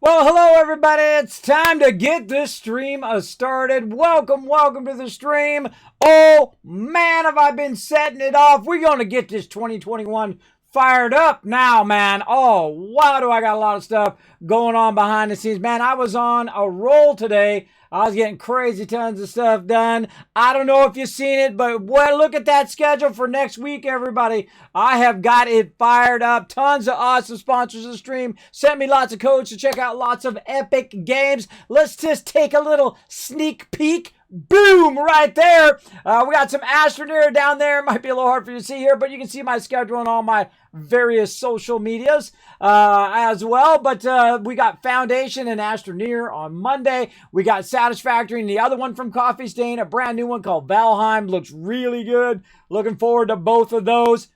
Well, hello everybody. It's time to get this stream started. Welcome to the stream. Oh man, have I been setting it off. We're going to get this 2021 fired up now, man. Oh, wow, do I got a lot of stuff going on behind the scenes. Man, I was on a roll today. I was getting crazy tons of stuff done. I don't know if you've seen it, but well, look at that schedule for next week, everybody. I have got it fired up. Tons of awesome sponsors of the stream. Sent me lots of codes to check out lots of epic games. Let's just take a little sneak peek. Boom, right there. We got some Astroneer down there. Might be a little hard for you to see here, but you can see my schedule on all my various social medias as well. But we got Foundation and Astroneer on Monday. We got Satisfactory and the other one from Coffee Stain, a brand new one called Valheim. Looks really good. Looking forward to both of those.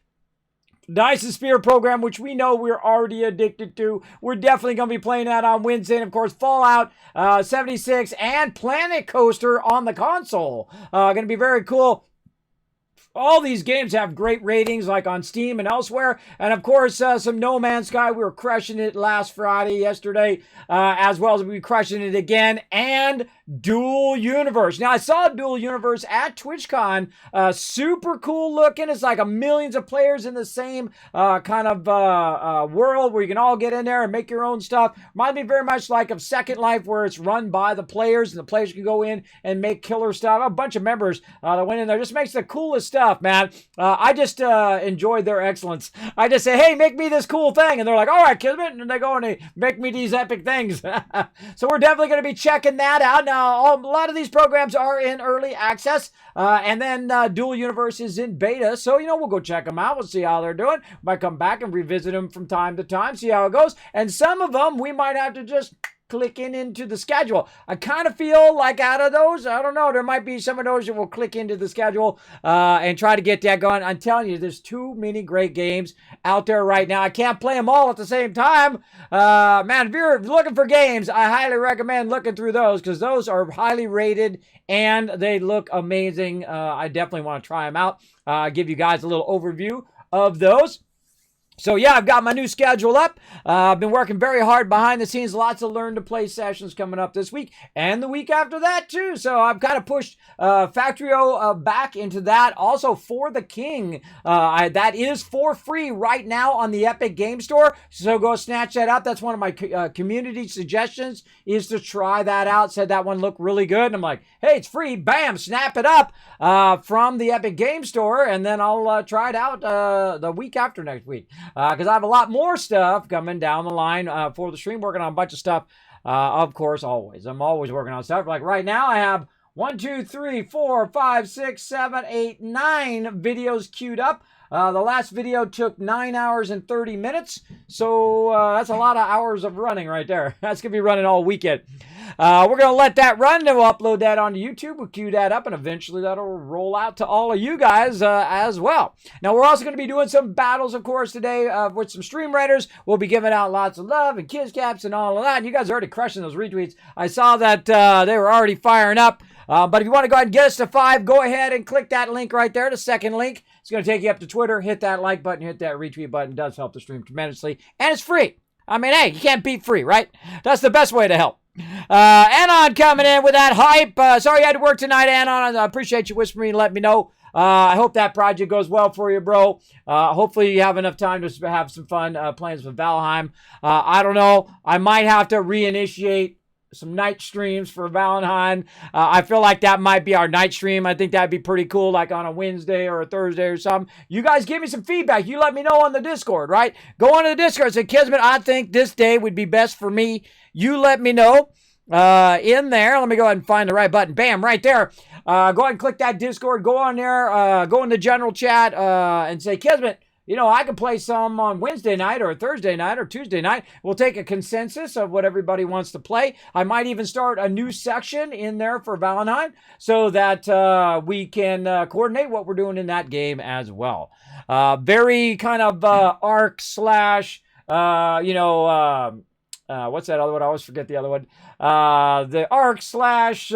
The Isosphere program, which we know we're already addicted to. We're definitely going to be playing that on Wednesday. And, of course, Fallout 76 and Planet Coaster on the console. Going to be very cool. All these games have great ratings, like on Steam and elsewhere. And, of course, some No Man's Sky. We were crushing it last Friday, yesterday, as well as we'll be crushing it again. And Dual Universe. Now, I saw Dual Universe at TwitchCon. Super cool looking. It's like millions of players in the same kind of world where you can all get in there and make your own stuff. Reminds me very much like of Second Life, where it's run by the players, and the players can go in and make killer stuff. A bunch of members that went in there. Just makes the coolest stuff, man. I just enjoyed their excellence. I just say, hey, make me this cool thing. And they're like, all right, Kismet. And they go and they make me these epic things. So we're definitely going to be checking that out. Now, a lot of these programs are in early access. And then Dual Universe is in beta. So, we'll go check them out. We'll see how they're doing. Might come back and revisit them from time to time, see how it goes. And some of them we might have to just click into the schedule. I kind of feel like out of those, I don't know, there might be some of those that will click into the schedule and try to get that going. I'm telling you, there's too many great games out there right now. I can't play them all at the same time. Man, if you're looking for games, I highly recommend looking through those, because those are highly rated and they look amazing. I definitely want to try them out. Give you guys a little overview of those. So, yeah, I've got my new schedule up. I've been working very hard behind the scenes. Lots of Learn to Play sessions coming up this week and the week after that, too. So I've kind of pushed Factorio back into that. Also, For the King, that is for free right now on the Epic Game Store. So go snatch that up. That's one of my community suggestions, is to try that out. Said that one looked really good. And I'm like, hey, it's free. Bam, snap it up from the Epic Game Store. And then I'll try it out the week after next week. Because I have a lot more stuff coming down the line for the stream, working on a bunch of stuff, of course, always. I'm always working on stuff. Like right now, I have 1, 2, 3, 4, 5, 6, 7, 8, 9 videos queued up. The last video took 9 hours and 30 minutes. So that's a lot of hours of running right there. That's going to be running all weekend. We're going to let that run. Then we'll upload that onto YouTube. We'll queue that up, and eventually that'll roll out to all of you guys as well. Now, we're also going to be doing some battles, of course, today with some stream writers. We'll be giving out lots of love and kiss caps and all of that. And you guys are already crushing those retweets. I saw that they were already firing up. But if you want to go ahead and get us to 5, go ahead and click that link right there, the second link. It's going to take you up to Twitter. Hit that like button, hit that retweet button. It does help the stream tremendously. And it's free. I mean, hey, you can't beat free, right? That's the best way to help. Anon coming in with that hype. Sorry you had to work tonight, Anon. I appreciate you whispering and letting me know. I hope that project goes well for you, bro. Hopefully you have enough time to have some fun playing with Valheim. I don't know. I might have to reinitiate some night streams for Valheim. I feel like that might be our night stream. I think that'd be pretty cool, like on a Wednesday or a Thursday or something. You guys give me some feedback. You let me know on the Discord, right? Go on to the Discord. Say, Kismet, I think this day would be best for me. You let me know in there. Let me go ahead and find the right button. Bam, right there. Go ahead and click that Discord. Go on there. Go in the general chat and say, Kismet, I can play some on Wednesday night or Thursday night or Tuesday night. We'll take a consensus of what everybody wants to play. I might even start a new section in there for Valheim so that we can coordinate what we're doing in that game as well. Very kind of arc slash, what's that other one? I always forget the other one. The arc slash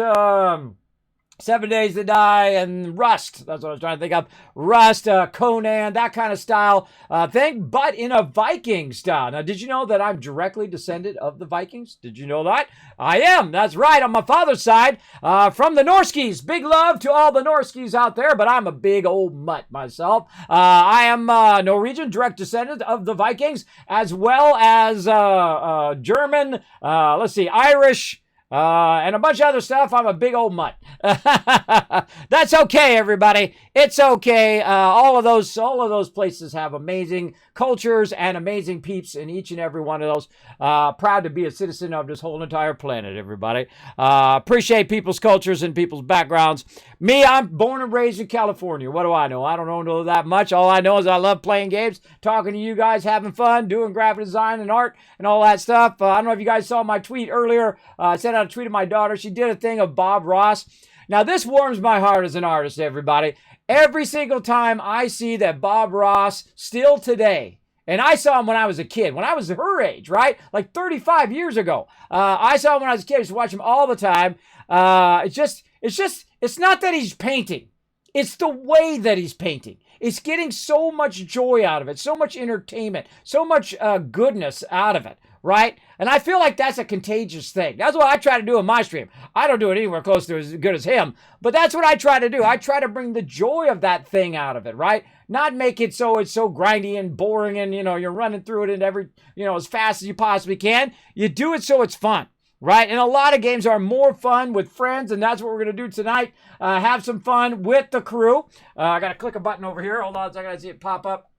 7 Days to Die, and Rust. That's what I was trying to think of. Rust, Conan, that kind of style thing, but in a Viking style. Now, did you know that I'm directly descended of the Vikings? Did you know that? I am. That's right. On my father's side, from the Norskis. Big love to all the Norskis out there, but I'm a big old mutt myself. I am Norwegian, direct descendant of the Vikings, as well as German, Irish, and a bunch of other stuff. I'm a big old mutt. That's okay, everybody. It's okay. All of those places have amazing cultures and amazing peeps in each and every one of those. Proud to be a citizen of this whole entire planet, everybody. Appreciate people's cultures and people's backgrounds. Me, I'm born and raised in California. What do I know? I don't know that much. All I know is I love playing games, talking to you guys, having fun, doing graphic design and art and all that stuff. I don't know if you guys saw my tweet earlier. I sent out a tweet of my daughter. She did a thing of Bob Ross. Now, this warms my heart as an artist, everybody. Every single time I see that Bob Ross, still today, and I saw him when I was a kid, when I was her age, right? Like 35 years ago. I saw him when I was a kid. I used to watch him all the time. It's not that he's painting. It's the way that he's painting. It's getting so much joy out of it, so much entertainment, so much goodness out of it, right? And I feel like that's a contagious thing. That's what I try to do in my stream. I don't do it anywhere close to as good as him, but that's what I try to do. I try to bring the joy of that thing out of it, right? Not make it so it's so grindy and boring and, you're running through it and as fast as you possibly can. You do it so it's fun. Right? And a lot of games are more fun with friends, and that's what we're going to do tonight. Have some fun with the crew. I got to click a button over here. Hold on a second. I see it pop up.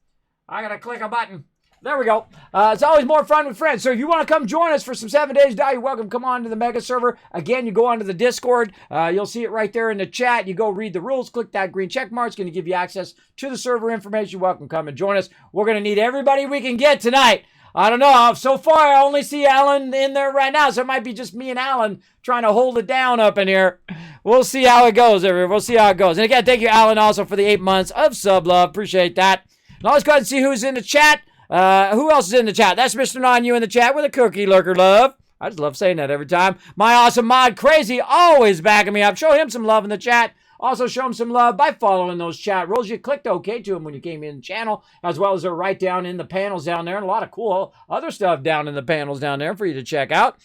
I got to click a button. There we go. It's always more fun with friends. So if you want to come join us for some 7 Days to Die, you're welcome. Come on to the Mega Server. Again, you go onto the Discord. You'll see it right there in the chat. You go read the rules. Click that green check mark. It's going to give you access to the server information. You're welcome. Come and join us. We're going to need everybody we can get tonight. I don't know. So far, I only see Alan in there right now, so it might be just me and Alan trying to hold it down up in here. We'll see how it goes, everyone. We'll see how it goes. And again, thank you, Alan, also for the 8 months of sub love. Appreciate that. Now let's go ahead and see who's in the chat. Who else is in the chat? That's Mr. Non-You in the chat with a cookie lurker love. I just love saying that every time. My awesome mod, Crazy, always backing me up. Show him some love in the chat. Also, show him some love by following those chat rules. You clicked OK to him when you came in the channel, as well as they're right down in the panels down there, and a lot of cool other stuff down in the panels down there for you to check out.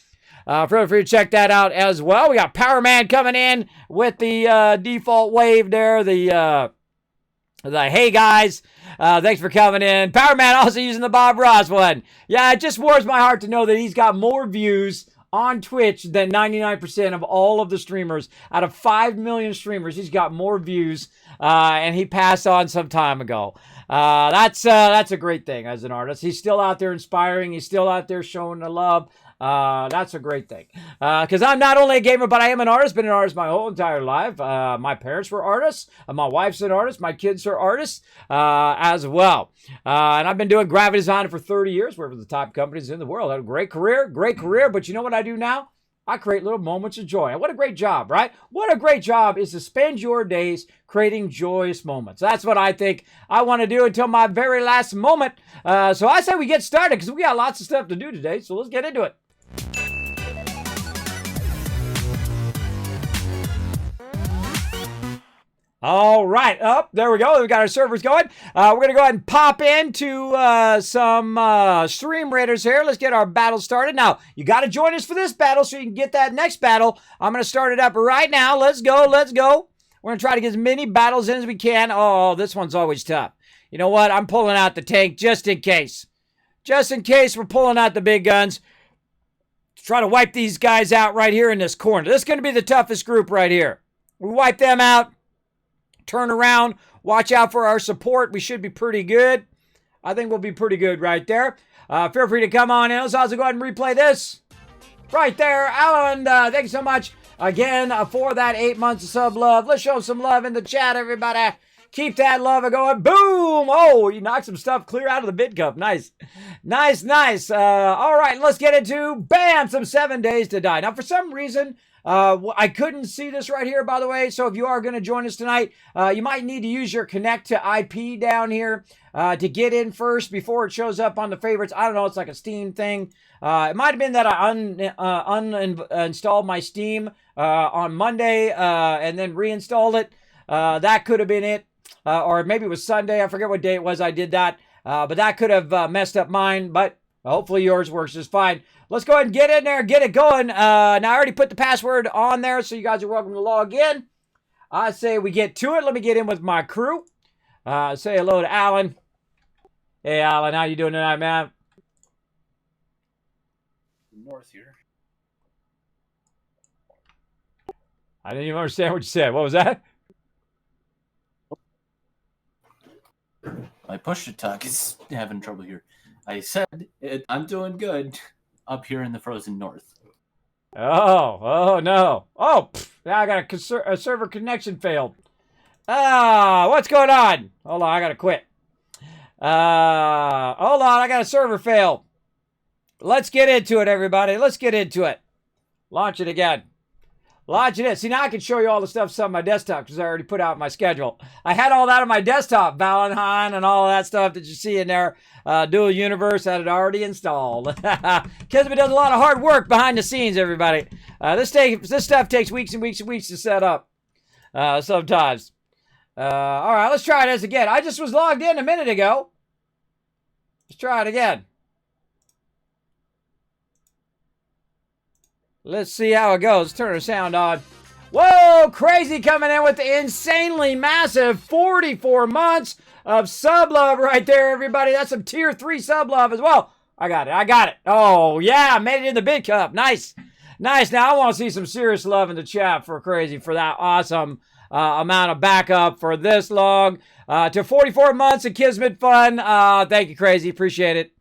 Feel free to check that out as well. We got Power Man coming in with the default wave there, the hey guys, thanks for coming in. Power Man also using the Bob Ross one. Yeah, it just warms my heart to know that he's got more views on Twitch than 99% of all of the streamers. Out of 5 million streamers, he's got more views, and he passed on some time ago. That's a great thing as an artist. He's still out there inspiring. He's still out there showing the love. That's a great thing. Because I'm not only a gamer, but I am an artist. Been an artist my whole entire life. My parents were artists. My wife's an artist. My kids are artists as well. And I've been doing graphic design for 30 years, working with the top companies in the world. I had a great career. But you know what I do now? I create little moments of joy. And what a great job, right? What a great job is to spend your days creating joyous moments. That's what I think I want to do until my very last moment. So I say we get started because we got lots of stuff to do today. So let's get into it. All right, there we go. We got our servers going. We're going to go ahead and pop into some stream raiders here. Let's get our battle started. Now, you got to join us for this battle so you can get that next battle. I'm going to start it up right now. Let's go. We're going to try to get as many battles in as we can. Oh, this one's always tough. You know what? I'm pulling out the tank just in case. Just in case we're pulling out the big guns. Let's try to wipe these guys out right here in this corner. This is going to be the toughest group right here. We wipe them out. Turn around. Watch out for our support. We should be pretty good. I think we'll be pretty good right there. Feel free to come on in. Let's also go ahead and replay this. Right there. Alan, thank you so much again for that 8 months of sub love. Let's show some love in the chat, everybody. Keep that love going. Boom. Oh, you knocked some stuff clear out of the bid cup. Nice. All right, let's get into, bam, some 7 Days to Die. Now, for some reason, I couldn't see this right here, by the way. So if you are going to join us tonight, you might need to use your connect to IP down here to get in first before it shows up on the favorites. I don't know. It's like a Steam thing. It might have been that I uninstalled my Steam on Monday and then reinstalled it. That could have been it. Or maybe it was Sunday. I forget what day it was I did that. But that could have messed up mine. But hopefully yours works just fine. Let's go ahead and get in there and get it going. Now, I already put the password on there, so you guys are welcome to log in. I say we get to it. Let me get in with my crew. Say hello to Alan. Hey, Alan, how you doing tonight, man? North here. I didn't even understand what you said. What was that? My push-to-talk is having trouble here. I said I'm doing good up here in the frozen north. Oh no. Oh, now I got a server connection failed. What's going on? Hold on, I got to quit. Hold on, I got a server fail. Let's get into it, everybody. Let's get into it. Launch it again. Launch it in. See, now I can show you all the stuff on my desktop because I already put out my schedule. I had all that on my desktop, Valentine and all of that stuff that you see in there. Dual Universe, I had it already installed. Kismet does a lot of hard work behind the scenes, everybody. This stuff takes weeks and weeks and weeks to set up sometimes. All right, let's try this again. I just was logged in a minute ago. Let's try it again. Let's see how it goes. Turn the sound on. Whoa, crazy coming in with the insanely massive 44 months of sub love right there, everybody. That's some tier 3 sub love as well. I got it. Oh, yeah, made it in the big cup. Nice. Nice. Now, I want to see some serious love in the chat for crazy for that awesome amount of backup for this long. To 44 months of Kismet fun. Thank you, crazy. Appreciate it.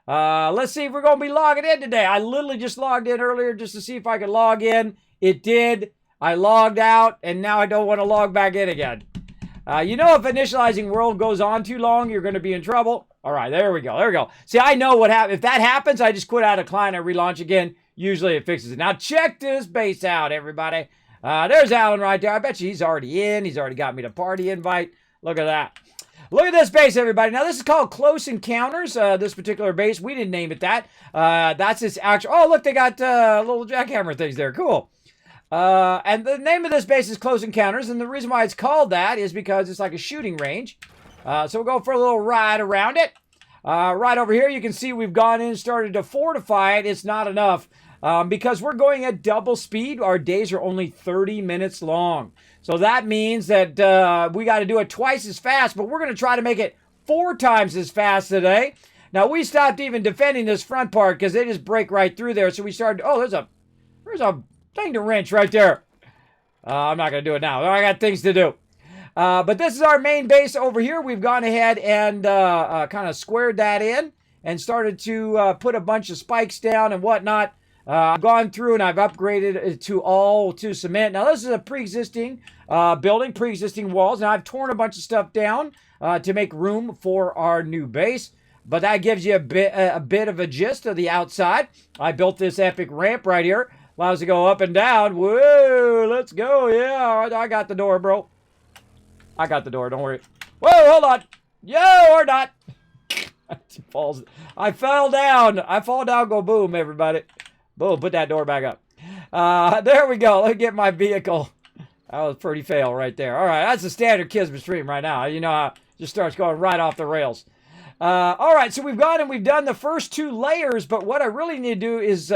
Let's see if we're going to be logging in today. I literally just logged in earlier just to see if I could log in. It did. I logged out, and now I don't want to log back in again. You know, if initializing world goes on too long, you're going to be in trouble. All right, there we go. There we go. See, I know what happens. If that happens, I just quit out of client and relaunch again. Usually it fixes it. Now, check this base out, everybody. There's Alan right there. I bet you he's already in. He's already got me the party invite. Look at that. Look at this base, everybody. Now, this is called Close Encounters, this particular base. We didn't name it that. That's its actual... Oh, look, they got little jackhammer things there. Cool. And the name of this base is Close Encounters, and the reason why it's called that is because it's like a shooting range. So we'll go for a little ride around it. Right over here, you can see we've gone in and started to fortify it. It's not enough because we're going at double speed. Our days are only 30 minutes long. So that means that we got to do it twice as fast, but we're going to try to make it 4 times as fast today. Now, we stopped even defending this front part because they just break right through there. So we started, oh, there's a thing to wrench right there. I'm not going to do it now. I got things to do. But this is our main base over here. We've gone ahead and kind of squared that in and started to put a bunch of spikes down and whatnot. I've gone through and I've upgraded it to cement. Now, this is a pre-existing building, pre-existing walls. Now, I've torn a bunch of stuff down to make room for our new base. But that gives you a bit of a gist of the outside. I built this epic ramp right here. Allows to go up and down. Whoa, let's go. Yeah, I got the door, bro. I got the door, don't worry. Whoa, hold on. Yo, or not. I fell down. I fall down, go boom, everybody. Boom, put that door back up. There we go. Let me get my vehicle. That was pretty fail right there. All right, that's the standard Kismet stream right now. You know how it just starts going right off the rails. All right, so we've gone and we've done the first 2 layers, but what I really need to do is do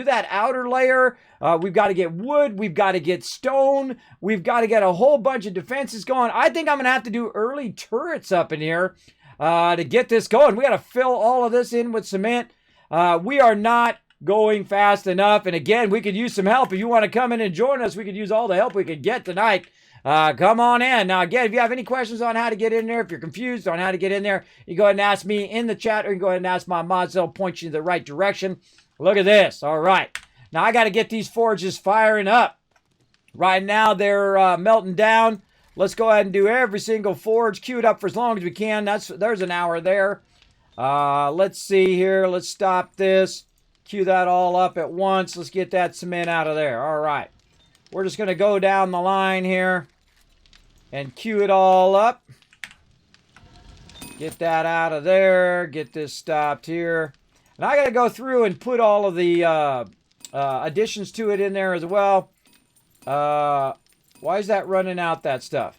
that outer layer. We've got to get wood. We've got to get stone. We've got to get a whole bunch of defenses going. I think I'm going to have to do early turrets up in here to get this going. We got to fill all of this in with cement. We are not going fast enough, and again, we could use some help. If you want to come in and join us, we could use all the help we could get tonight. Come on in. Now, again, if you have any questions on how to get in there, if you're confused on how to get in there, you go ahead and ask me in the chat, or you can go ahead and ask my mods. They'll point you in the right direction. Look at this. All right. Now, I got to get these forges firing up. Right now, they're melting down. Let's go ahead and do every single forge, queue it up for as long as we can. There's an hour there. Let's see here. Let's stop this. Queue that all up at once. Let's get that cement out of there. All right. We're just going to go down the line here and queue it all up. Get that out of there. Get this stopped here. And I got to go through and put all of the additions to it in there as well. Why is that running out that stuff?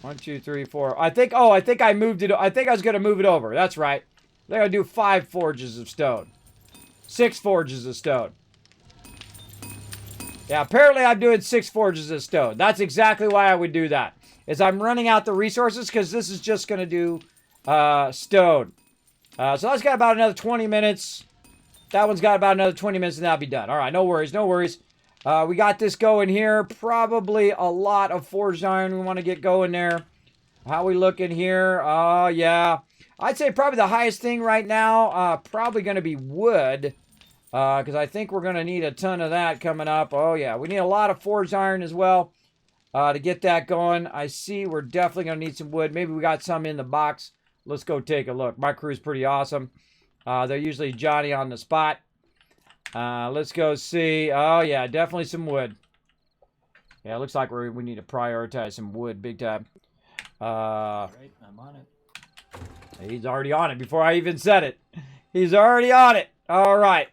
One, two, three, four. I think I moved it. I think I was going to move it over. That's right. They're going to do 5 forges of stone. 6 forges of stone. Yeah, apparently I'm doing 6 forges of stone. That's exactly why I would do that. Is I'm running out the resources because this is just going to do stone. So that's got about another 20 minutes. That one's got about another 20 minutes and that'll be done. All right, no worries, no worries. We got this going here. Probably a lot of forged iron we want to get going there. How we looking here? Oh, yeah. I'd say probably the highest thing right now, probably going to be wood. Because I think we're going to need a ton of that coming up. Oh, yeah. We need a lot of forged iron as well to get that going. I see we're definitely going to need some wood. Maybe we got some in the box. Let's go take a look. My crew's pretty awesome. They're usually Johnny on the spot. Let's go see. Oh, yeah, definitely some wood. Yeah, it looks like we need to prioritize some wood big time. All right, I'm on it. He's already on it before I even said it. He's already on it. All right.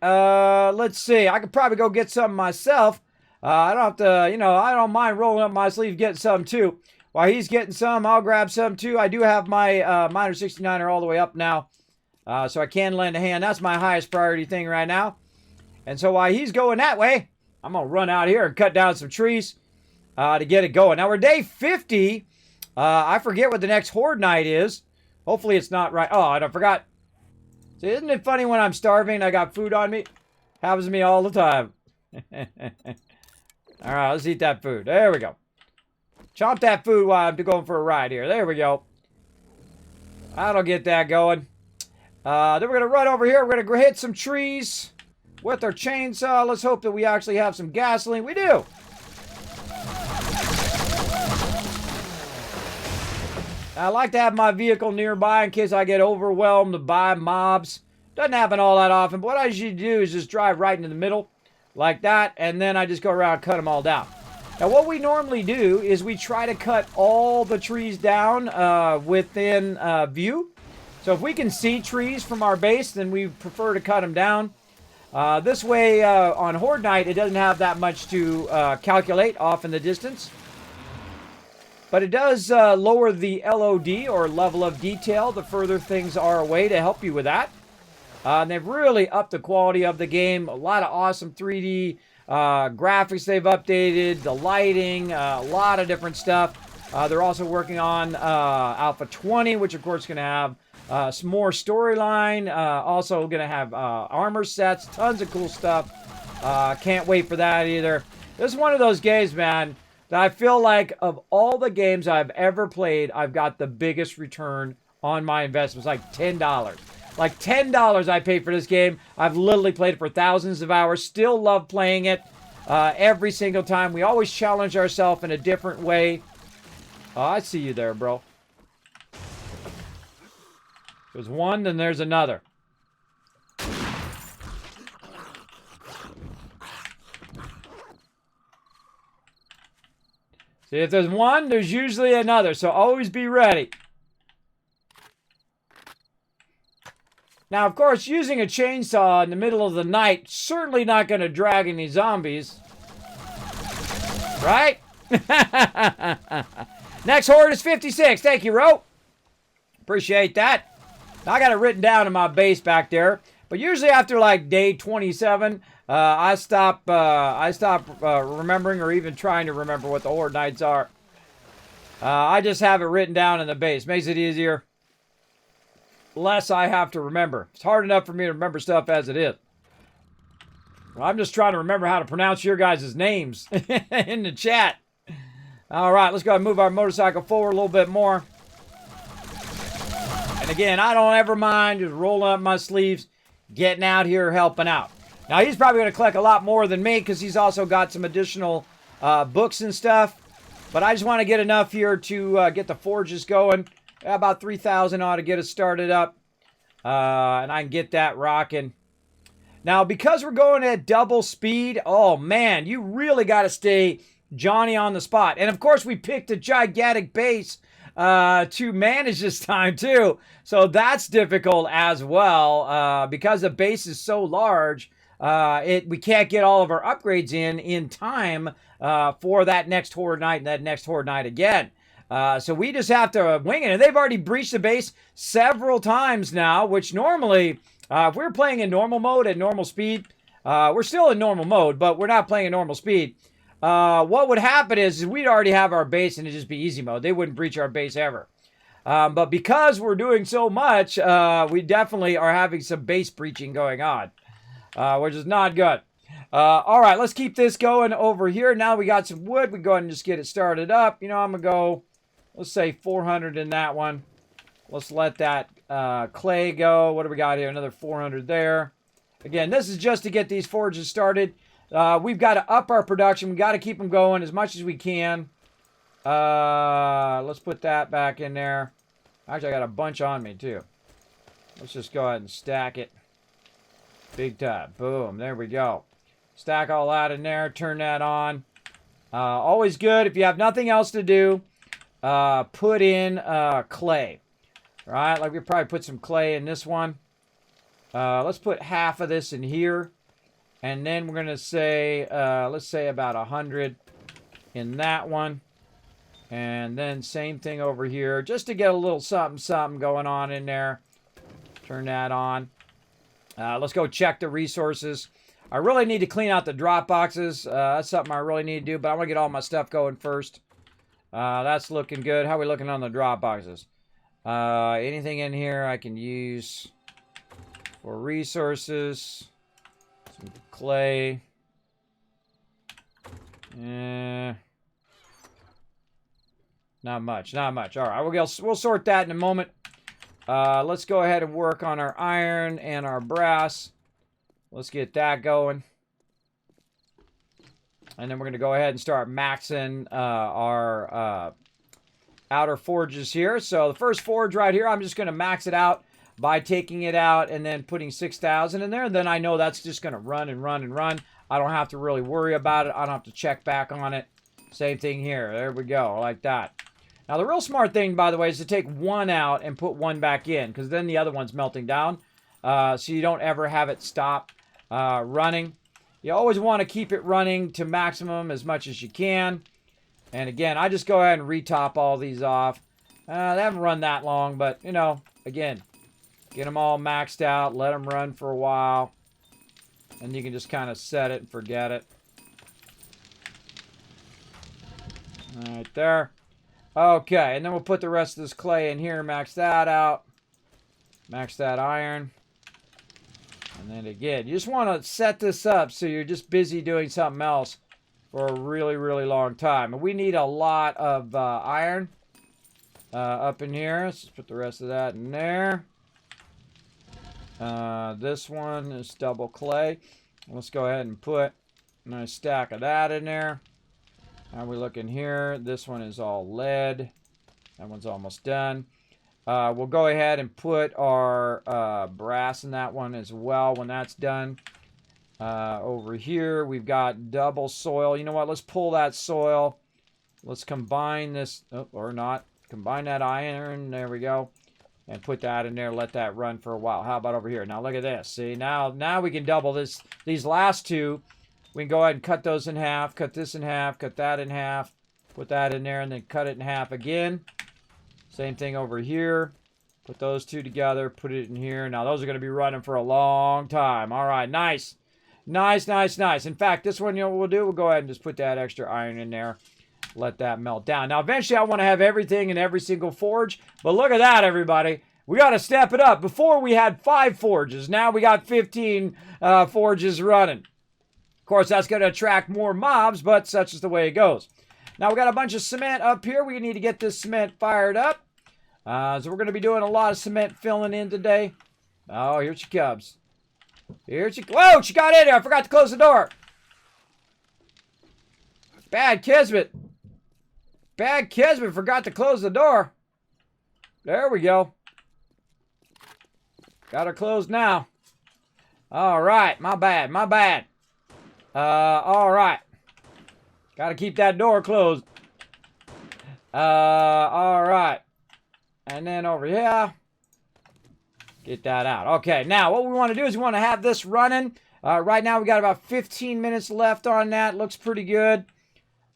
Let's see. I could probably go get some myself. I don't have to, I don't mind rolling up my sleeve getting some too. While he's getting some, I'll grab some too. I do have my Miner 69er all the way up now. So I can lend a hand. That's my highest priority thing right now. And so while he's going that way, I'm going to run out here and cut down some trees to get it going. Now we're day 50. I forget what the next Horde night is. Hopefully it's not right. Oh, I forgot. See, isn't it funny when I'm starving, I got food on me? Happens to me all the time. All right, let's eat that food. There we go. Chomp that food while I'm going for a ride here. There we go. That'll get that going. Then we're going to run over here. We're going to hit some trees with our chainsaw. Let's hope that we actually have some gasoline. We do. I like to have my vehicle nearby in case I get overwhelmed by mobs. Doesn't happen all that often, but what I usually do is just drive right into the middle like that, and then I just go around and cut them all down. Now, what we normally do is we try to cut all the trees down within view. So if we can see trees from our base, then we prefer to cut them down. This way, on Horde Night, it doesn't have that much to calculate off in the distance. But it does lower the LOD, or level of detail, the further things are away, to help you with that. And they've really upped the quality of the game. A lot of awesome 3D graphics they've updated, the lighting, a lot of different stuff. They're also working on Alpha 20, which of course is going to have some more storyline. Also going to have armor sets, tons of cool stuff. Can't wait for that either. This is one of those games, man, that I feel like of all the games I've ever played, I've got the biggest return on my investment. It's like $10. Like $10 I paid for this game. I've literally played it for thousands of hours. Still love playing it every single time. We always challenge ourselves in a different way. Oh, I see you there, bro. There's one, then there's another. See, if there's one, there's usually another. So always be ready. Now, of course, using a chainsaw in the middle of the night, certainly not going to drag any zombies. Right? Next horde is 56. Thank you, Ro. Appreciate that. Now, I got it written down in my base back there. But usually after like day 27, I stop remembering or even trying to remember what the horde nights are. I just have it written down in the base. Makes it easier. Less I have to remember. It's hard enough for me to remember stuff as it is. Well, I'm just trying to remember how to pronounce your guys' names in the chat. All right, let's go ahead and move our motorcycle forward a little bit more. And again, I don't ever mind just rolling up my sleeves, getting out here, helping out. Now, he's probably going to collect a lot more than me because he's also got some additional books and stuff. But I just want to get enough here to get the forges going. About 3,000 ought to get us started up. And I can get that rocking. Now, because we're going at double speed, oh man, you really got to stay Johnny on the spot. And of course, we picked a gigantic base to manage this time too. So that's difficult as well because the base is so large. We can't get all of our upgrades in time for that next horde night and that next horde night again. So we just have to wing it. And they've already breached the base several times now, which normally, if we were playing in normal mode at normal speed, we're still in normal mode, but we're not playing at normal speed. What would happen is we'd already have our base and it'd just be easy mode. They wouldn't breach our base ever. But because we're doing so much, we definitely are having some base breaching going on, which is not good. All right, let's keep this going over here. Now we got some wood. We go ahead and just get it started up. You know, I'm going to go, let's say 400 in that one. Let's let that clay go. What do we got here? Another 400 there. Again, this is just to get these forges started. We've got to up our production. We've got to keep them going as much as we can. Let's put that back in there. Actually, I got a bunch on me, too. Let's just go ahead and stack it. Big time. Boom. There we go. Stack all that in there. Turn that on. Always good. If you have nothing else to do, put in clay. Right? Like we probably put some clay in this one. Let's put half of this in here. And then we're going to say, let's say about 100 in that one. And then same thing over here. Just to get a little something going on in there. Turn that on. Let's go check the resources. I really need to clean out the drop boxes. That's something I really need to do. But I want to get all my stuff going first. That's looking good. How are we looking on the drop boxes? Anything in here I can use for resources? Some clay. Not much. All right, we'll sort that in a moment. Let's go ahead and work on our iron and our brass. Let's get that going. And then we're going to go ahead and start maxing our outer forges here. So the first forge right here, I'm just going to max it out by taking it out and then putting 6,000 in there. And then I know that's just going to run and run and run. I don't have to really worry about it. I don't have to check back on it. Same thing here. There we go, like that. Now, the real smart thing, by the way, is to take one out and put one back in, because then the other one's melting down, so you don't ever have it stop running. You always want to keep it running to maximum as much as you can. And again, I just go ahead and retop all these off. They haven't run that long, but, you know, again, get them all maxed out, let them run for a while, and you can just kind of set it and forget it. Right there. Okay, and then we'll put the rest of this clay in here, max that out. Max that iron. And then again, you just want to set this up so you're just busy doing something else for a really, really long time. And we need a lot of iron up in here. Let's just put the rest of that in there. This one is double clay. Let's go ahead and put a nice stack of that in there. How are we looking here? This one is all lead. That one's almost done. We'll go ahead and put our brass in that one as well when that's done. Over here, we've got double soil. You know what? Let's pull that soil. Let's combine this, or not. Combine that iron. There we go. And put that in there. Let that run for a while. How about over here? Now look at this. See, now we can double this. These last two. We can go ahead and cut those in half, cut this in half, cut that in half, put that in there, and then cut it in half again. Same thing over here. Put those two together, put it in here. Now, those are going to be running for a long time. All right, nice. Nice. In fact, this one, you know what we'll do? We'll go ahead and just put that extra iron in there. Let that melt down. Now, eventually, I want to have everything in every single forge. But look at that, everybody. We got to step it up. Before, we had 5 forges. Now, we got 15 forges running. Of course, that's going to attract more mobs, but such is the way it goes. Now, we got a bunch of cement up here. We need to get this cement fired up. So we're going to be doing a lot of cement filling in today. Oh, here she comes. Whoa, she got in there. I forgot to close the door. Bad Kismet. Forgot to close the door. There we go. Got her closed now. All right, my bad. All right. Got to keep that door closed. All right. And then over here, get that out. Okay, now what we want to do is we want to have this running. Right now we got about 15 minutes left on that. Looks pretty good.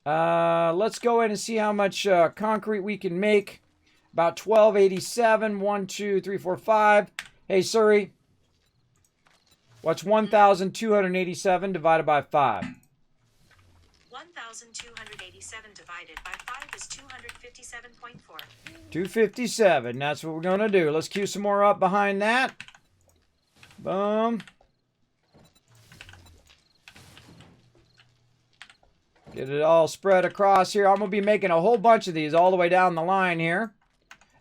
Let's go in and see how much concrete we can make. About 1287. 1, 2, 3, 4, 5. Hey, Siri. What's 1,287 divided by 5? 1,287 divided by 5 is 257.4. 257. That's what we're going to do. Let's cue some more up behind that. Boom. Get it all spread across here. I'm going to be making a whole bunch of these all the way down the line here.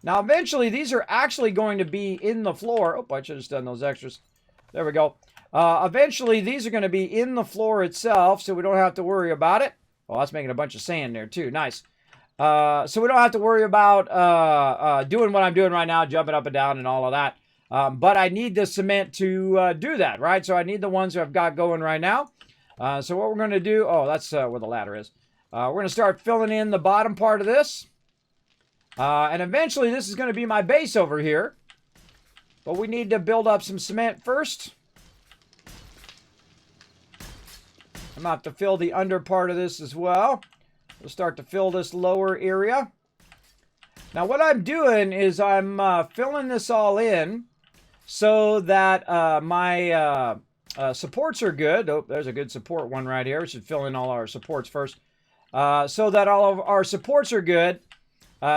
Now, eventually, these are actually going to be in the floor. Oh, I should have done those extras. There we go. Eventually, these are going to be in the floor itself, so we don't have to worry about it. Oh, that's making a bunch of sand there, too. Nice. So we don't have to worry about doing what I'm doing right now, jumping up and down and all of that. But I need the cement to do that, right? So I need the ones that I've got going right now. So what we're going to do, oh, that's where the ladder is. We're going to start filling in the bottom part of this. And eventually this is going to be my base over here. But we need to build up some cement first. I'm going to have to fill the under part of this as well. We'll start to fill this lower area. Now what I'm doing is I'm filling this all in so that my supports are good. Oh, there's a good support one right here. We should fill in all our supports first. So that all of our supports are good.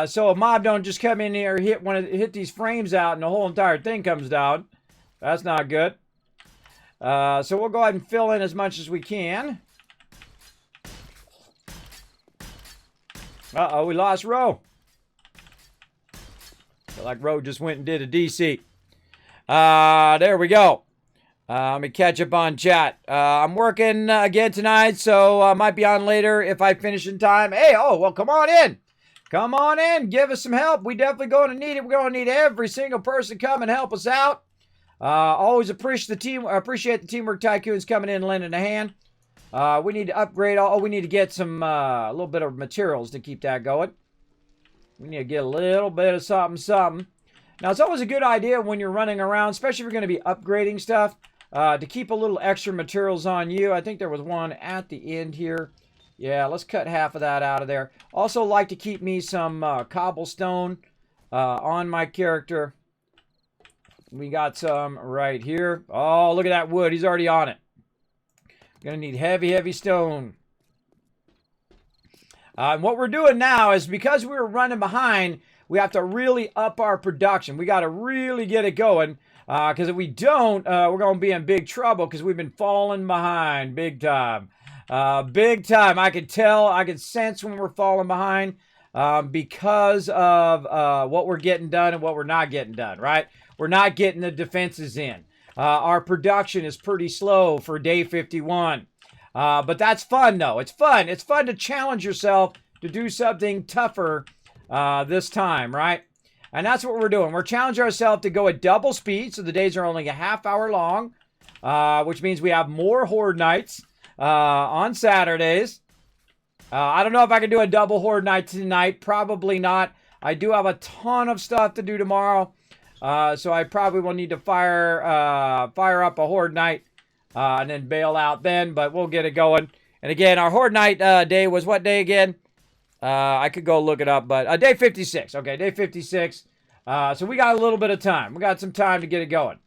So a mob don't just come in here, hit these frames out and the whole entire thing comes down. That's not good. So we'll go ahead and fill in as much as we can. Uh-oh, we lost Ro. Feel like Ro just went and did a DC. There we go. Let me catch up on chat. I'm working again tonight, so I might be on later if I finish in time. Hey, oh, well, come on in. Come on in. Give us some help. We definitely going to need it. We're going to need every single person come and help us out. Always appreciate the Teamwork Tycoons coming in and lending a hand. We need to upgrade. We need to get some a little bit of materials to keep that going. We need to get a little bit of something. Now, it's always a good idea when you're running around, especially if you're going to be upgrading stuff, to keep a little extra materials on you. I think there was one at the end here. Yeah, let's cut half of that out of there. Also like to keep me some cobblestone on my character. We got some right here. Oh, look at that wood. He's already on it. Gonna need heavy, heavy stone. And what we're doing now is because we were running behind, we have to really up our production. We got to really get it going. Because if we don't, we're going to be in big trouble because we've been falling behind big time. Big time. I can tell, I can sense when we're falling behind because of what we're getting done and what we're not getting done, right? We're not getting the defenses in. Our production is pretty slow for day 51. But that's fun, though. It's fun. It's fun to challenge yourself to do something tougher this time, right? And that's what we're doing. We're challenging ourselves to go at double speed, so the days are only a half hour long, which means we have more Horde nights on Saturdays. I don't know if I can do a double Horde night tonight. Probably not. I do have a ton of stuff to do tomorrow, so I probably will need to fire up a Horde night and then bail out then, but we'll get it going. And again, our Horde night day was what day again? I could go look it up, but day 56. Okay, day 56. So we got a little bit of time. We got some time to get it going.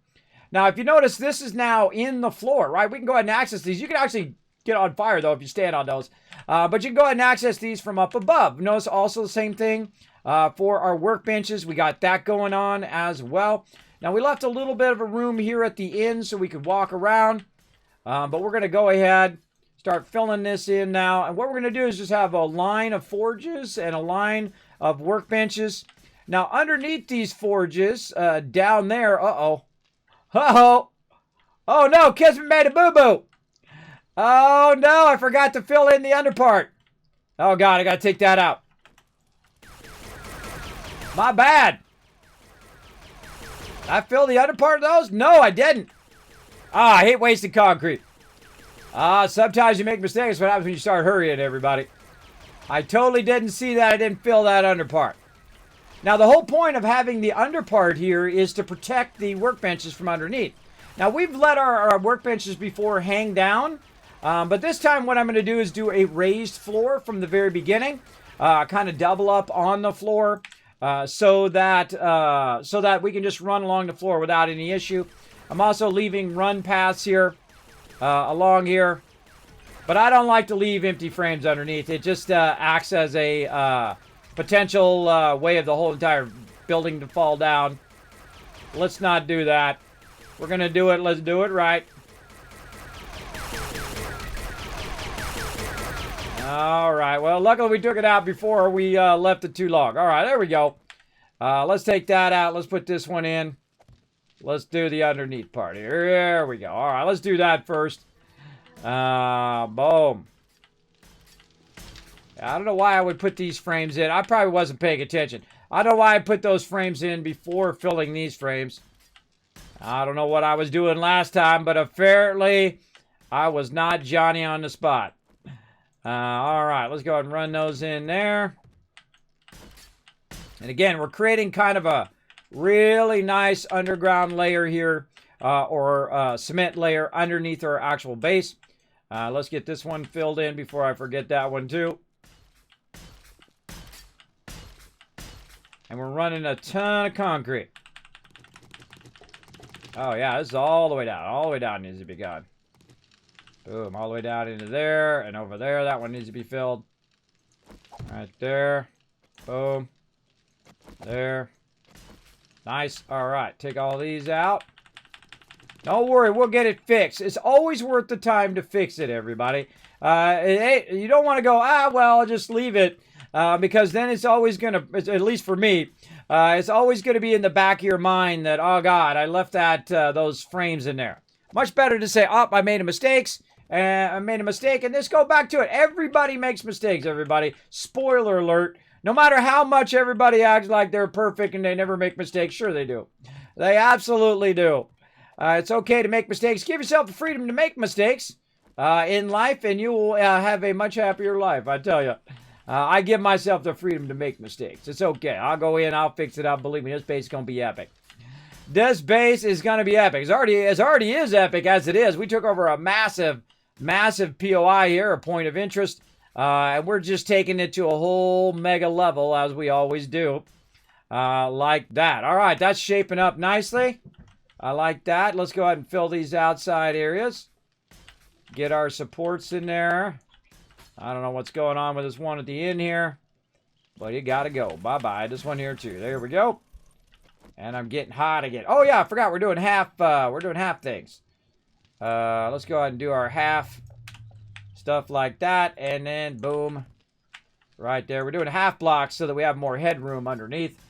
Now, if you notice, this is now in the floor, right? We can go ahead and access these. You can actually get on fire, though, if you stand on those. But you can go ahead and access these from up above. Notice also the same thing for our workbenches. We got that going on as well. Now, we left a little bit of a room here at the end so we could walk around. But we're going to go ahead, start filling this in now. And what we're going to do is just have a line of forges and a line of workbenches. Now, underneath these forges, down there, oh no, Kismet made a boo-boo. Oh no, I forgot to fill in the under part. Oh God, I got to take that out. My bad. Did I fill the under part of those? No, I didn't. I hate wasting concrete. Sometimes you make mistakes. What happens when you start hurrying, everybody? I totally didn't see that. I didn't fill that under part. Now, the whole point of having the under part here is to protect the workbenches from underneath. Now, we've let our workbenches before hang down, but this time what I'm going to do is do a raised floor from the very beginning, kind of double up on the floor so that we can just run along the floor without any issue. I'm also leaving run paths here along here, but I don't like to leave empty frames underneath. It just acts as a potential way of the whole entire building to fall down. Let's not do that. We're going to do it. Let's do it right. All right. Well, luckily we took it out before we left it too long. All right. There we go. Let's take that out. Let's put this one in. Let's do the underneath part here. There we go. All right. Let's do that first. Boom. I don't know why I would put these frames in. I probably wasn't paying attention. I don't know why I put those frames in before filling these frames. I don't know what I was doing last time, but apparently I was not Johnny on the spot. All right, let's go ahead and run those in there. And again, we're creating kind of a really nice underground layer here, or cement layer underneath our actual base. Let's get this one filled in before I forget that one too. And we're running a ton of concrete. Oh, yeah, this is all the way down. All the way down needs to be gone. Boom, all the way down into there and over there. That one needs to be filled. Right there. Boom. There. Nice. All right, take all these out. Don't worry, we'll get it fixed. It's always worth the time to fix it, everybody. You don't want to go, well, I'll just leave it. Because then it's always going to, at least for me, it's always going to be in the back of your mind that, oh, God, I left those frames in there. Much better to say, I made a mistake, and just go back to it. Everybody makes mistakes, everybody. Spoiler alert. No matter how much everybody acts like they're perfect and they never make mistakes, sure they do. They absolutely do. It's okay to make mistakes. Give yourself the freedom to make mistakes in life, and you will have a much happier life, I tell you. I give myself the freedom to make mistakes. It's okay. I'll go in. I'll fix it up. Believe me, this base is going to be epic. This base is going to be epic. It already is epic as it is. We took over a massive POI here, a point of interest. And we're just taking it to a whole mega level, as we always do. Like that. All right, that's shaping up nicely. I like that. Let's go ahead and fill these outside areas. Get our supports in there. I don't know what's going on with this one at the end here, but you gotta go. Bye-bye. This one here too. There we go. And I'm getting hot again. Oh yeah, I forgot we're doing half things. Let's go ahead and do our half stuff like that, and then boom, right there. We're doing half blocks so that we have more headroom underneath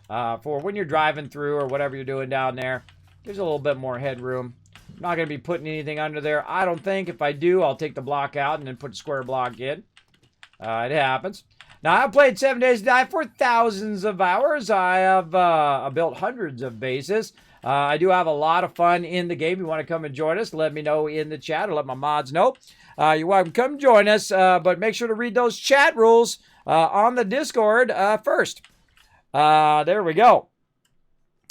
for when you're driving through or whatever you're doing down there. There's a little bit more headroom. I'm not going to be putting anything under there. I don't think. If I do, I'll take the block out and then put a square block in. It happens. Now, I've played 7 Days to Die for thousands of hours. I have built hundreds of bases. I do have a lot of fun in the game. If you want to come and join us, let me know in the chat or let my mods know. You're welcome. Come join us, but make sure to read those chat rules on the Discord first. There we go.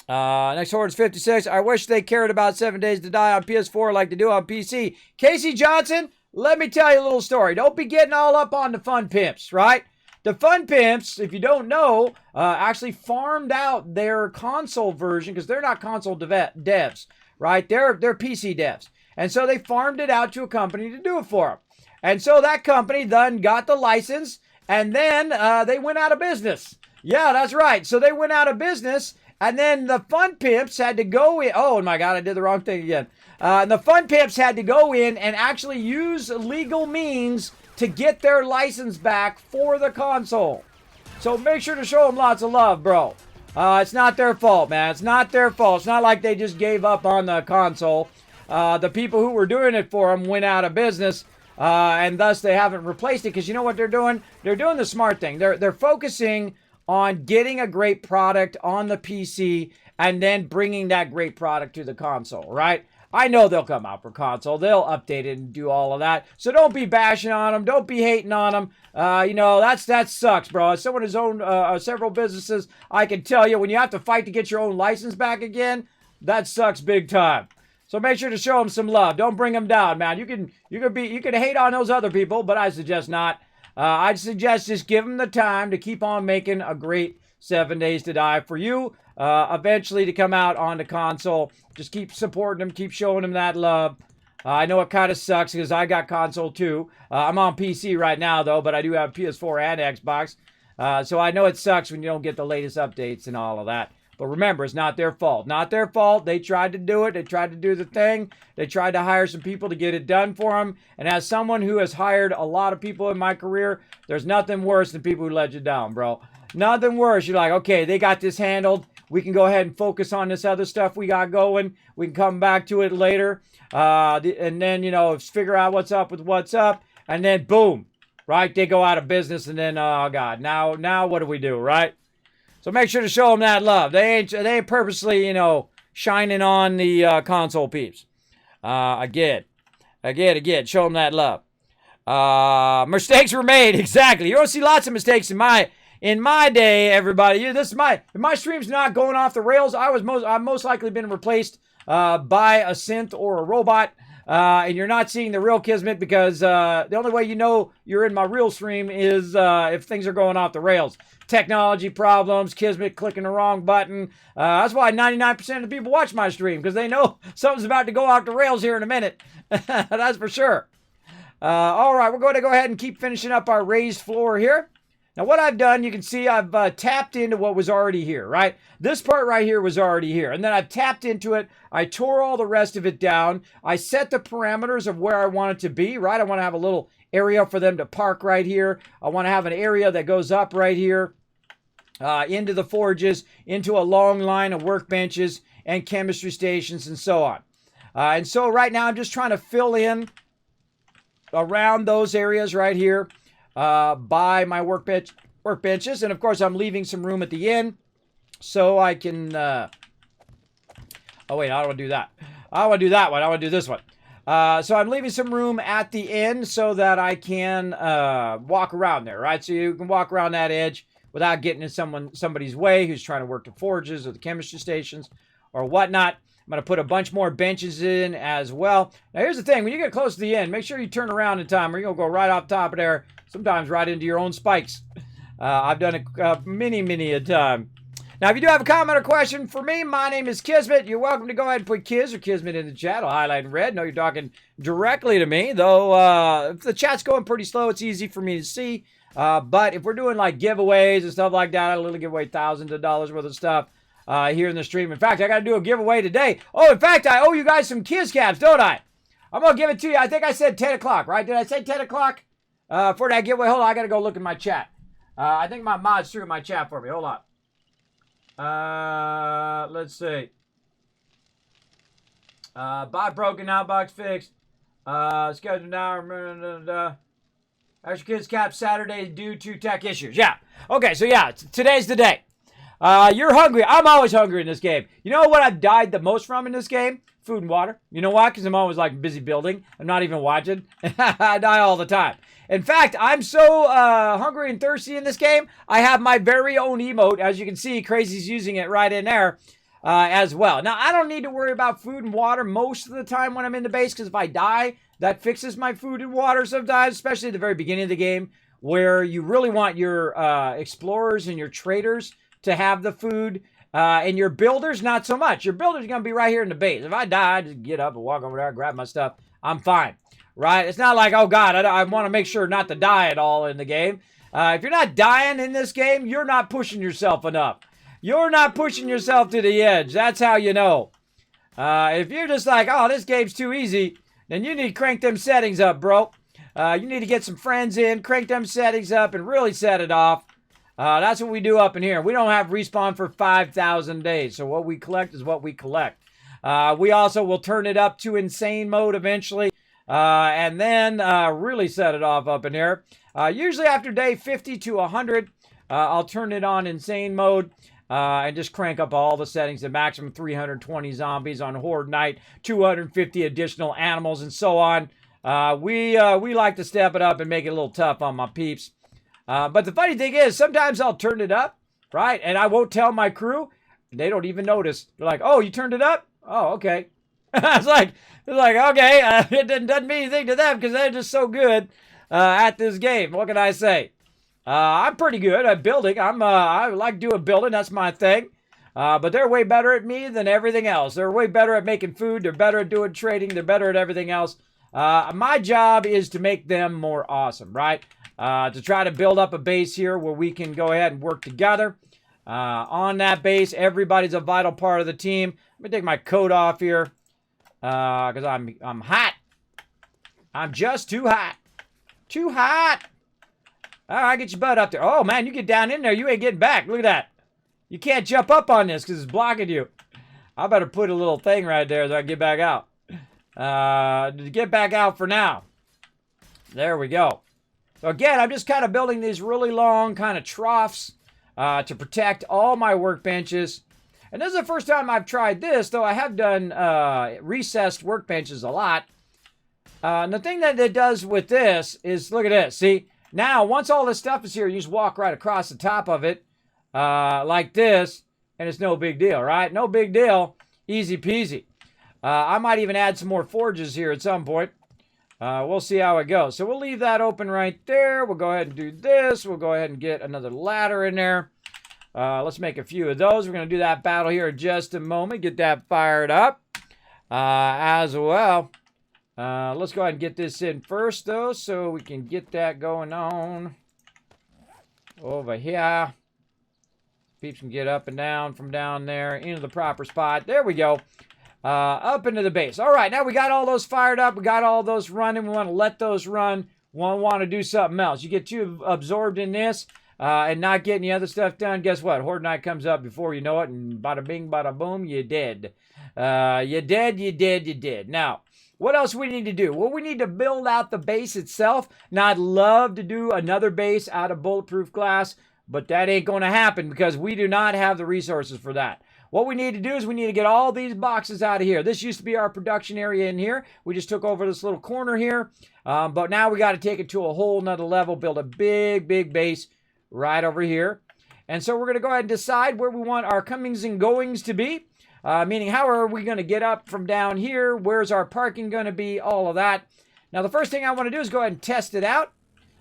Next order is 56. I wish they cared about 7 Days to Die on PS4 like they do on PC. Casey Johnson, let me tell you a little story. Don't be getting all up on the fun pimps, right? The fun pimps, if you don't know, actually farmed out their console version because they're not console devs, right? They're PC devs. And so they farmed it out to a company to do it for them. And so that company then got the license, and then they went out of business. Yeah, that's right. So they went out of business. And then the fun pimps had to go in. Oh, my God, I did the wrong thing again. The fun pimps had to go in and actually use legal means to get their license back for the console. So make sure to show them lots of love, bro. It's not their fault, man. It's not their fault. It's not like they just gave up on the console. The people who were doing it for them went out of business, and thus they haven't replaced it. Because you know what they're doing? They're doing the smart thing. They're focusing on getting a great product on the PC and then bringing that great product to the console, right? I know they'll come out for console. They'll update it and do all of that. So don't be bashing on them. Don't be hating on them. That sucks, bro. As someone who's owned several businesses, I can tell you when you have to fight to get your own license back again, that sucks big time. So make sure to show them some love. Don't bring them down, man. You can hate on those other people, but I suggest not. I'd suggest just give them the time to keep on making a great 7 Days to Die for you. Eventually to come out on the console. Just keep supporting them. Keep showing them that love. I know it kind of sucks because I got console too. I'm on PC right now though, but I do have PS4 and Xbox. So I know it sucks when you don't get the latest updates and all of that. But remember, it's not their fault. Not their fault. They tried to do it. They tried to do the thing. They tried to hire some people to get it done for them. And as someone who has hired a lot of people in my career, there's nothing worse than people who let you down, bro. Nothing worse. You're like, okay, they got this handled. We can go ahead and focus on this other stuff we got going. We can come back to it later. And then, figure out what's up with what's up. And then, boom, right? They go out of business. And then, oh, God, now what do we do, right? So make sure to show them that love. They ain't purposely, shining on the console peeps. Again, show them that love. Mistakes were made, exactly. You're gonna see lots of mistakes in my day, everybody. If my stream's not going off the rails, I've most likely been replaced by a synth or a robot. And you're not seeing the real Kismet because the only way you know you're in my real stream is if things are going off the rails. Technology problems, Kismet clicking the wrong button. That's why 99% of the people watch my stream, because they know something's about to go off the rails here in a minute. That's for sure. All right, we're going to go ahead and keep finishing up our raised floor here. Now, what I've done, you can see I've tapped into what was already here, right? This part right here was already here. And then I've tapped into it. I tore all the rest of it down. I set the parameters of where I want it to be, right? I want to have a little area for them to park right here. I want to have an area that goes up right here into the forges, into a long line of workbenches and chemistry stations and so on. And so right now I'm just trying to fill in around those areas right here by my workbenches. And of course I'm leaving some room at the end so I can... oh wait, I don't want to do that. I don't want to do that one. I want to do this one. So I'm leaving some room at the end so that I can walk around there, right? So you can walk around that edge without getting in somebody's way who's trying to work the forges or the chemistry stations or whatnot. I'm going to put a bunch more benches in as well. Now, here's the thing. When you get close to the end, make sure you turn around in time or you're going to go right off top of there, sometimes right into your own spikes. I've done it many a time. Now, if you do have a comment or question for me, my name is Kismet. You're welcome to go ahead and put Kiz or Kismet in the chat. I'll highlight in red. No, you're talking directly to me. Though, if the chat's going pretty slow, it's easy for me to see. But if we're doing like giveaways and stuff like that, I literally give away thousands of dollars worth of stuff here in the stream. In fact, I got to do a giveaway today. Oh, in fact, I owe you guys some Kiz caps, don't I? I'm going to give it to you. I think I said 10 o'clock, right? Did I say 10 o'clock for that giveaway? Hold on, I got to go look in my chat. I think my mod's threw my chat for me. Hold on. Let's see. Bot broken, outbox fixed. Scheduled now. Extra Kids Cap Saturday due to tech issues. Yeah. Okay, so yeah, today's the day. You're hungry. I'm always hungry in this game. You know what I've died the most from in this game? Food and water. You know why? Because I'm always like busy building. I'm not even watching. I die all the time. In fact, I'm so hungry and thirsty in this game, I have my very own emote. As you can see, Crazy's using it right in there as well. Now, I don't need to worry about food and water most of the time when I'm in the base, because if I die, that fixes my food and water sometimes, especially at the very beginning of the game, where you really want your explorers and your traders to have the food, and your builders, not so much. Your builders are going to be right here in the base. If I die, I just get up and walk over there, grab my stuff. I'm fine, right? It's not like, oh, God, I want to make sure not to die at all in the game. If you're not dying in this game, you're not pushing yourself enough. You're not pushing yourself to the edge. That's how you know. If you're just like, oh, this game's too easy, then you need to crank them settings up, bro. You need to get some friends in, crank them settings up, and really set it off. That's what we do up in here. We don't have respawn for 5,000 days, so what we collect is what we collect. We also will turn it up to insane mode eventually, and then really set it off up in here. Usually after day 50 to 100, I'll turn it on insane mode. and just crank up all the settings to maximum 320 zombies on Horde Night, 250 additional animals, and so on. We like to step it up and make it a little tough on my peeps. But the funny thing is, sometimes I'll turn it up, right? And I won't tell my crew. They don't even notice. They're like, oh, you turned it up? Oh, okay. It's like, okay, it doesn't mean anything to them because they're just so good at this game. What can I say? I'm pretty good at building. I like doing building. That's my thing. But they're way better at me than everything else. They're way better at making food. They're better at doing trading. They're better at everything else. My job is to make them more awesome, right? To try to build up a base here where we can go ahead and work together. On that base, everybody's a vital part of the team. Let me take my coat off here because I'm hot. I'm just too hot. Too hot. All right, get your butt up there. Oh, man, you get down in there. You ain't getting back. Look at that. You can't jump up on this because it's blocking you. I better put a little thing right there so I can get back out. Get back out for now. There we go. So again, I'm just kind of building these really long kind of troughs to protect all my workbenches. And this is the first time I've tried this, though I have done recessed workbenches a lot. And the thing that it does with this is, look at this. See, now once all this stuff is here, you just walk right across the top of it like this, and it's no big deal, right? No big deal. Easy peasy. I might even add some more forges here at some point. We'll see how it goes. So we'll leave that open right there. We'll go ahead and do this. We'll go ahead and get another ladder in there. Let's make a few of those. We're going to do that battle here in just a moment. Get that fired up as well. Let's go ahead and get this in first, though, so we can get that going on over here. Peeps can get up and down from down there into the proper spot. There we go. Up into the base. All right, now we got all those fired up. We got all those running. We want to let those run. We want to do something else. You get too absorbed in this and not get any other stuff done. Guess what? Horde Night comes up before you know it, and bada bing, bada boom, you're dead. You're dead, you're dead, you're dead. Now, what else we need to do? Well, we need to build out the base itself. Now, I'd love to do another base out of bulletproof glass, but that ain't going to happen because we do not have the resources for that. What we need to do is we need to get all these boxes out of here. This used to be our production area in here. We just took over this little corner here. But now we got to take it to a whole nother level, build a big, big base right over here. And so we're going to go ahead and decide where we want our comings and goings to be. Meaning, how are we going to get up from down here? Where's our parking going to be? All of that. Now, the first thing I want to do is go ahead and test it out.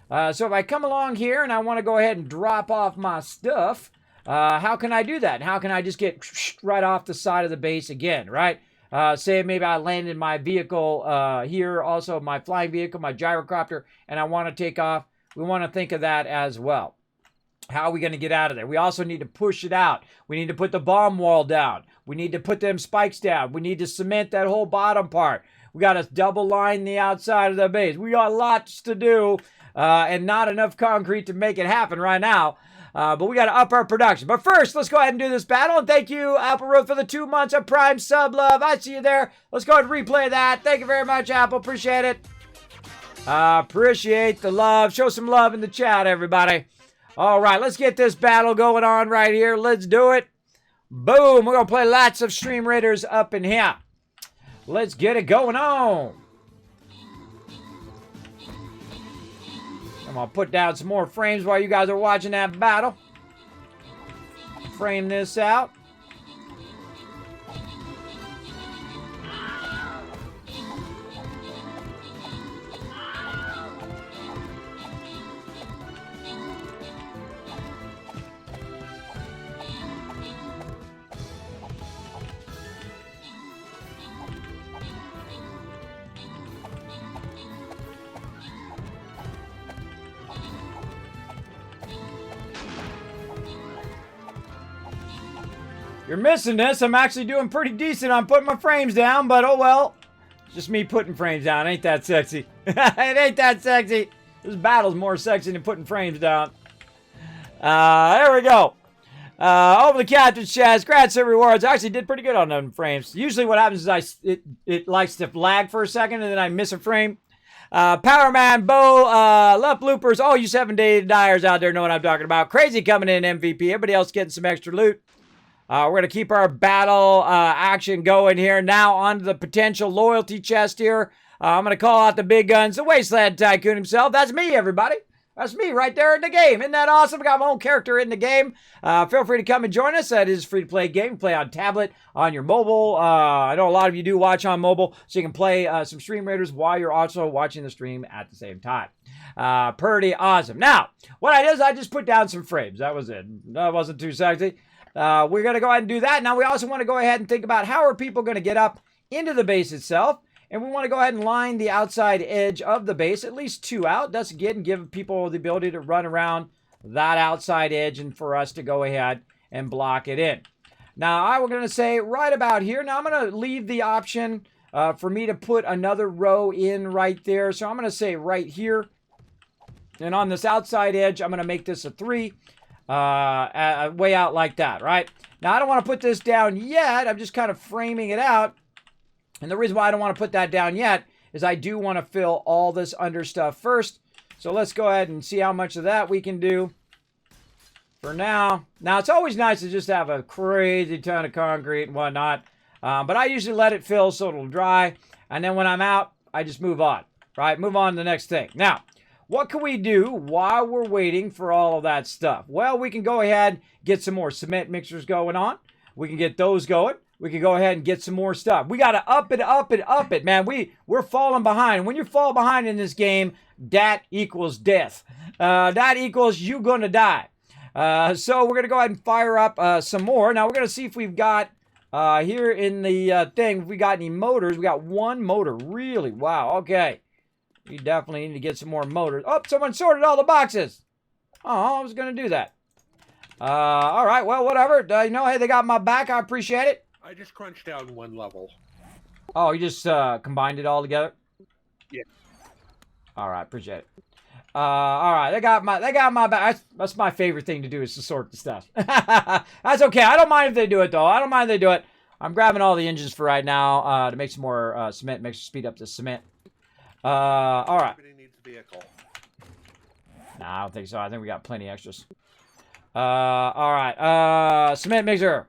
So if I come along here and I want to go ahead and drop off my stuff, how can I do that? How can I just get right off the side of the base again, right? Say maybe I landed my vehicle here, also my flying vehicle, my gyrocopter, and I want to take off. We want to think of that as well. How are we going to get out of there? We also need to push it out. We need to put the bomb wall down. We need to put them spikes down. We need to cement that whole bottom part. We got to double line the outside of the base. We got lots to do and not enough concrete to make it happen right now. But we got to up our production. But first, let's go ahead and do this battle. And thank you, Apple Road, for the 2 months of Prime sub love. I see you there. Let's go ahead and replay that. Thank you very much, Apple. Appreciate it. Appreciate the love. Show some love in the chat, everybody. All right, let's get this battle going on right here. Let's do it. Boom. We're going to play lots of Stream Raiders up in here. Let's get it going on. I'm going to put down some more frames while you guys are watching that battle. Frame this out. You're missing this. I'm actually doing pretty decent on putting my frames down, but oh well. It's just me putting frames down. Ain't that sexy? It ain't that sexy. This battle's more sexy than putting frames down. There we go. Over the captain's chest. Grants and rewards. I actually did pretty good on them frames. Usually what happens is it likes to lag for a second and then I miss a frame. Power Man, Bo, Love Loopers, all you 7-day dyers out there know what I'm talking about. Crazy coming in MVP. Everybody else getting some extra loot. We're going to keep our battle action going here. Now on to the potential loyalty chest here. I'm going to call out the big guns, the Wasteland Tycoon himself. That's me, everybody. That's me right there in the game. Isn't that awesome? I got my own character in the game. Feel free to come and join us. That is a free-to-play game. Play on tablet, on your mobile. I know a lot of you do watch on mobile, so you can play some Stream Raiders while you're also watching the stream at the same time. Pretty awesome. Now, what I did is I just put down some frames. That was it. That wasn't too sexy. We're going to go ahead and do that. Now, we also want to go ahead and think about how are people going to get up into the base itself. And we want to go ahead and line the outside edge of the base, at least 2 out. That's, again, give people the ability to run around that outside edge and for us to go ahead and block it in. Now, I was going to say right about here. Now, I'm going to leave the option for me to put another row in right there. So I'm going to say right here. And on this outside edge, I'm going to make this a 3. Way out like that, right? Now, I don't want to put this down yet. I'm just kind of framing it out. And the reason why I don't want to put that down yet is I do want to fill all this under stuff first. So let's go ahead and see how much of that we can do for now. Now, it's always nice to just have a crazy ton of concrete and whatnot. But I usually let it fill so it'll dry. And then when I'm out, I just move on, right? Move on to the next thing. Now, what can we do while we're waiting for all of that stuff? Well, we can go ahead, get some more cement mixers going on. We can get those going. We can go ahead and get some more stuff. We got to up it, man. We're falling behind. When you fall behind in this game, that equals death. That equals you going to die. So we're going to go ahead and fire up some more. Now, we're going to see if we've got, here in the thing, if we got any motors. We got 1 motor. Really? Wow. Okay. We definitely need to get some more motors. Oh, someone sorted all the boxes. Oh, I was going to do that. All right. Well, whatever. You know, hey, they got my back. I appreciate it. I just crunched down 1 level. Oh, you just combined it all together? Yeah. All right, appreciate it. All right, they got my back. That's my favorite thing to do is to sort the stuff. That's okay. I don't mind if they do it though. I don't mind if they do it. I'm grabbing all the engines for right now to make some more cement. Make sure speed up the cement. All right. Everybody needs a vehicle. Nah, I don't think so. I think we got plenty extras. All right. Cement mixer.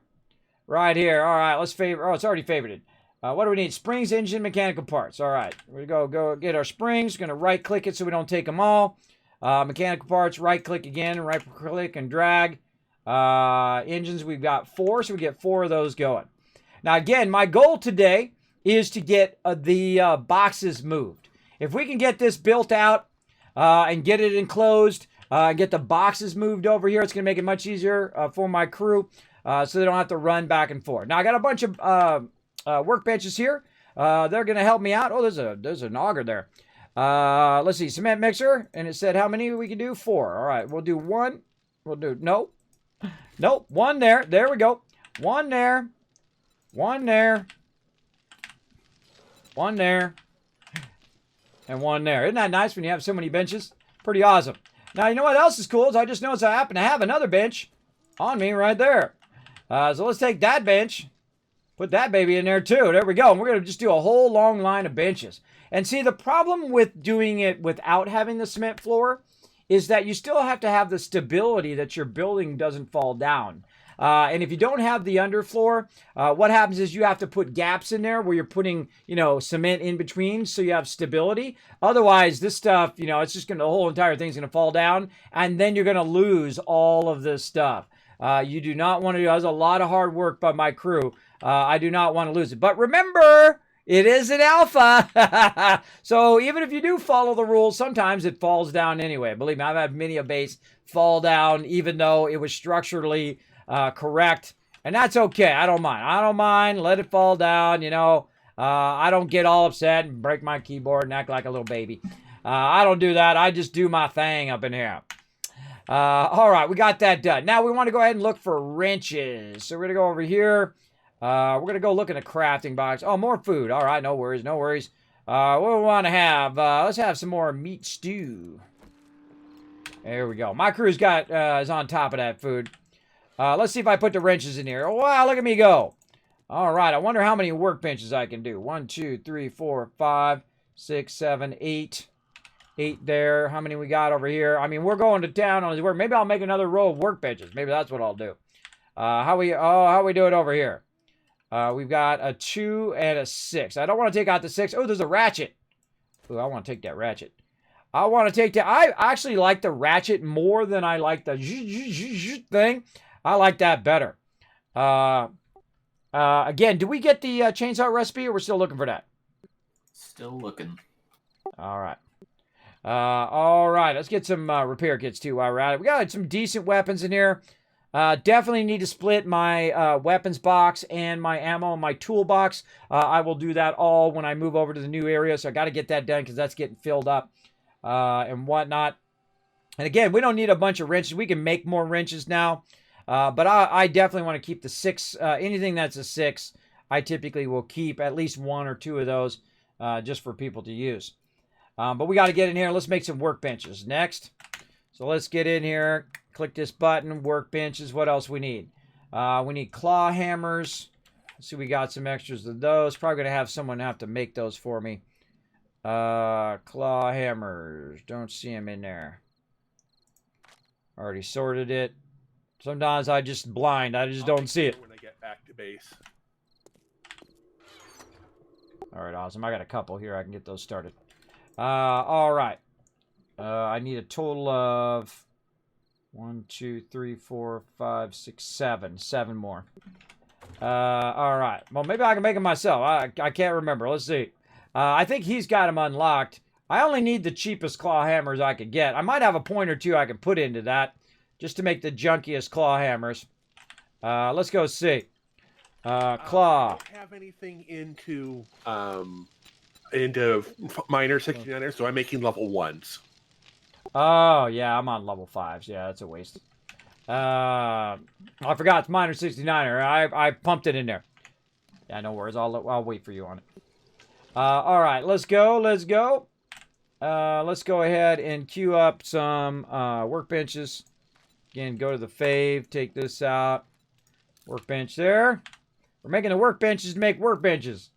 Right here. All right, let's favor. Oh, it's already favorited. What do we need? Springs, engine, mechanical parts. All right, we're going to go get our springs. Going to right-click it so we don't take them all. Mechanical parts, right-click again, right-click and drag. Engines, we've got 4, so we get 4 of those going. Now, again, my goal today is to get the boxes moved. If we can get this built out and get it enclosed, get the boxes moved over here, it's going to make it much easier for my crew. So they don't have to run back and forth. Now, I got a bunch of workbenches here. They're going to help me out. Oh, there's an auger there. Let's see. Cement mixer. And it said how many we can do? 4. All right. We'll do 1. We'll do... Nope. 1 there. There we go. 1 there. 1 there. 1 there. And 1 there. Isn't that nice when you have so many benches? Pretty awesome. Now, you know what else is cool? Is I just noticed I happen to have another bench on me right there. So let's take that bench, put that baby in there too. There we go. And we're going to just do a whole long line of benches. And see, the problem with doing it without having the cement floor is that you still have to have the stability that your building doesn't fall down. And if you don't have the underfloor, what happens is you have to put gaps in there where you're putting, cement in between so you have stability. Otherwise, this stuff, it's just going to, the whole entire thing's going to fall down and then you're going to lose all of this stuff. You do not want to do, that was a lot of hard work by my crew. I do not want to lose it. But remember, it is an alpha. So even if you do follow the rules, sometimes it falls down anyway. Believe me, I've had many a base fall down even though it was structurally correct. And that's okay. I don't mind. I don't mind. Let it fall down, I don't get all upset and break my keyboard and act like a little baby. I don't do that. I just do my thing up in here. All right, we got that done. Now we want to go ahead and look for wrenches. So we're going to go over here. We're going to go look in the crafting box. Oh, more food. All right, no worries, no worries. What do we want to have? Let's have some more meat stew. There we go. My crew's got is on top of that food. Let's see if I put the wrenches in here. Oh, wow, look at me go. All right, I wonder how many workbenches I can do. 1, 2, 3, 4, 5, 6, 7, 8. 8 there. How many we got over here? I mean, we're going to town on his work. Maybe I'll make another row of workbenches. Maybe that's what I'll do. How we do it over here? We've got a 2 and a 6. I don't want to take out the 6. Oh, there's a ratchet. Oh, I want to take that ratchet. I want to take that. I actually like the ratchet more than I like the thing. I like that better. Again, do we get the chainsaw recipe, or we're still looking for that? Still looking. All right. All right. Let's get some repair kits too while we're at it. We got some decent weapons in here. Definitely need to split my weapons box and my ammo and my toolbox. I will do that all when I move over to the new area. So I got to get that done because that's getting filled up and whatnot. And again, we don't need a bunch of wrenches. We can make more wrenches now. But I definitely want to keep the 6. Anything that's a 6, I typically will keep at least 1 or 2 of those just for people to use. But we got to get in here. Let's make some workbenches next. So let's get in here. Click this button. Workbenches. What else we need? We need claw hammers. Let's see, we got some extras of those. Probably going to have someone have to make those for me. Claw hammers. Don't see them in there. Already sorted it. Sometimes I just blind. I just don't see it. When I get back to base. All right, awesome. I got a couple here. I can get those started. All right. I need a total of 1, 2, 3, 4, 5, 6, 7. 7 more. All right. Well, maybe I can make them myself. I can't remember. Let's see. I think he's got them unlocked. I only need the cheapest claw hammers I could get. I might have a point or two I can put into that just to make the junkiest claw hammers. Let's go see. Claw. I don't have anything into minor 69ers, so I'm making level 1s. Oh, yeah, I'm on level 5s. Yeah, that's a waste. I forgot it's minor 69er. I pumped it in there. Yeah, no worries. I'll wait for you on it. All right, let's go. Let's go. Let's go ahead and queue up some workbenches. Again, go to the fave. Take this out. Workbench there. We're making the workbenches to make workbenches.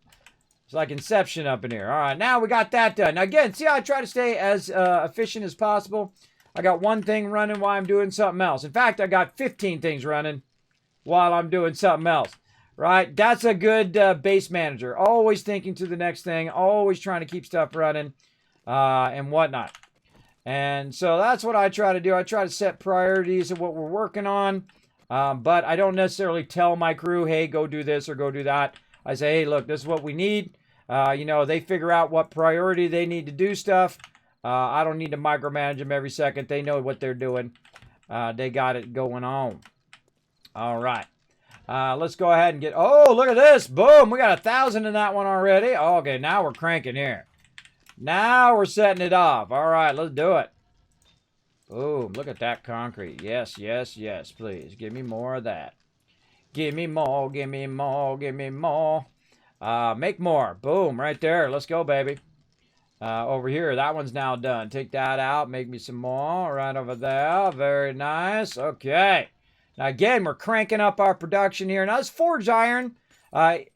It's like Inception up in here. All right, now we got that done. Now, again, see how I try to stay as efficient as possible? I got one thing running while I'm doing something else. In fact, I got 15 things running while I'm doing something else. Right? That's a good base manager. Always thinking to the next thing. Always trying to keep stuff running and whatnot. And so that's what I try to do. I try to set priorities of what we're working on. But I don't necessarily tell my crew, hey, go do this or go do that. I say, hey, look, this is what we need. They figure out what priority they need to do stuff. I don't need to micromanage them every second. They know what they're doing. They got it going on. All right. Let's go ahead and get... Oh, look at this. Boom. We got 1,000 in that one already. Okay, now we're cranking here. Now we're setting it off. All right, let's do it. Boom. Look at that concrete. Yes, yes, yes. Please, give me more of that. Give me more, give me more, give me more. Make more. Boom, right there. Let's go, baby. Over here, that one's now done. Take that out. Make me some more. Right over there. Very nice. Okay. Now, again, we're cranking up our production here. Now, this forged iron,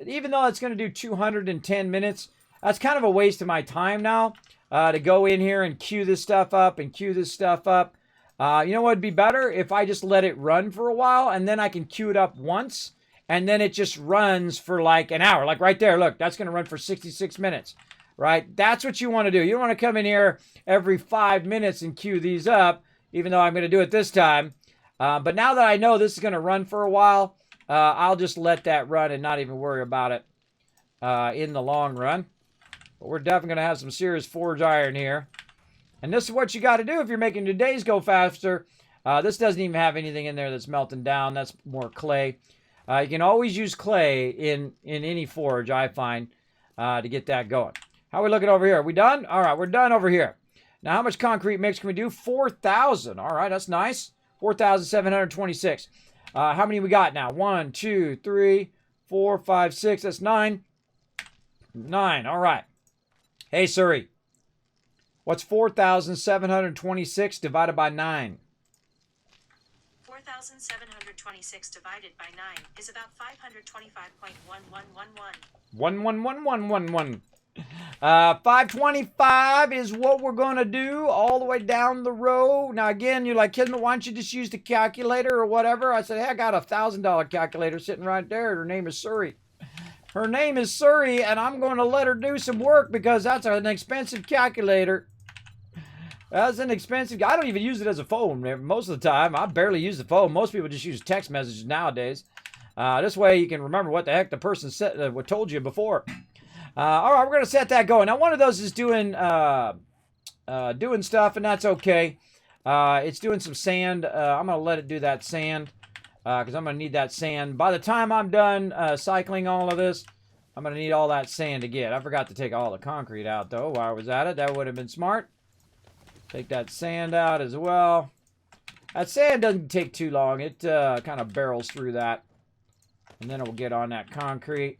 even though it's going to do 210 minutes, that's kind of a waste of my time now to go in here and queue this stuff up and queue this stuff up. You know what would be better? If I just let it run for a while, and then I can queue it up once, and then it just runs for like an hour. Like right there, look, that's going to run for 66 minutes, right? That's what you want to do. You don't want to come in here every 5 minutes and queue these up, even though I'm going to do it this time. But now that I know this is going to run for a while, I'll just let that run and not even worry about it in the long run. But we're definitely going to have some serious forged iron here. And this is what you got to do if you're making your days go faster. This doesn't even have anything in there that's melting down. That's more clay. You can always use clay in any forge, I find, to get that going. How are we looking over here? Are we done? All right, we're done over here. Now, how much concrete mix can we do? 4,000. All right, that's nice. 4,726. How many we got now? 1, 2, 3, 4, 5, 6. That's 9. 9. All right. Hey, Siri. What's 4,726 divided by 9? 4,726 divided by 9 is about 525.1111. 11111. $525 is what we're going to do all the way down the row. Now, again, you're like, Kismet, why don't you just use the calculator or whatever? I said, hey, I got a $1,000 calculator sitting right there. Her name is Suri. Her name is Suri, and I'm going to let her do some work because that's an expensive calculator. That's an expensive. I don't even use it as a phone most of the time. I barely use the phone. Most people just use text messages nowadays. This way you can remember what the heck the person said, what told you before. All right, we're going to set that going. Now, one of those is doing stuff, and that's okay. It's doing some sand. I'm going to let it do that sand. Because I'm going to need that sand. By the time I'm done cycling all of this, I'm going to need all that sand again. I forgot to take all the concrete out, though, while I was at it. That would have been smart. Take that sand out as well. That sand doesn't take too long. It kind of barrels through that. And then it will get on that concrete.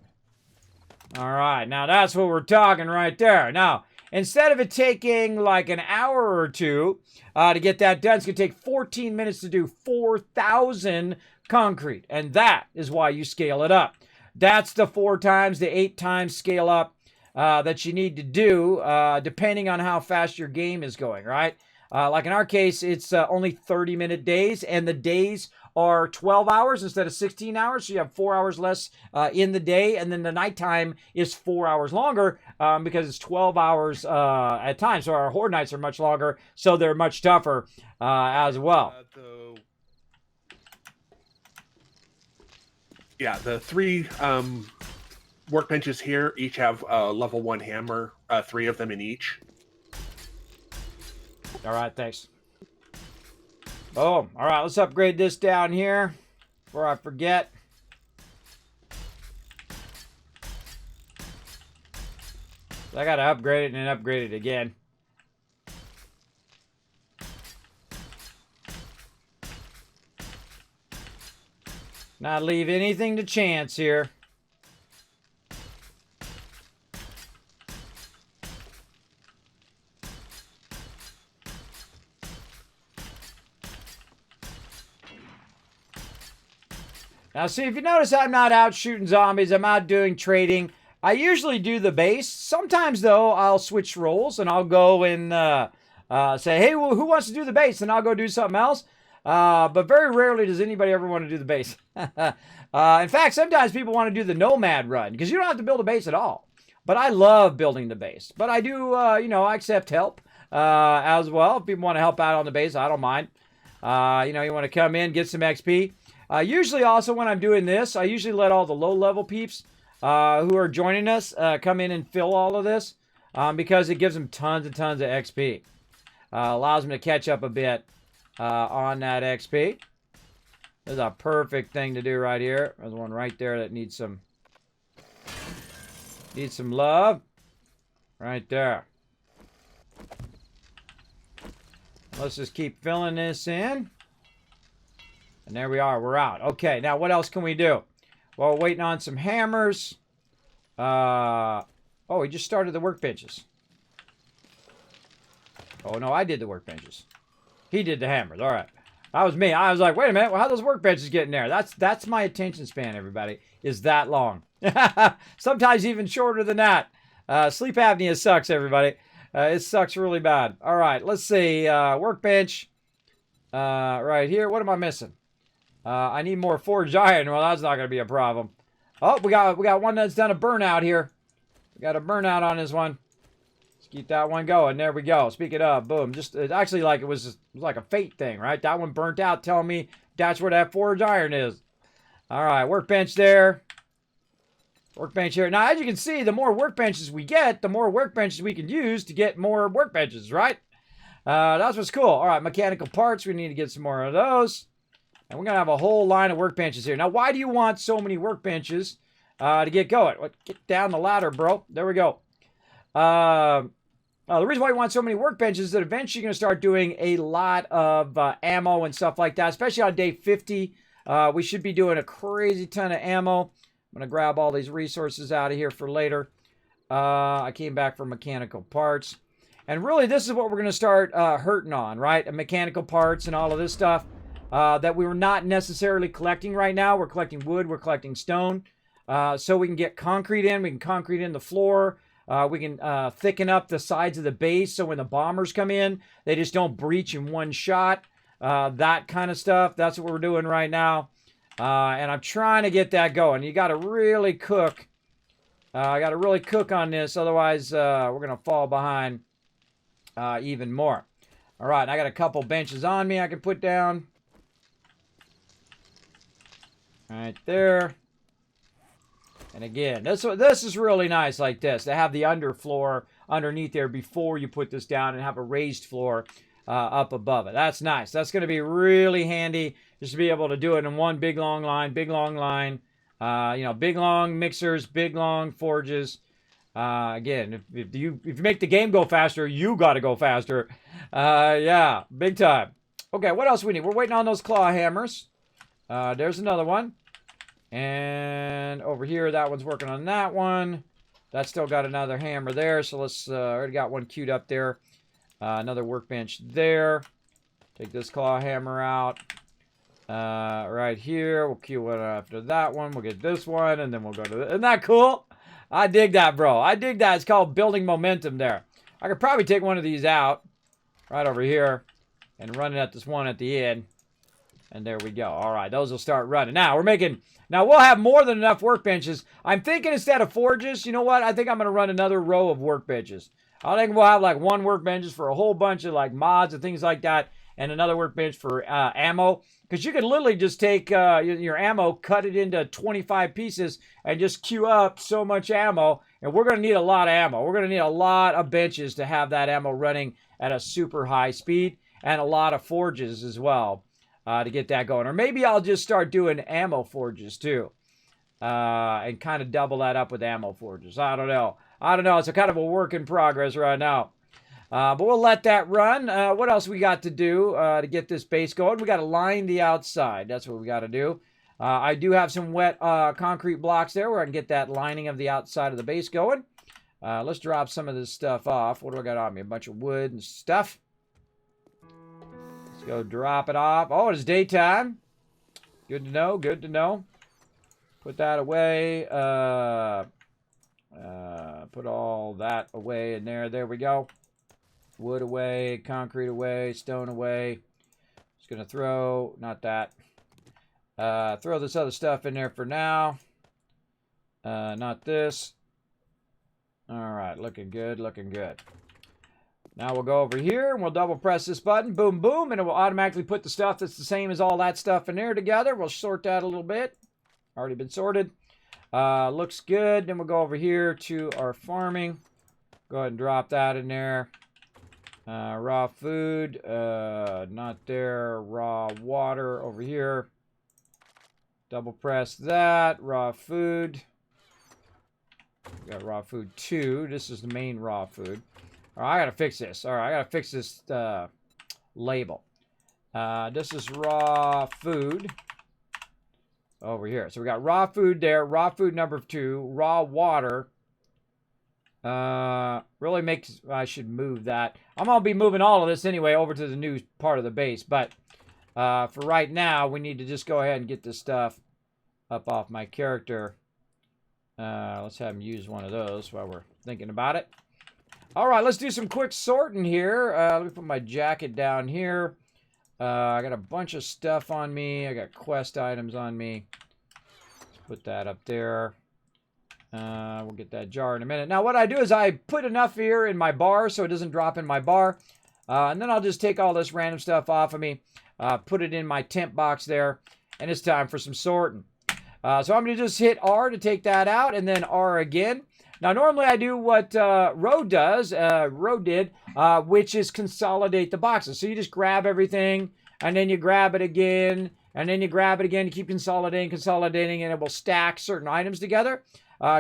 All right, now that's what we're talking right there. Now, instead of it taking like an hour or two to get that done, it's going to take 14 minutes to do 4,000 concrete. And that is why you scale it up. That's the 4 times, the 8 times scale up that you need to do depending on how fast your game is going, right? Like in our case, it's only 30-minute days, and the days are 12 hours instead of 16 hours. So you have 4 hours less in the day, and then the nighttime is 4 hours longer because it's 12 hours at times. So our horde nights are much longer, so they're much tougher as well. The 3 workbenches here each have a level 1 hammer, 3 of them in each. All right, thanks. Oh, all right, let's upgrade this down here before I forget. I got to upgrade it and then upgrade it again. Not leave anything to chance here. Now, see, if you notice, I'm not out shooting zombies. I'm out doing trading. I usually do the base. Sometimes, though, I'll switch roles and I'll go and say, hey, well, who wants to do the base? And I'll go do something else. But very rarely does anybody ever want to do the base. In fact, sometimes people want to do the nomad run because you don't have to build a base at all. But I love building the base. But I do, I accept help as well. If people want to help out on the base, I don't mind. You want to come in, get some XP. Usually also when I'm doing this, I usually let all the low-level peeps who are joining us come in and fill all of this because it gives them tons and tons of XP. Allows them to catch up a bit on that XP. This is a perfect thing to do right here. There's one right there that needs some love. Right there. Let's just keep filling this in. And there we are. We're out. Okay, now what else can we do? Well, we're waiting on some hammers. Oh, we just started the workbenches. Oh, no, I did the workbenches. He did the hammers. All right. That was me. I was like, wait a minute. Well, how those workbenches get in there? That's my attention span, everybody, is that long. Sometimes even shorter than that. Sleep apnea sucks, everybody. It sucks really bad. All right, let's see. Workbench right here. What am I missing? I need more forged iron. Well, that's not going to be a problem. Oh, we got one that's done a burnout here. We got a burnout on this one. Let's keep that one going. There we go. Speaking of, boom. It actually like it was like a fate thing, right? That one burnt out, telling me that's where that forged iron is. All right, workbench there. Workbench here. Now, as you can see, the more workbenches we get, the more workbenches we can use to get more workbenches, right? That's what's cool. All right, mechanical parts. We need to get some more of those. And we're going to have a whole line of workbenches here. Now, why do you want so many workbenches to get going? Get down the ladder, bro. There we go. The reason why you want so many workbenches is that eventually you're going to start doing a lot of ammo and stuff like that, especially on day 50. We should be doing a crazy ton of ammo. I'm going to grab all these resources out of here for later. I came back for mechanical parts. And really, this is what we're going to start hurting on, right? Mechanical parts and all of this stuff that we were not necessarily collecting right now. We're collecting wood. We're collecting stone. So we can get concrete in. We can concrete in the floor. We can thicken up the sides of the base so when the bombers come in, they just don't breach in one shot. That kind of stuff. That's what we're doing right now. And I'm trying to get that going. You got to really cook. I got to really cook on this. Otherwise, we're going to fall behind even more. All right, and I got a couple benches on me I can put down. Right there. And again, this is really nice like this. To have the underfloor underneath there before you put this down and have a raised floor up above it. That's nice. That's going to be really handy just to be able to do it in one big long line, big long line. You know, big long mixers, big long forges. Again, if you make the game go faster, you got to go faster. Yeah, big time. Okay, what else we need? We're waiting on those claw hammers. There's another one. And over here, that one's working on that one. That's still got another hammer there. So let's, already got one queued up there. Another workbench there. Take this claw hammer out. Right here, we'll queue one after that one. We'll get this one, and then we'll go to Isn't that cool? I dig that, bro. I dig that. It's called building momentum there. I could probably take one of these out right over here and run it at this one at the end. And there we go. All right, those will start running. Now, we'll have more than enough workbenches. I'm thinking instead of forges, you know what? I think I'm going to run another row of workbenches. I think we'll have like one workbenches for a whole bunch of like mods and things like that, and another workbench for ammo. Because you can literally just take your ammo, cut it into 25 pieces, and just queue up so much ammo. And we're going to need a lot of ammo. We're going to need a lot of benches to have that ammo running at a super high speed, and a lot of forges as well to get that going. Or maybe I'll just start doing ammo forges too, and kind of double that up with ammo forges. I don't know. It's a kind of a work in progress right now. But we'll let that run. What else we got to do to get this base going? We got to line the outside. That's what we got to do. I do have some wet concrete blocks there where I can get that lining of the outside of the base going. Let's drop some of this stuff off. What do I got on me? A bunch of wood and stuff. Let's go drop it off. Oh, it's daytime. Good to know. Good to know. Put that away. Put all that away in there. There we go. Wood away, concrete away, stone away. Just going to throw, not that. Throw this other stuff in there for now. Not this. All right, looking good, looking good. Now we'll go over here and we'll double press this button. Boom, boom, and it will automatically put the stuff that's the same as all that stuff in there together. We'll sort that a little bit. Already been sorted. Looks good. Then we'll go over here to our farming. Go ahead and drop that in there. Raw food, not there. Raw water over here. Double press that. Raw food. We got raw food 2. This is the main raw food. All right, I gotta fix this. All right, I gotta fix this label. This is raw food over here. So we got raw food there. Raw food number 2. Raw water. Really makes, I should move that. I'm going to be moving all of this anyway over to the new part of the base. But for right now, we need to just go ahead and get this stuff up off my character. Let's have him use one of those while we're thinking about it. All right, let's do some quick sorting here. Let me put my jacket down here. I got a bunch of stuff on me. I got quest items on me. Let's put that up there. We'll get that jar in a minute. Now, what I do is I put enough here in my bar so it doesn't drop in my bar. And then I'll just take all this random stuff off of me, put it in my temp box there, and it's time for some sorting. So I'm going to just hit R to take that out, and then R again. Now, normally I do what Rode did, which is consolidate the boxes. So you just grab everything, and then you grab it again, and then you grab it again. You keep consolidating, and it will stack certain items together.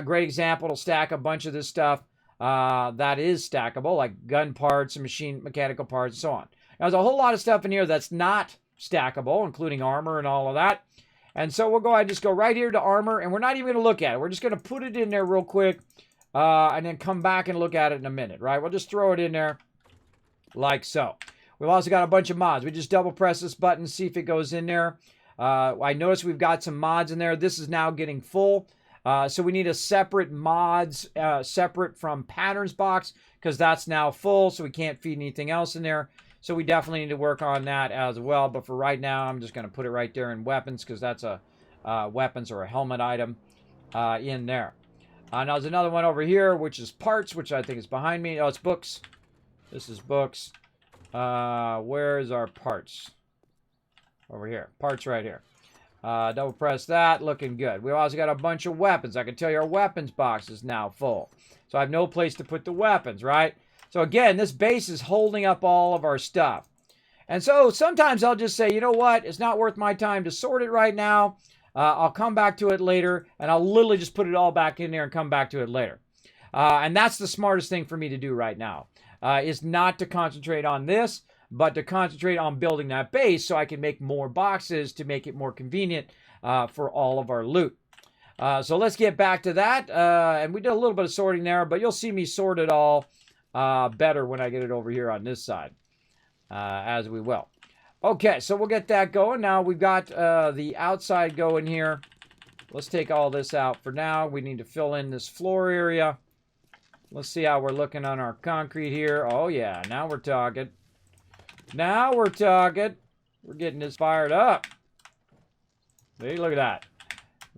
Great example, it'll stack a bunch of this stuff that is stackable, like gun parts and mechanical parts and so on. Now, there's a whole lot of stuff in here that's not stackable, including armor and all of that. And so we'll go ahead and just go right here to armor, and we're not even going to look at it. We're just going to put it in there real quick, and then come back and look at it in a minute, right? We'll just throw it in there like so. We've also got a bunch of mods. We just double press this button, see if it goes in there. I notice we've got some mods in there. This is now getting full. So we need a separate mods, separate from patterns box, because that's now full, so we can't feed anything else in there. So we definitely need to work on that as well. But for right now, I'm just going to put it right there in weapons, because that's a weapons or a helmet item in there. Now there's another one over here, which is parts, which I think is behind me. Oh, it's books. This is books. Where is our parts? Over here. Parts right here. Double press that. Looking good. We also got a bunch of weapons. I can tell you our weapons box is now full. So I have no place to put the weapons, right? So again, this base is holding up all of our stuff. And so sometimes I'll just say, you know what? It's not worth my time to sort it right now. I'll come back to it later, and I'll literally just put it all back in there and come back to it later. And that's the smartest thing for me to do right now, is not to concentrate on this, but to concentrate on building that base so I can make more boxes to make it more convenient for all of our loot. So let's get back to that. And we did a little bit of sorting there, but you'll see me sort it all better when I get it over here on this side, as we will. Okay, so we'll get that going. Now we've got the outside going here. Let's take all this out for now. We need to fill in this floor area. Let's see how we're looking on our concrete here. Oh, yeah, now we're talking. Now we're talking. We're getting this fired up. See, look at that.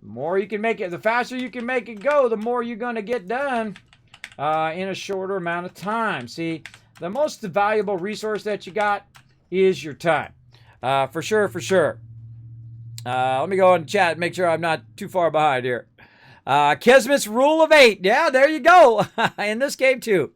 The more you can make it, the faster you can make it go, the more you're going to get done in a shorter amount of time. See, the most valuable resource that you got is your time. For sure, for sure. Let me go and chat and make sure I'm not too far behind here. Kismet's rule of 8. Yeah, there you go. In this game, too.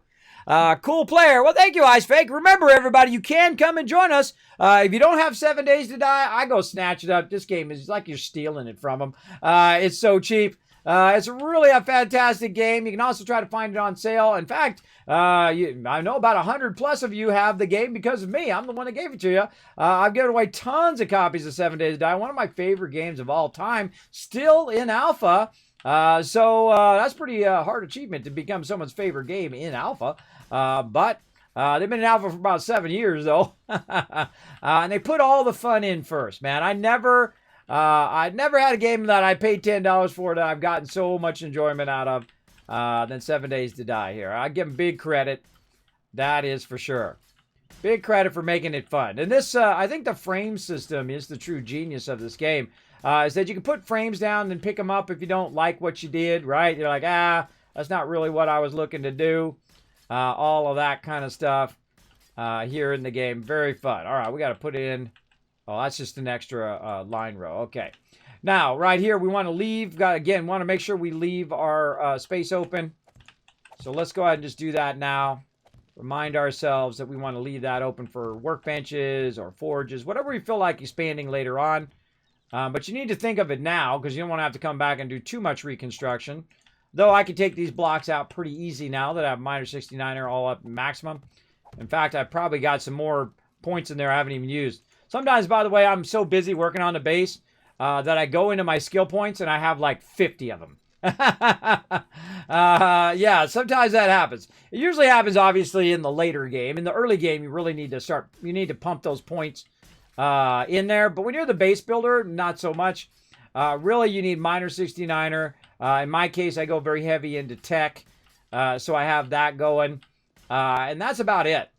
Cool player. Well, thank you, Ice Fake. Remember, everybody, you can come and join us. If you don't have 7 days to die, I go snatch it up. This game is like you're stealing it from them. It's so cheap. It's really a fantastic game. You can also try to find it on sale. In fact, I know about 100 plus of you have the game because of me. I'm the one that gave it to you. I've given away tons of copies of 7 Days to Die. One of my favorite games of all time. Still in alpha. So that's pretty hard achievement to become someone's favorite game in alpha. But they've been in alpha for about 7 years, though. And they put all the fun in first, man. I never had a game that I paid $10 for that I've gotten so much enjoyment out of than 7 Days to Die here. I give them big credit. That is for sure. Big credit for making it fun. And this, I think the frame system is the true genius of this game. Is that you can put frames down and pick them up if you don't like what you did, right? You're like, that's not really what I was looking to do. All of that kind of stuff here in the game. Very fun. All right, we got to put in... Oh, that's just an extra line row. Okay. Now, right here, we want to leave. Again, want to make sure we leave our space open. So let's go ahead and just do that now. Remind ourselves that we want to leave that open for workbenches or forges, whatever we feel like expanding later on. But you need to think of it now because you don't want to have to come back and do too much reconstruction. Though I can take these blocks out pretty easy now that I have minor 69er all up maximum. In fact, I've probably got some more points in there I haven't even used. Sometimes, by the way, I'm so busy working on the base that I go into my skill points and I have like 50 of them. Yeah, sometimes that happens. It usually happens, obviously, in the later game. In the early game, you really need to you need to pump those points in there. But when you're the base builder, not so much. Really, you need minor 69er. In my case, I go very heavy into tech. So I have that going. And that's about it.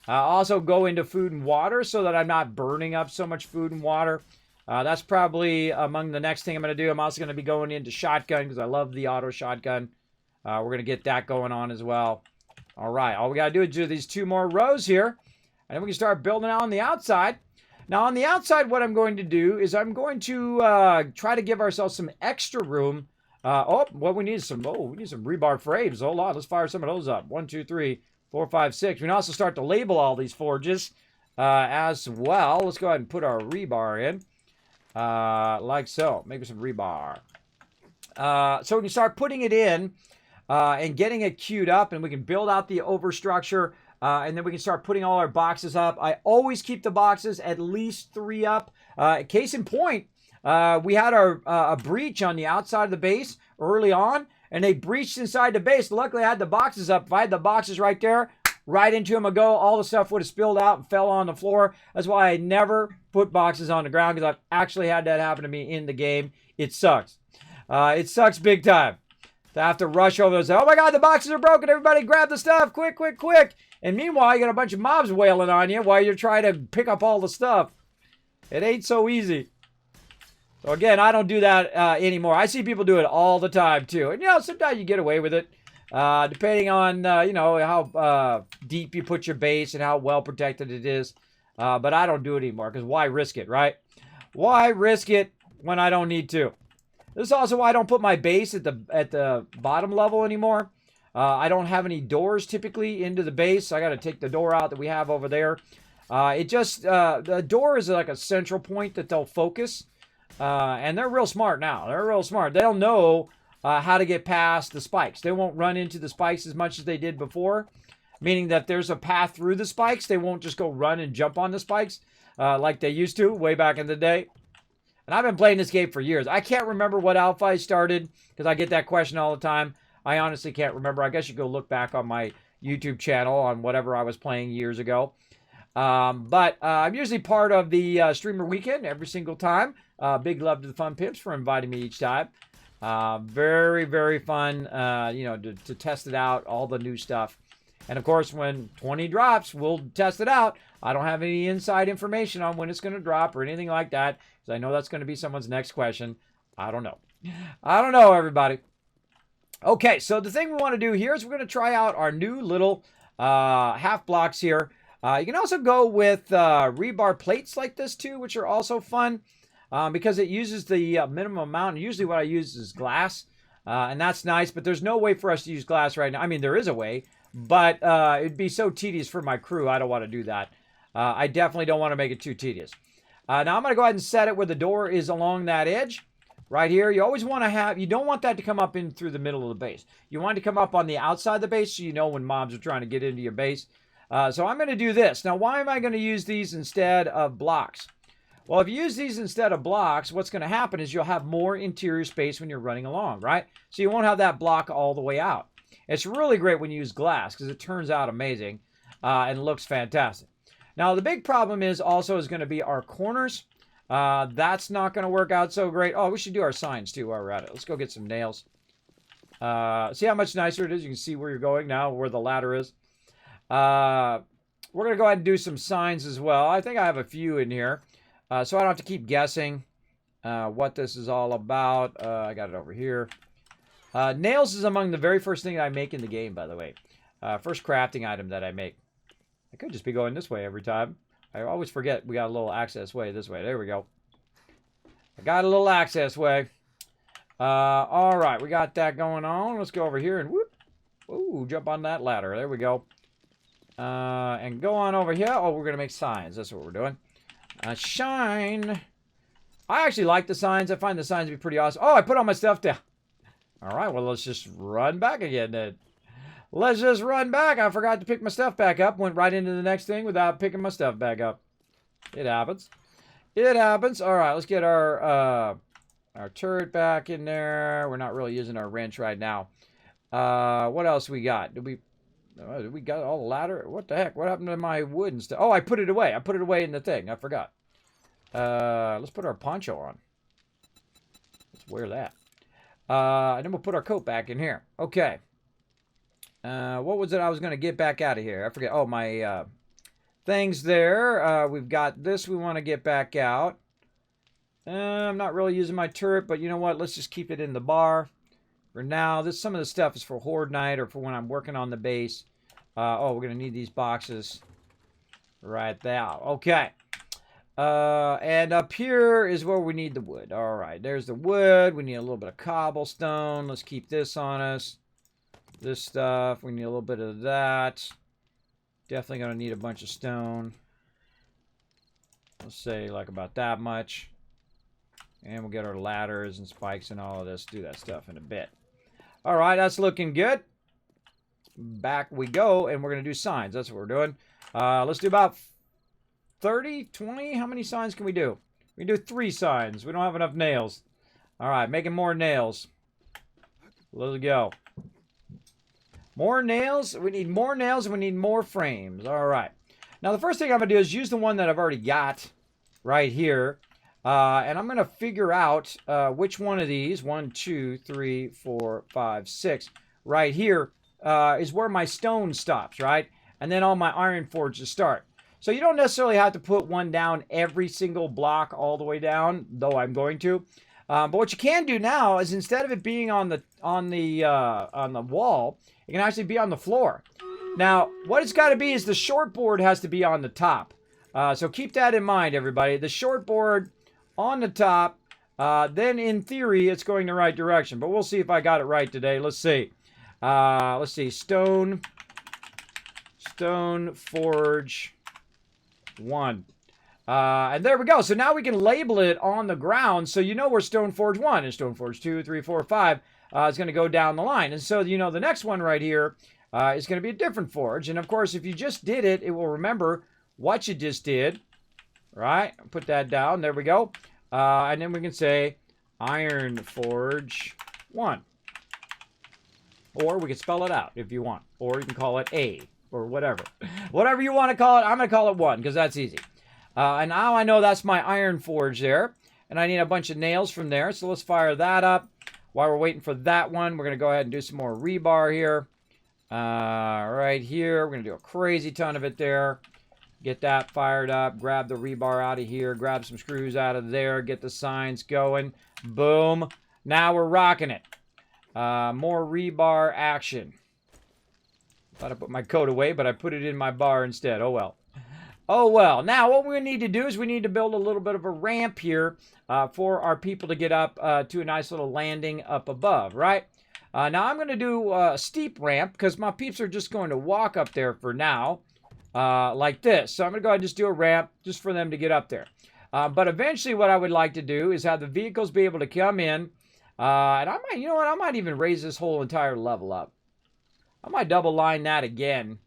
Also go into food and water so that I'm not burning up so much food and water. That's probably among the next thing I'm going to do. I'm also going to be going into shotgun because I love the auto shotgun. We're going to get that going on as well. All right. All we got to do is do these 2 more rows here. And then we can start building out on the outside. Now, on the outside, what I'm going to do is I'm going to try to give ourselves some extra room. We need some rebar frames. Hold on. Let's fire some of those up. 1, 2, 3, 4, 5, 6. We can also start to label all these forges as well. Let's go ahead and put our rebar in. Like so. Maybe some rebar. So we can start putting it in and getting it queued up, and we can build out the overstructure, and then we can start putting all our boxes up. I always keep the boxes at least 3 up. Case in point, we had a breach on the outside of the base early on, and they breached inside the base. Luckily, I had the boxes up. If I had the boxes right there, right into them ago, all the stuff would have spilled out and fell on the floor. That's why I never put boxes on the ground, because I've actually had that happen to me in the game. It sucks. It sucks big time to have to rush over and say, oh my God, the boxes are broken. Everybody grab the stuff. Quick, quick, quick. And meanwhile, you got a bunch of mobs wailing on you while you're trying to pick up all the stuff. It ain't so easy. So again, I don't do that anymore. I see people do it all the time too. And sometimes you get away with it. Depending on, how deep you put your base and how well protected it is. But I don't do it anymore because why risk it, right? Why risk it when I don't need to? This is also why I don't put my base at the bottom level anymore. I don't have any doors typically into the base. I got to take the door out that we have over there. The door is like a central point that they'll focus. And they're real smart now. They're real smart. They'll know how to get past the spikes. They won't run into the spikes as much as they did before. Meaning that there's a path through the spikes. They won't just go run and jump on the spikes like they used to way back in the day. And I've been playing this game for years. I can't remember what alpha I started because I get that question all the time. I honestly can't remember. I guess you go look back on my YouTube channel on whatever I was playing years ago. But I'm usually part of the Streamer Weekend every single time. Big love to the Fun Pimps for inviting me each time. Very, very fun, to test it out, all the new stuff. And of course, when 20 drops, we'll test it out. I don't have any inside information on when it's going to drop or anything like that, because I know that's going to be someone's next question. I don't know. I don't know, everybody. Okay, so the thing we want to do here is we're going to try out our new little half blocks here. You can also go with rebar plates like this too, which are also fun because it uses the minimum amount. And usually what I use is glass, and that's nice, but there's no way for us to use glass right now. I mean, there is a way, but it'd be so tedious for my crew. I don't want to do that. I definitely don't want to make it too tedious. Now I'm going to go ahead and set it where the door is along that edge. Right here, you always want to have, you don't want that to come up in through the middle of the base. You want it to come up on the outside of the base so you know when mobs are trying to get into your base. So I'm going to do this. Now, why am I going to use these instead of blocks? Well, if you use these instead of blocks, what's going to happen is you'll have more interior space when you're running along, right? So you won't have that block all the way out. It's really great when you use glass because it turns out amazing and looks fantastic. Now, the big problem is going to be our corners. That's not going to work out so great. Oh, we should do our signs too while we're at it. Let's go get some nails. See how much nicer it is? You can see where you're going now, where the ladder is. We're going to go ahead and do some signs as well. I think I have a few in here. So I don't have to keep guessing what this is all about. I got it over here. Nails is among the very first thing I make in the game, by the way. First crafting item that I make. I could just be going this way every time. I always forget we got a little access way this way. There we go. I got a little access way. All right, we got that going on. Let's go over here and whoop. Ooh, jump on that ladder. There we go. And go on over here. Oh, we're going to make signs. That's what we're doing. Shine. I actually like the signs. I find the signs to be pretty awesome. Oh, I put all my stuff down. All right, well, let's just run back again then. Let's just run back. I forgot to pick my stuff back up. Went right into the next thing without picking my stuff back up. It happens. It happens. All right, let's get our turret back in there. We're not really using our wrench right now. What else we got? Did we got all the ladder? What the heck? What happened to my wood and stuff? Oh, I put it away. I put it away in the thing. I forgot. Let's put our poncho on. Let's wear that. And then we'll put our coat back in here. Okay. What was it I was going to get back out of here? I forget. Oh, my things there. We've got this we want to get back out. I'm not really using my turret, but you know what? Let's just keep it in the bar. For now, some of the stuff is for Horde Night or for when I'm working on the base. Oh, we're going to need these boxes right now. Okay. And up here is where we need the wood. All right, there's the wood. We need a little bit of cobblestone. Let's keep this on us. This stuff, we need a little bit of that. Definitely going to need a bunch of stone. Let's say like about that much. And we'll get our ladders and spikes and all of this. Do that stuff in a bit. All right, that's looking good. Back we go, and we're going to do signs. That's what we're doing. Let's do about 30, 20. How many signs can we do? We can do 3 signs. We don't have enough nails. All right, making more nails. Let's go. More nails. We need more nails, and we need more frames. All right. Now, the first thing I'm going to do is use the one that I've already got right here. And I'm going to figure out which one of these, 1, 2, 3, 4, 5, 6, right here is where my stone stops, right? And then all my iron forges start. So you don't necessarily have to put one down every single block all the way down, though I'm going to. But what you can do now is instead of it being on the wall, it can actually be on the floor. Now, what it's got to be is the short board has to be on the top. So keep that in mind, everybody. The short board on the top, then in theory, it's going the right direction. But we'll see if I got it right today. Let's see. Let's see. Stone Forge 1. And there we go. So now we can label it on the ground so you know where Stone Forge 1 and Stone Forge 2, 3, 4, 5 is going to go down the line. And so, you know, the next one right here is going to be a different forge. And of course, if you just did it, it will remember what you just did. Right? Put that down. There we go. And then we can say Iron Forge 1. Or we can spell it out if you want. Or you can call it A or whatever. Whatever you want to call it, I'm going to call it 1 because that's easy. And now I know that's my Iron Forge there. And I need a bunch of nails from there. So let's fire that up. While we're waiting for that one, we're going to go ahead and do some more rebar here. Right here. We're going to do a crazy ton of it there. Get that fired up. Grab the rebar out of here. Grab some screws out of there. Get the signs going. Boom. Now we're rocking it. More rebar action. Thought I put my coat away, but I put it in my bar instead. Oh, well. Oh, well. Now, what we need to do is we need to build a little bit of a ramp here for our people to get up to a nice little landing up above, right? Now, I'm going to do a steep ramp because my peeps are just going to walk up there for now. Like this. So I'm going to go ahead and just do a ramp just for them to get up there. But eventually what I would like to do is have the vehicles be able to come in. And I might, you know what, I might even raise this whole entire level up. I might double line that again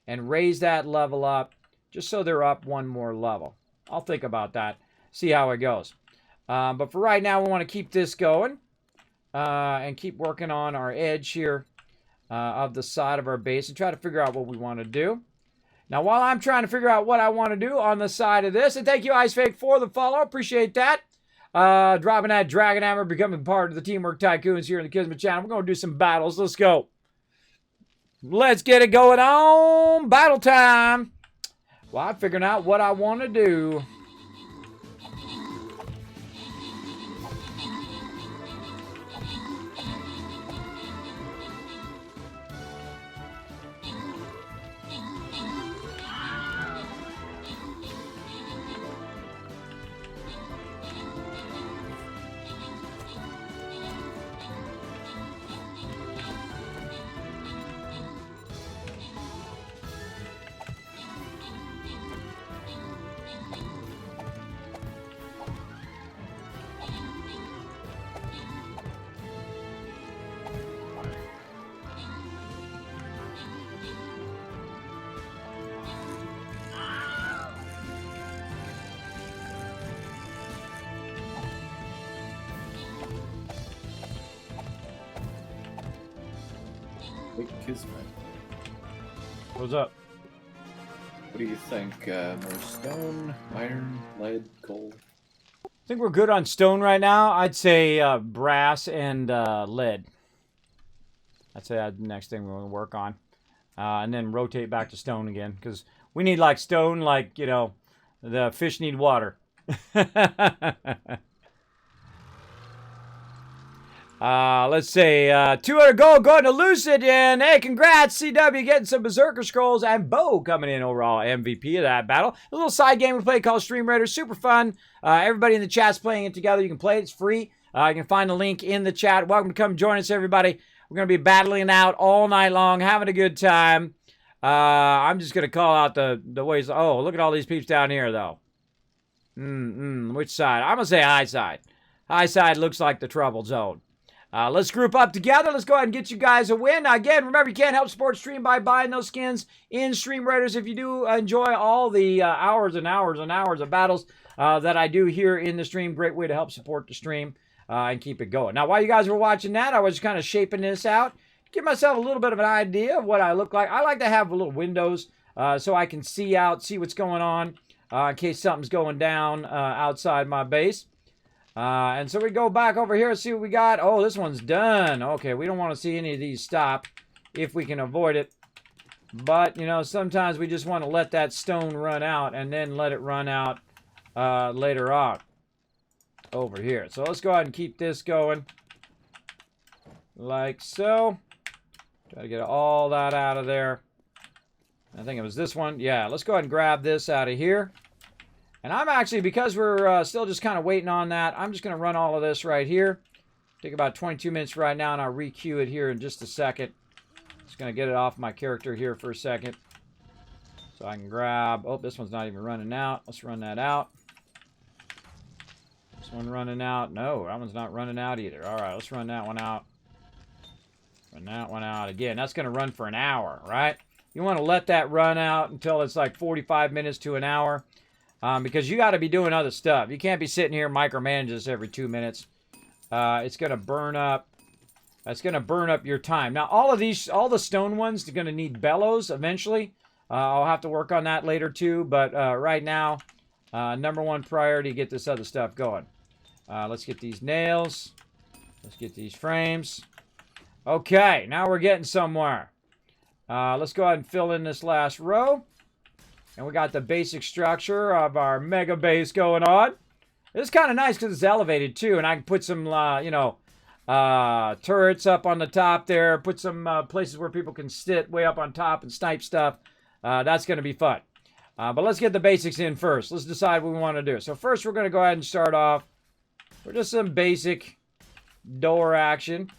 and raise that level up just so they're up one more level. I'll think about that. See how it goes. But for right now, we want to keep this going and keep working on our edge here of the side of our base and try to figure out what we want to do. Now, while I'm trying to figure out what I want to do on the side of this, and thank you, IceFake, for the follow. Appreciate that. Dropping that Dragon Hammer, becoming part of the Teamwork Tycoons here in the Kismet channel. We're going to do some battles. Let's go. Let's get it going on. Battle time. Well, I'm figuring out what I want to do. Big Kismet. What's up? What do you think? More stone, iron, lead, coal? I think we're good on stone right now. I'd say brass and lead. I'd say that's the next thing we're going to work on. And then rotate back to stone again. Because we need like stone, like, you know, the fish need water. Let's say 200 gold going to Lucid, and hey, congrats, CW getting some Berserker Scrolls, and Bo coming in overall MVP of that battle. A little side game we play called Stream Raiders, super fun. Everybody in the chat's playing it together. You can play it, it's free. You can find the link in the chat. Welcome to come join us, everybody. We're going to be battling out all night long, having a good time. I'm just going to call out the ways. Oh, look at all these peeps down here, though. Which side? I'm going to say high side. High side looks like the trouble zone. Let's group up together. Let's go ahead and get you guys a win. Now, again, remember, you can't help support stream by buying those skins in Stream Raiders. If you do enjoy all the hours and hours and hours of battles that I do here in the stream, great way to help support the stream and keep it going. Now, while you guys were watching that, I was kind of shaping this out. Give myself a little bit of an idea of what I look like. I like to have little windows so I can see out, see what's going on. in case something's going down outside my base. And so we go back over here and see what we got. Oh, this one's done. Okay, we don't want to see any of these stop if we can avoid it. But, you know, sometimes we just want to let that stone run out and then let it run out later on over here. So let's go ahead and keep this going like so. Try to get all that out of there. I think it was this one. Yeah, let's go ahead and grab this out of here. And I'm actually, because we're still just kind of waiting on that, I'm just going to run all of this right here. Take about 22 minutes right now, and I'll re-queue it here in just a second. Just going to get it off my character here for a second. So I can grab... Oh, this one's not even running out. Let's run that out. This one running out. No, that one's not running out either. All right, let's run that one out. Run that one out. Again, that's going to run for an hour, right? You want to let that run out until it's like 45 minutes to an hour. Because you got to be doing other stuff. You can't be sitting here managing this every 2 minutes. It's going to burn up. It's going to burn up your time. Now, all the stone ones are going to need bellows eventually. I'll have to work on that later too. But right now, number one priority, get this other stuff going. Let's get these nails. Let's get these frames. Okay, now we're getting somewhere. Let's go ahead and fill in this last row. And we got the basic structure of our mega base going on. It's kind of nice because it's elevated too. And I can put some, turrets up on the top there. Put some places where people can sit way up on top and snipe stuff. That's going to be fun. But let's get the basics in first. Let's decide what we want to do. So first we're going to go ahead and start off with just some basic door action.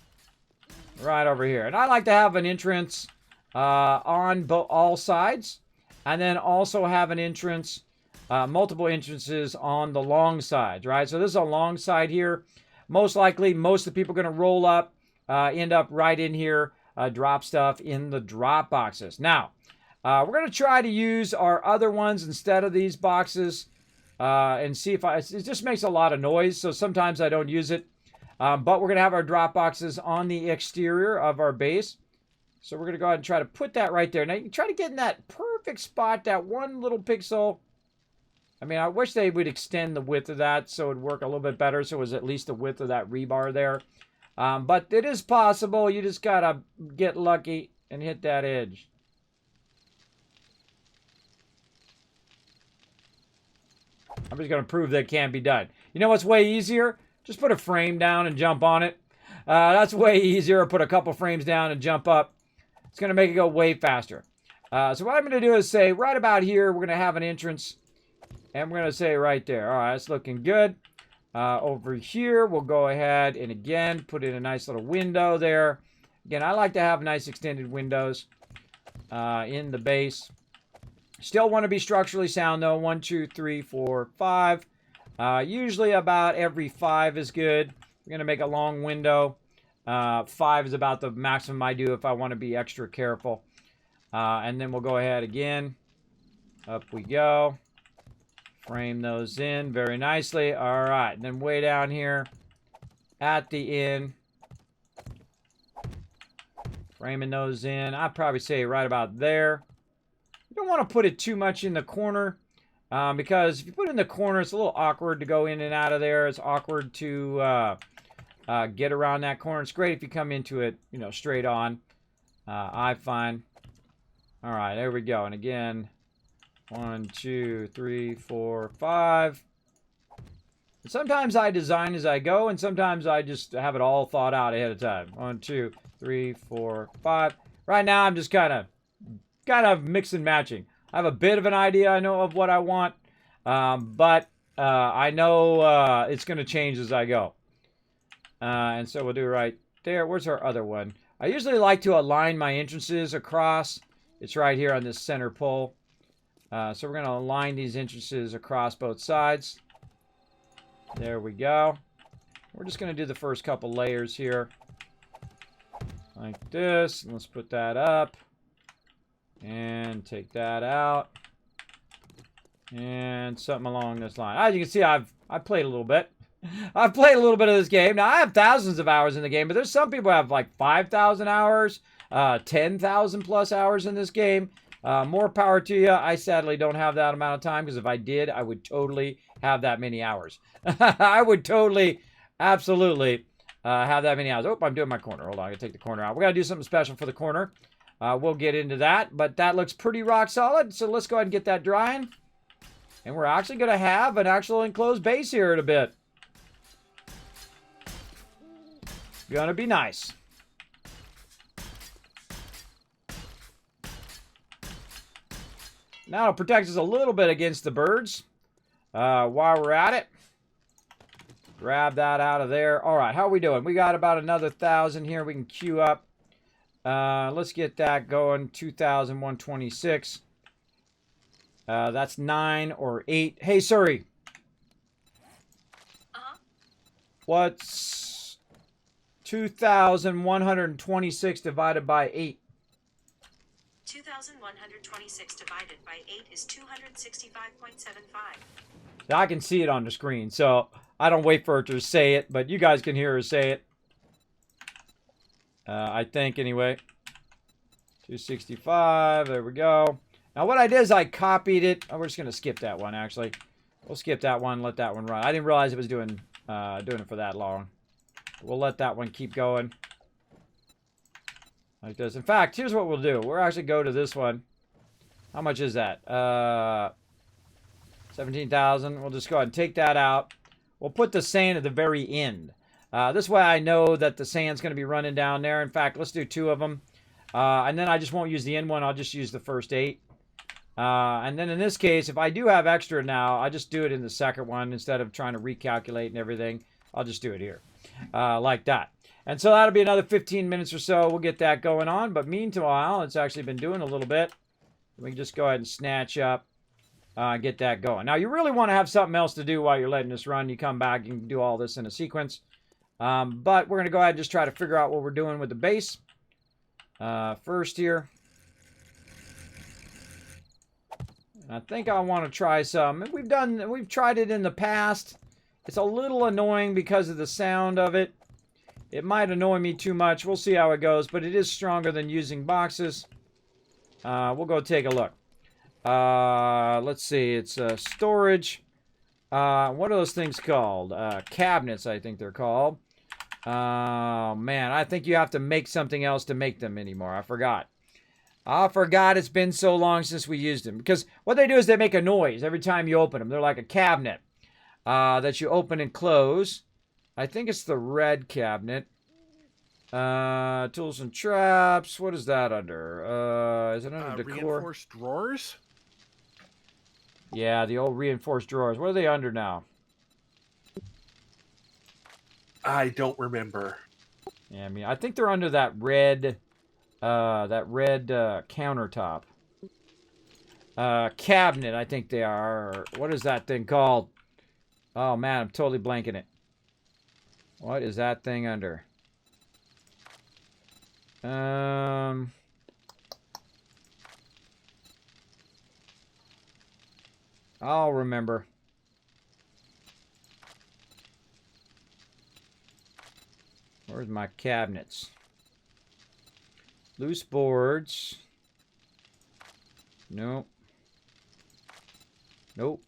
Right over here. And I like to have an entrance on all sides. And then also have an entrance, multiple entrances on the long sides, right? So this is a long side here. Most likely, most of the people are going to roll up, end up right in here, drop stuff in the drop boxes. Now, we're going to try to use our other ones instead of these boxes and see if it just makes a lot of noise. So sometimes I don't use it. But we're going to have our drop boxes on the exterior of our base. So we're going to go ahead and try to put that right there. Now, you can try to get in that perfect spot, that one little pixel. I mean, I wish they would extend the width of that so it would work a little bit better. So it was at least the width of that rebar there. But it is possible. You just got to get lucky and hit that edge. I'm just going to prove that it can be done. You know what's way easier? Just put a frame down and jump on it. That's way easier. Put a couple frames down and jump up. It's going to make it go way faster. So what I'm going to do is say right about here, we're going to have an entrance. And we're going to say right there. All right, it's looking good. Over here, we'll go ahead and again, put in a nice little window there. Again, I like to have nice extended windows in the base. Still want to be structurally sound though. 1, 2, 3, 4, 5. Usually about every 5 is good. We're going to make a long window. 5 is about the maximum I do if I want to be extra careful. And then we'll go ahead again. Up we go. Frame those in very nicely. All right. And then way down here at the end. Framing those in. I'd probably say right about there. You don't want to put it too much in the corner. Because if you put it in the corner, it's a little awkward to go in and out of there. It's awkward to get around that corner. It's great if you come into it, you know, straight on. I find. All right, there we go. And again, 1, 2, 3, 4, 5. And sometimes I design as I go, and sometimes I just have it all thought out ahead of time. 1, 2, 3, 4, 5. Right now, I'm just kind of mix and matching. I have a bit of an idea, I know, of what I want, but I know it's going to change as I go. And so we'll do right there. Where's our other one? I usually like to align my entrances across. It's right here on this center pole. So we're going to align these entrances across both sides. There we go. We're just going to do the first couple layers here. Like this. And let's put that up. And take that out. And something along this line. As you can see, I've played a little bit. I've played a little bit of this game. Now, I have thousands of hours in the game, but there's some people who have like 5,000 hours, 10,000 plus hours in this game. More power to you. I sadly don't have that amount of time because if I did, I would totally have that many hours. I would totally, absolutely have that many hours. Oh, I'm doing my corner. Hold on, I gotta take the corner out. We gotta do something special for the corner. We'll get into that, but that looks pretty rock solid. So let's go ahead and get that drying. And we're actually gonna have an actual enclosed base here in a bit. Gonna be nice. Now it'll protect us a little bit against the birds. While we're at it, grab that out of there. All right, how are we doing? We got about another 1,000 here. We can queue up. Let's get that going. 2,126. That's 9 or 8. Hey, sorry. What's 2,126 divided by 8? 2,126 divided by 8 is 265.75. I can see it on the screen, so I don't wait for her to say it, but you guys can hear her say it. I think, anyway. 265, there we go. Now, what I did is I copied it. Oh, we're just going to skip that one, actually. We'll skip that one, let that one run. I didn't realize it was doing it for that long. We'll let that one keep going. Like this. In fact, here's what we'll do. We'll actually go to this one. How much is that? 17,000. We'll just go ahead and take that out. We'll put the sand at the very end. This way I know that the sand's going to be running down there. In fact, let's do 2 of them. And then I just won't use the end one. I'll just use the first 8. And then in this case, if I do have extra now, I just do it in the second one instead of trying to recalculate and everything. I'll just do it here. Like that. And so that'll be another 15 minutes or so. We'll get that going on. But meanwhile, it's actually been doing a little bit. We can just go ahead and snatch up and get that going. Now, you really want to have something else to do while you're letting this run. You come back, you can do all this in a sequence. But we're going to go ahead and just try to figure out what we're doing with the base. First here. I think I want to try some. We've tried it in the past. It's a little annoying because of the sound of it. It might annoy me too much. We'll see how it goes, but it is stronger than using boxes. We'll go take a look. Let's see. It's storage. What are those things called? Cabinets, I think they're called. Man, I think you have to make something else to make them anymore. I forgot. It's been so long since we used them. Because what they do is they make a noise every time you open them. They're like a cabinet that you open and close. I think it's the red cabinet. Tools and traps. What is that under? Is it under decor? Reinforced drawers? Yeah, the old reinforced drawers. What are they under now? I don't remember. Yeah, I mean, I think they're under that red countertop. Cabinet, I think they are. What is that thing called? Oh, man, I'm totally blanking it. What is that thing under? I'll remember. Where's my cabinets? Loose boards. Nope. Nope.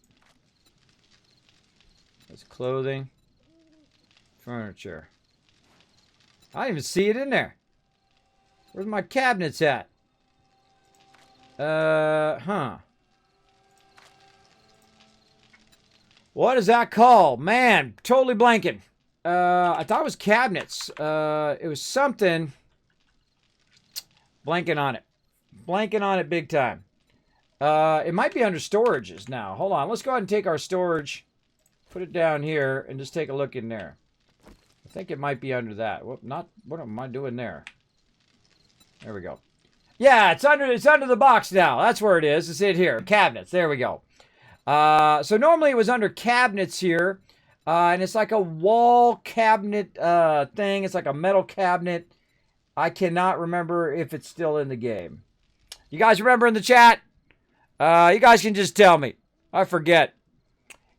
That's clothing. Furniture. I didn't even see it in there. Where's my cabinets at? Huh. What is that called? Man, totally blanking. I thought it was cabinets. It was something. Blanking on it. Blanking on it big time. It might be under storages now. Hold on. Let's go ahead and take our storage. Put it down here and just take a look in there. I think it might be under that. Well, not. What am I doing there? There we go. Yeah, it's under the box now. That's where it is. It's it here. Cabinets. There we go. So normally it was under cabinets here. And it's like a wall cabinet thing. It's like a metal cabinet. I cannot remember if it's still in the game. You guys remember in the chat? You guys can just tell me. I forget.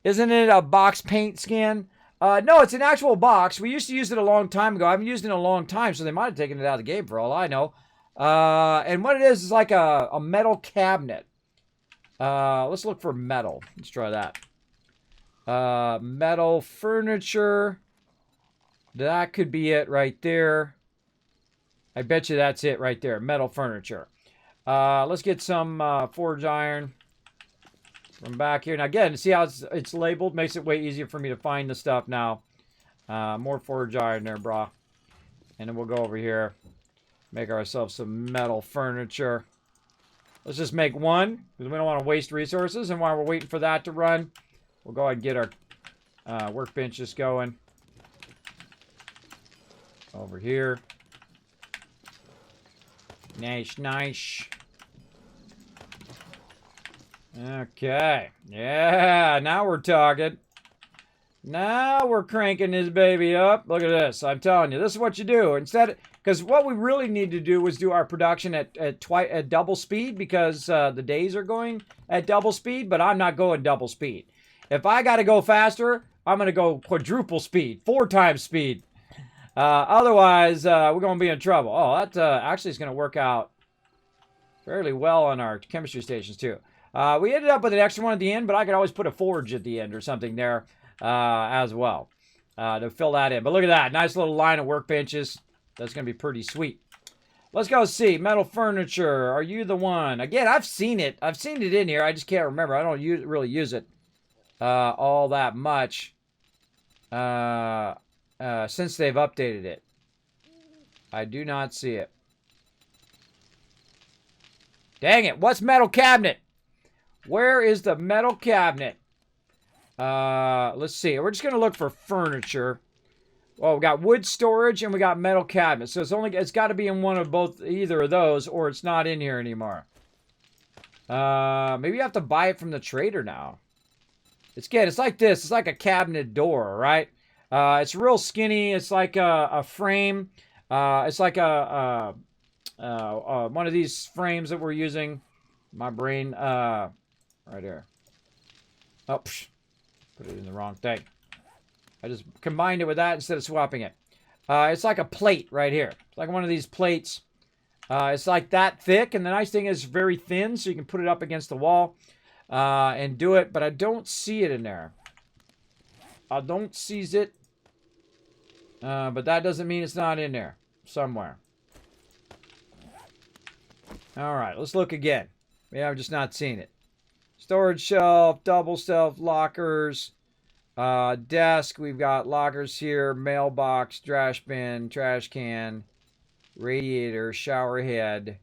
Isn't it a box paint skin? No, it's an actual box. We used to use it a long time ago. I haven't used it in a long time, so they might have taken it out of the game for all I know. And what it is like a metal cabinet. Let's look for metal. Let's try that. Metal furniture. That could be it right there. I bet you that's it right there. Metal furniture. Let's get some forged iron from back here. Now again, see how it's labeled? Makes it way easier for me to find the stuff now. More forged iron there, brah. And then we'll go over here. Make ourselves some metal furniture. Let's just make one, because we don't want to waste resources. And while we're waiting for that to run, we'll go ahead and get our workbenches going. Over here. Nice, nice. Okay. Yeah, now we're talking. Now we're cranking this baby up. Look at this. I'm telling you, this is what you do. Instead, because what we really need to do is do our production at double speed, because the days are going at double speed, but I'm not going double speed. If I got to go faster, I'm going to go quadruple speed, 4 times speed. Otherwise, we're going to be in trouble. Oh, that actually is going to work out fairly well on our chemistry stations, too. We ended up with an extra one at the end, but I could always put a forge at the end or something there as well to fill that in. But look at that. Nice little line of workbenches. That's going to be pretty sweet. Let's go see. Metal furniture. Are you the one? Again, I've seen it. I've seen it in here. I just can't remember. I don't really use it all that much since they've updated it. I do not see it. Dang it. What's metal cabinet? Where is the metal cabinet? Let's see. We're just going to look for furniture. Well, we got wood storage and we got metal cabinets. So it's got to be in one of both, either of those, or it's not in here anymore. Maybe you have to buy it from the trader now. It's like this. It's like a cabinet door, right? It's real skinny. It's like a frame. It's like one of these frames that we're using. My brain, right here. Oh, put it in the wrong thing. I just combined it with that instead of swapping it. It's like a plate right here. It's like one of these plates. It's like that thick, and the nice thing is very thin, so you can put it up against the wall and do it, but I don't see it in there. I don't seize it, but that doesn't mean it's not in there somewhere. All right, let's look again. Maybe I'm just not seeing it. Storage shelf, double shelf, lockers, desk. We've got lockers here, mailbox, trash bin, trash can, radiator, shower head,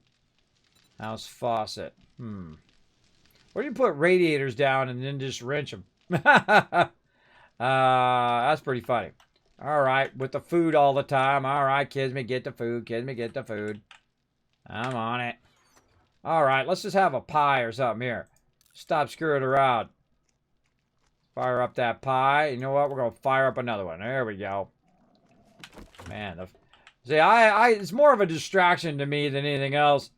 house faucet. Where do you put radiators down and then just wrench them? That's pretty funny. All right, with the food all the time. All right, Kismet, get the food. Kismet, get the food. I'm on it. All right, let's just have a pie or something here. Stop screwing around. Fire up that pie. You know what? We're going to fire up another one. There we go. Man, see, it's more of a distraction to me than anything else.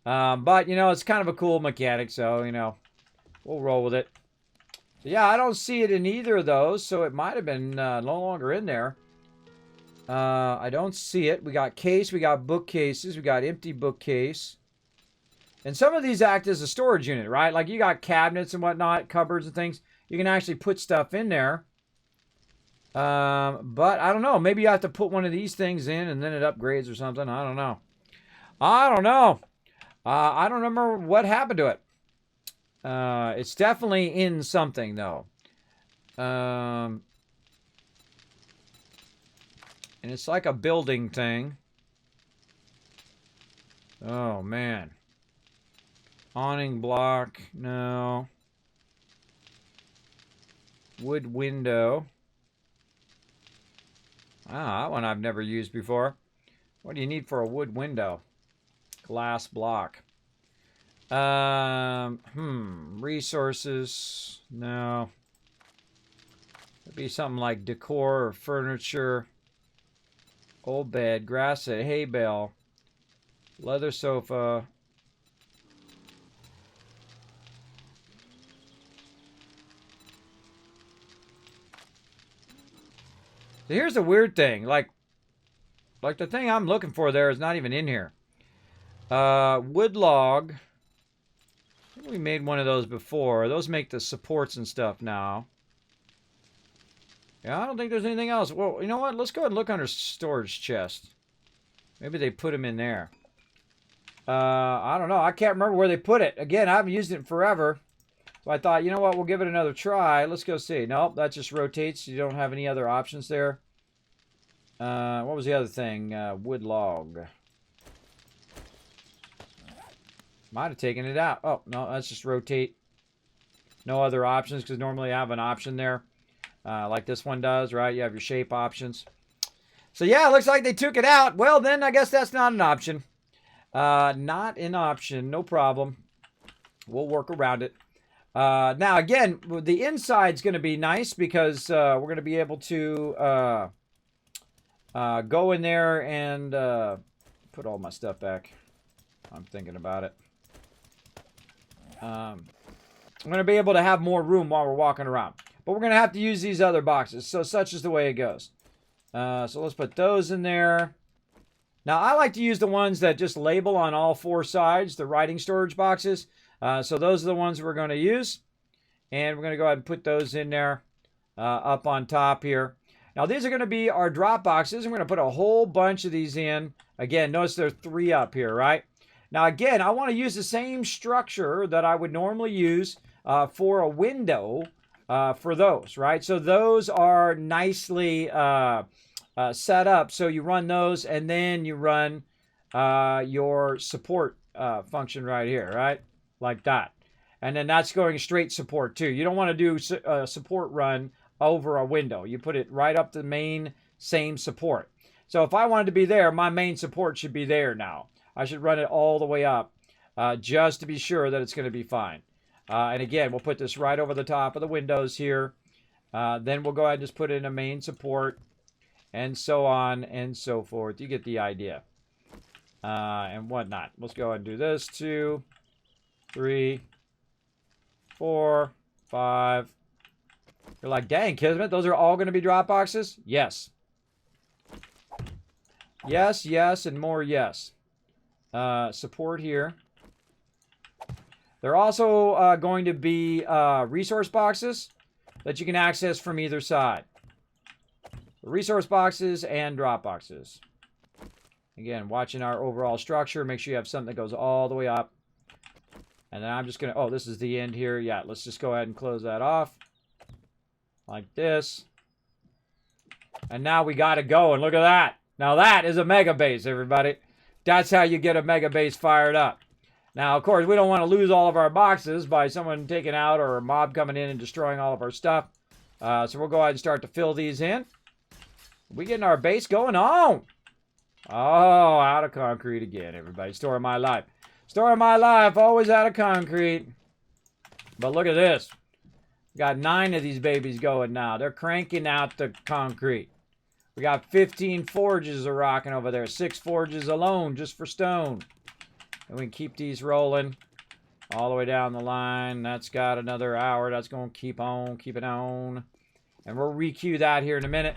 But, you know, it's kind of a cool mechanic, so, you know, we'll roll with it. So, yeah, I don't see it in either of those, so it might have been no longer in there. I don't see it. We got case, we got bookcases, we got empty bookcase. And some of these act as a storage unit, right? Like you got cabinets and whatnot, cupboards and things. You can actually put stuff in there. But I don't know. Maybe you have to put one of these things in and then it upgrades or something. I don't know. I don't know. I don't remember what happened to it. It's definitely in something, though. And it's like a building thing. Oh, man. Awning block. No. Wood window. Ah, that one I've never used before. What do you need for a wood window? Glass block. Resources. No. It'd be something like decor or furniture. Old bed. Grass hay bale. Leather sofa. So here's the weird thing. Like the thing I'm looking for there is not even in here. Wood log. I think we made one of those before. Those make the supports and stuff now. Yeah, I don't think there's anything else. Well, you know what? Let's go ahead and look under storage chest. Maybe they put them in there. I don't know. I can't remember where they put it. Again, I haven't used it in forever. So I thought, you know what? We'll give it another try. Let's go see. Nope, that just rotates. You don't have any other options there. What was the other thing? Wood log. Might have taken it out. Oh, no, that's just rotate. No other options, because normally I have an option there. Like this one does, right? You have your shape options. So yeah, it looks like they took it out. Well, then I guess that's not an option. Not an option. No problem. We'll work around it. Now, again, the inside's going to be nice because we're going to be able to go in there and put all my stuff back. I'm thinking about it. I'm going to be able to have more room while we're walking around. But we're going to have to use these other boxes. So such is the way it goes. So let's put those in there. Now, I like to use the ones that just label on all four sides, the writing storage boxes. So those are the ones we're going to use. And we're going to go ahead and put those in there up on top here. Now, these are going to be our drop boxes. I'm going to put a whole bunch of these in. Again, notice there are 3 up here, right? Now, again, I want to use the same structure that I would normally use for a window for those, right? So those are nicely set up. So you run those, and then you run your support function right here, right? Like that. And then that's going straight support too. You don't want to do a support run over a window. You put it right up the main same support. So if I wanted to be there, my main support should be there now. I should run it all the way up just to be sure that it's going to be fine. And again, we'll put this right over the top of the windows here. Then we'll go ahead and just put in a main support and so on and so forth. You get the idea. And whatnot. Let's go ahead and do this. 2, 3, 4, 5. You're like, dang, Kismet, those are all going to be drop boxes? Yes. Yes, yes, and more yes. Support here. They're also going to be resource boxes that you can access from either side. Resource boxes and drop boxes. Again, watching our overall structure. Make sure you have something that goes all the way up. And then I'm just going to... Oh, this is the end here. Yeah, let's just go ahead and close that off. Like this. And now we got to go. And look at that. Now that is a mega base, everybody. That's how you get a mega base fired up. Now, of course, we don't want to lose all of our boxes by someone taking out or a mob coming in and destroying all of our stuff. So we'll go ahead and start to fill these in. We getting our base going on. Oh, out of concrete again, everybody. Story of my life. Story of my life, always out of concrete. But look at this. Got 9 of these babies going now. They're cranking out the concrete. We got 15 forges are rocking over there. 6 forges alone just for stone. And we can keep these rolling all the way down the line. That's got another hour. That's going to keep on, keep it on. And we'll re-queue that here in a minute.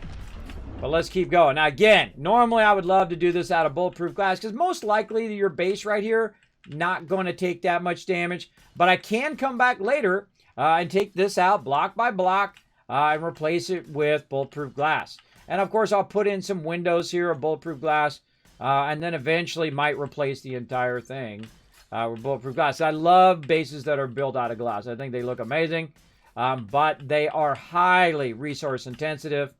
But let's keep going. Now, again, normally I would love to do this out of bulletproof glass because most likely your base right here, not going to take that much damage. But I can come back later and take this out block by block and replace it with bulletproof glass. And, of course, I'll put in some windows here of bulletproof glass and then eventually might replace the entire thing with bulletproof glass. I love bases that are built out of glass. I think they look amazing, but they are highly resource intensive.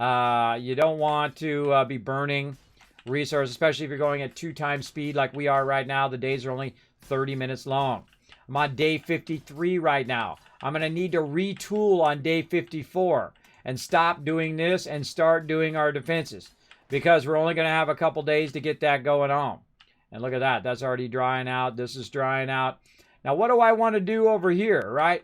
You don't want to be burning resources, especially if you're going at 2 times speed like we are right now. The days are only 30 minutes long. I'm on day 53 right now. I'm going to need to retool on day 54 and stop doing this and start doing our defenses because we're only going to have a couple days to get that going on. And look at that. That's already drying out. This is drying out. Now, what do I want to do over here, right?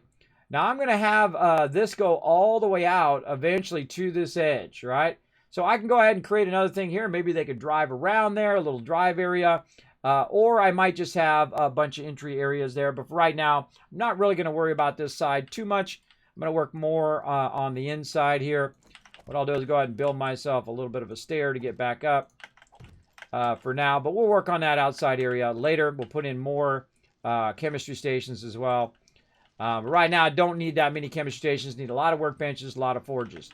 Now, I'm going to have this go all the way out eventually to this edge, right? So I can go ahead and create another thing here. Maybe they could drive around there, a little drive area. Or I might just have a bunch of entry areas there. But for right now, I'm not really going to worry about this side too much. I'm going to work more on the inside here. What I'll do is go ahead and build myself a little bit of a stair to get back up. for now, but we'll work on that outside area later. We'll put in more chemistry stations as well. Right now, I don't need that many chemistry stations. Need a lot of workbenches, a lot of forges.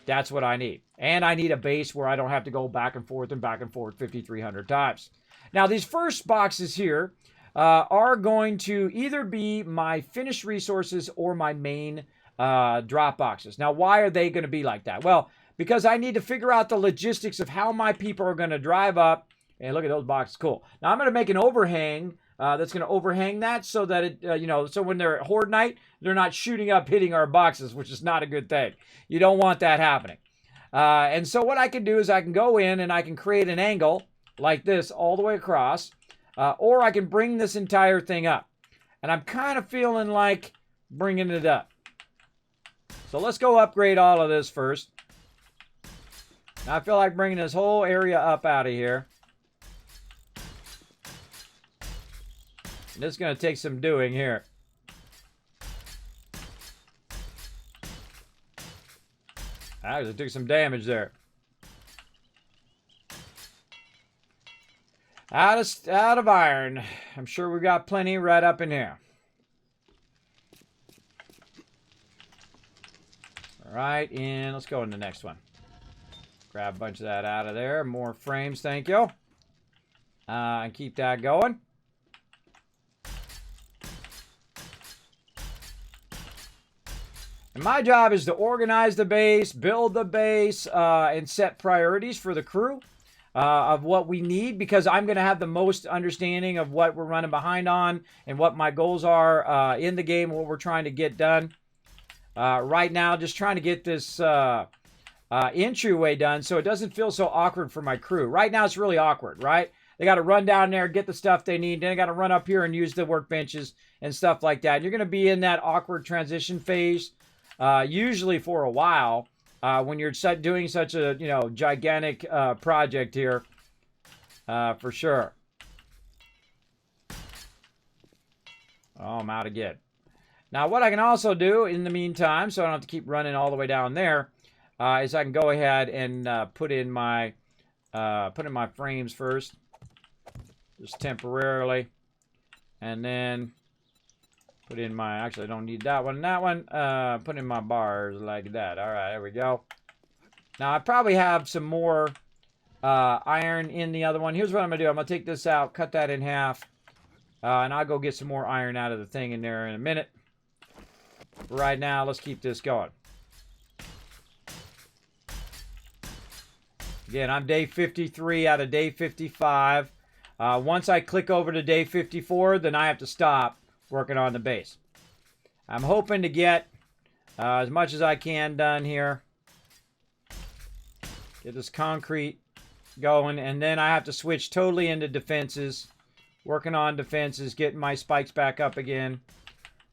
That's what I need. And I need a base where I don't have to go back and forth 5,300 times. Now, these first boxes here are going to either be my finished resources or my main drop boxes. Now, why are they going to be like that? Well, because I need to figure out the logistics of how my people are going to drive up. And look at those boxes. Cool. Now, I'm going to make an overhang that's going to overhang that so that it, so when they're at Horde Night, they're not shooting up, hitting our boxes, which is not a good thing. You don't want that happening. And so what I can do is I can go in and I can create an angle like this all the way across, or I can bring this entire thing up. And I'm kind of feeling like bringing it up. So let's go upgrade all of this first. I feel like bringing this whole area up out of here. This is going to take some doing here. Actually, took some damage there. Out of iron. I'm sure we got plenty right up in here. All right, and let's go in the next one. Grab a bunch of that out of there. More frames, thank you. And keep that going. And my job is to organize the base, build the base, and set priorities for the crew of what we need, because I'm going to have the most understanding of what we're running behind on and what my goals are in the game, what we're trying to get done. Right now, just trying to get this entryway done so it doesn't feel so awkward for my crew. Right now, it's really awkward, right? They got to run down there, get the stuff they need. Then they got to run up here and use the workbenches and stuff like that. You're going to be in that awkward transition phase. Usually for a while, when you're doing such a gigantic project here, for sure. Oh, I'm out again. Now, what I can also do in the meantime, so I don't have to keep running all the way down there, is I can go ahead and put in my frames first, just temporarily, and then put in my, actually I don't need that one, put in my bars like that. All right, there we go. Now I probably have some more iron in the other one. Here's what I'm gonna do. I'm gonna take this out, cut that in half, and I'll go get some more iron out of the thing in there in a minute. Right now, let's keep this going. Again, I'm day 53 out of day 55. Once I click over to day 54, then I have to stop working on the base. I'm hoping to get as much as I can done here. Get this concrete going, and then I have to switch totally into defenses. Working on defenses, getting my spikes back up again.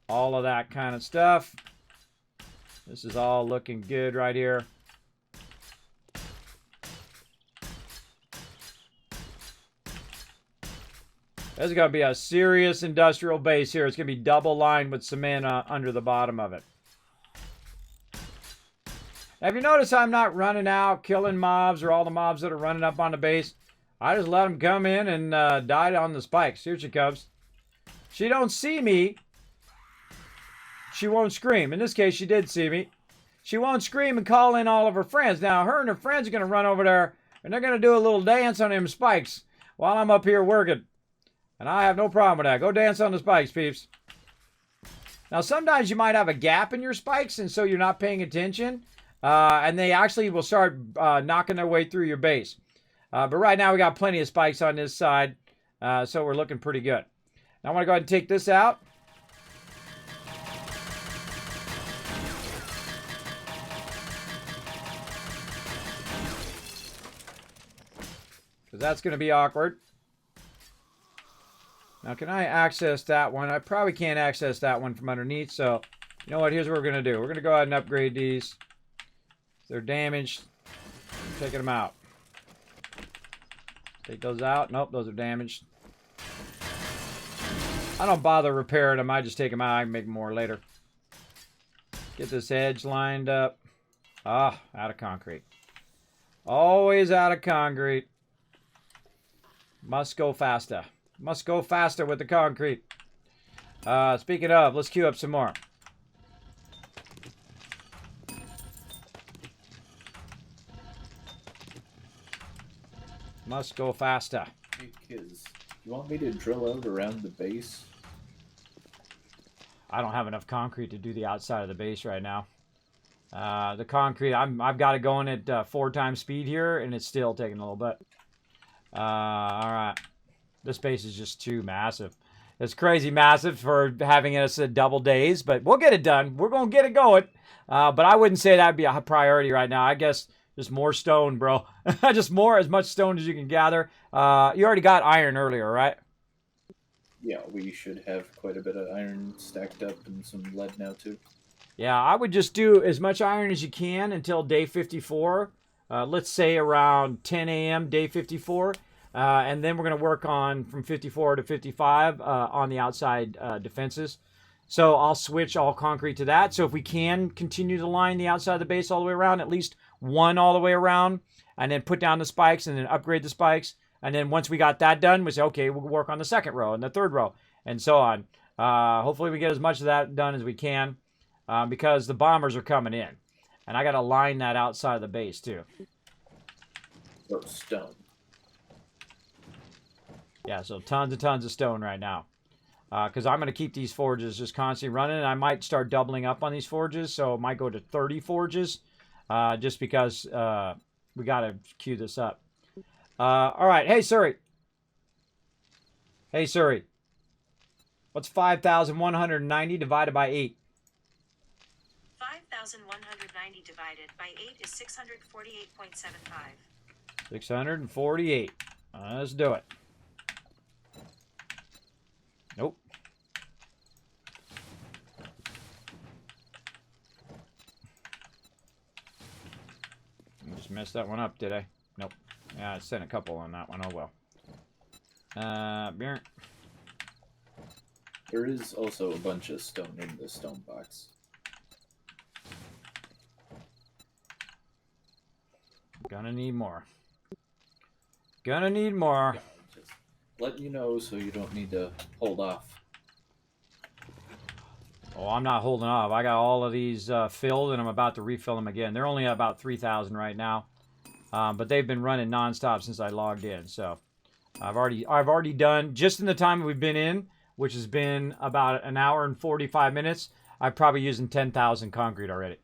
All of that kind of stuff. This is all looking good right here. This is going to be a serious industrial base here. It's going to be double lined with cement under the bottom of it. Have you noticed I'm not running out, killing mobs or all the mobs that are running up on the base? I just let them come in and die on the spikes. Here she comes. She don't see me. She won't scream. In this case, she did see me. She won't scream and call in all of her friends. Now, her and her friends are going to run over there, and they're going to do a little dance on them spikes while I'm up here working. And I have no problem with that. Go dance on the spikes, peeps. Now, sometimes you might have a gap in your spikes, and so you're not paying attention. And they actually will start knocking their way through your base. But right now, we got plenty of spikes on this side. So we're looking pretty good. Now, I want to go ahead and take this out. Because that's going to be awkward. Now, can I access that one? I probably can't access that one from underneath. So, you know what? Here's what we're going to do. We're going to go ahead and upgrade these. If they're damaged, I'm taking them out. Take those out. Nope, those are damaged. I don't bother repairing them. I just take them out. I can make more later. Get this edge lined up. Ah, out of concrete. Always out of concrete. Must go faster. Must go faster with the concrete. Speaking of, let's queue up some more. Must go faster. Hey, kids, you want me to drill out around the base? I don't have enough concrete to do the outside of the base right now. The concrete, I've got it going at 4 times speed here, and it's still taking a little bit. All right. This base is just too massive. It's crazy massive for having us at double days, but we'll get it done. We're going to get it going. But I wouldn't say that'd be a priority right now. I guess just more stone, bro. Just more, as much stone as you can gather. You already got iron earlier, right? Yeah, we should have quite a bit of iron stacked up and some lead now, too. Yeah, I would just do as much iron as you can until day 54. Let's say around 10 a.m. day 54. And then we're going to work on from 54 to 55 on the outside defenses. So I'll switch all concrete to that. So if we can continue to line the outside of the base all the way around, at least one all the way around, and then put down the spikes and then upgrade the spikes. And then once we got that done, we say, okay, we'll work on the second row and the third row and so on. Hopefully we get as much of that done as we can because the bombers are coming in. And I got to line that outside of the base too. Oh, stone. Yeah, so tons and tons of stone right now. Because I'm going to keep these forges just constantly running. And I might start doubling up on these forges. So it might go to 30 forges. Just because we got to queue this up. All right. Hey, Suri. Hey, Suri. What's 5,190 divided by 8? 5,190 divided by 8 is 648.75. 648. Let's do it. Nope. I just messed that one up, did I? Nope. Yeah, I sent a couple on that one. Oh, well. There is also a bunch of stone in the stone box. Gonna need more. Gonna need more. Yeah, just letting you know so you don't need to hold off. Oh, I'm not holding off. I got all of these filled, and I'm about to refill them again. They're only at about 3,000 right now, but they've been running nonstop since I logged in. So I've already done, just in the time we've been in, which has been about an hour and 45 minutes. I've probably using 10,000 concrete already.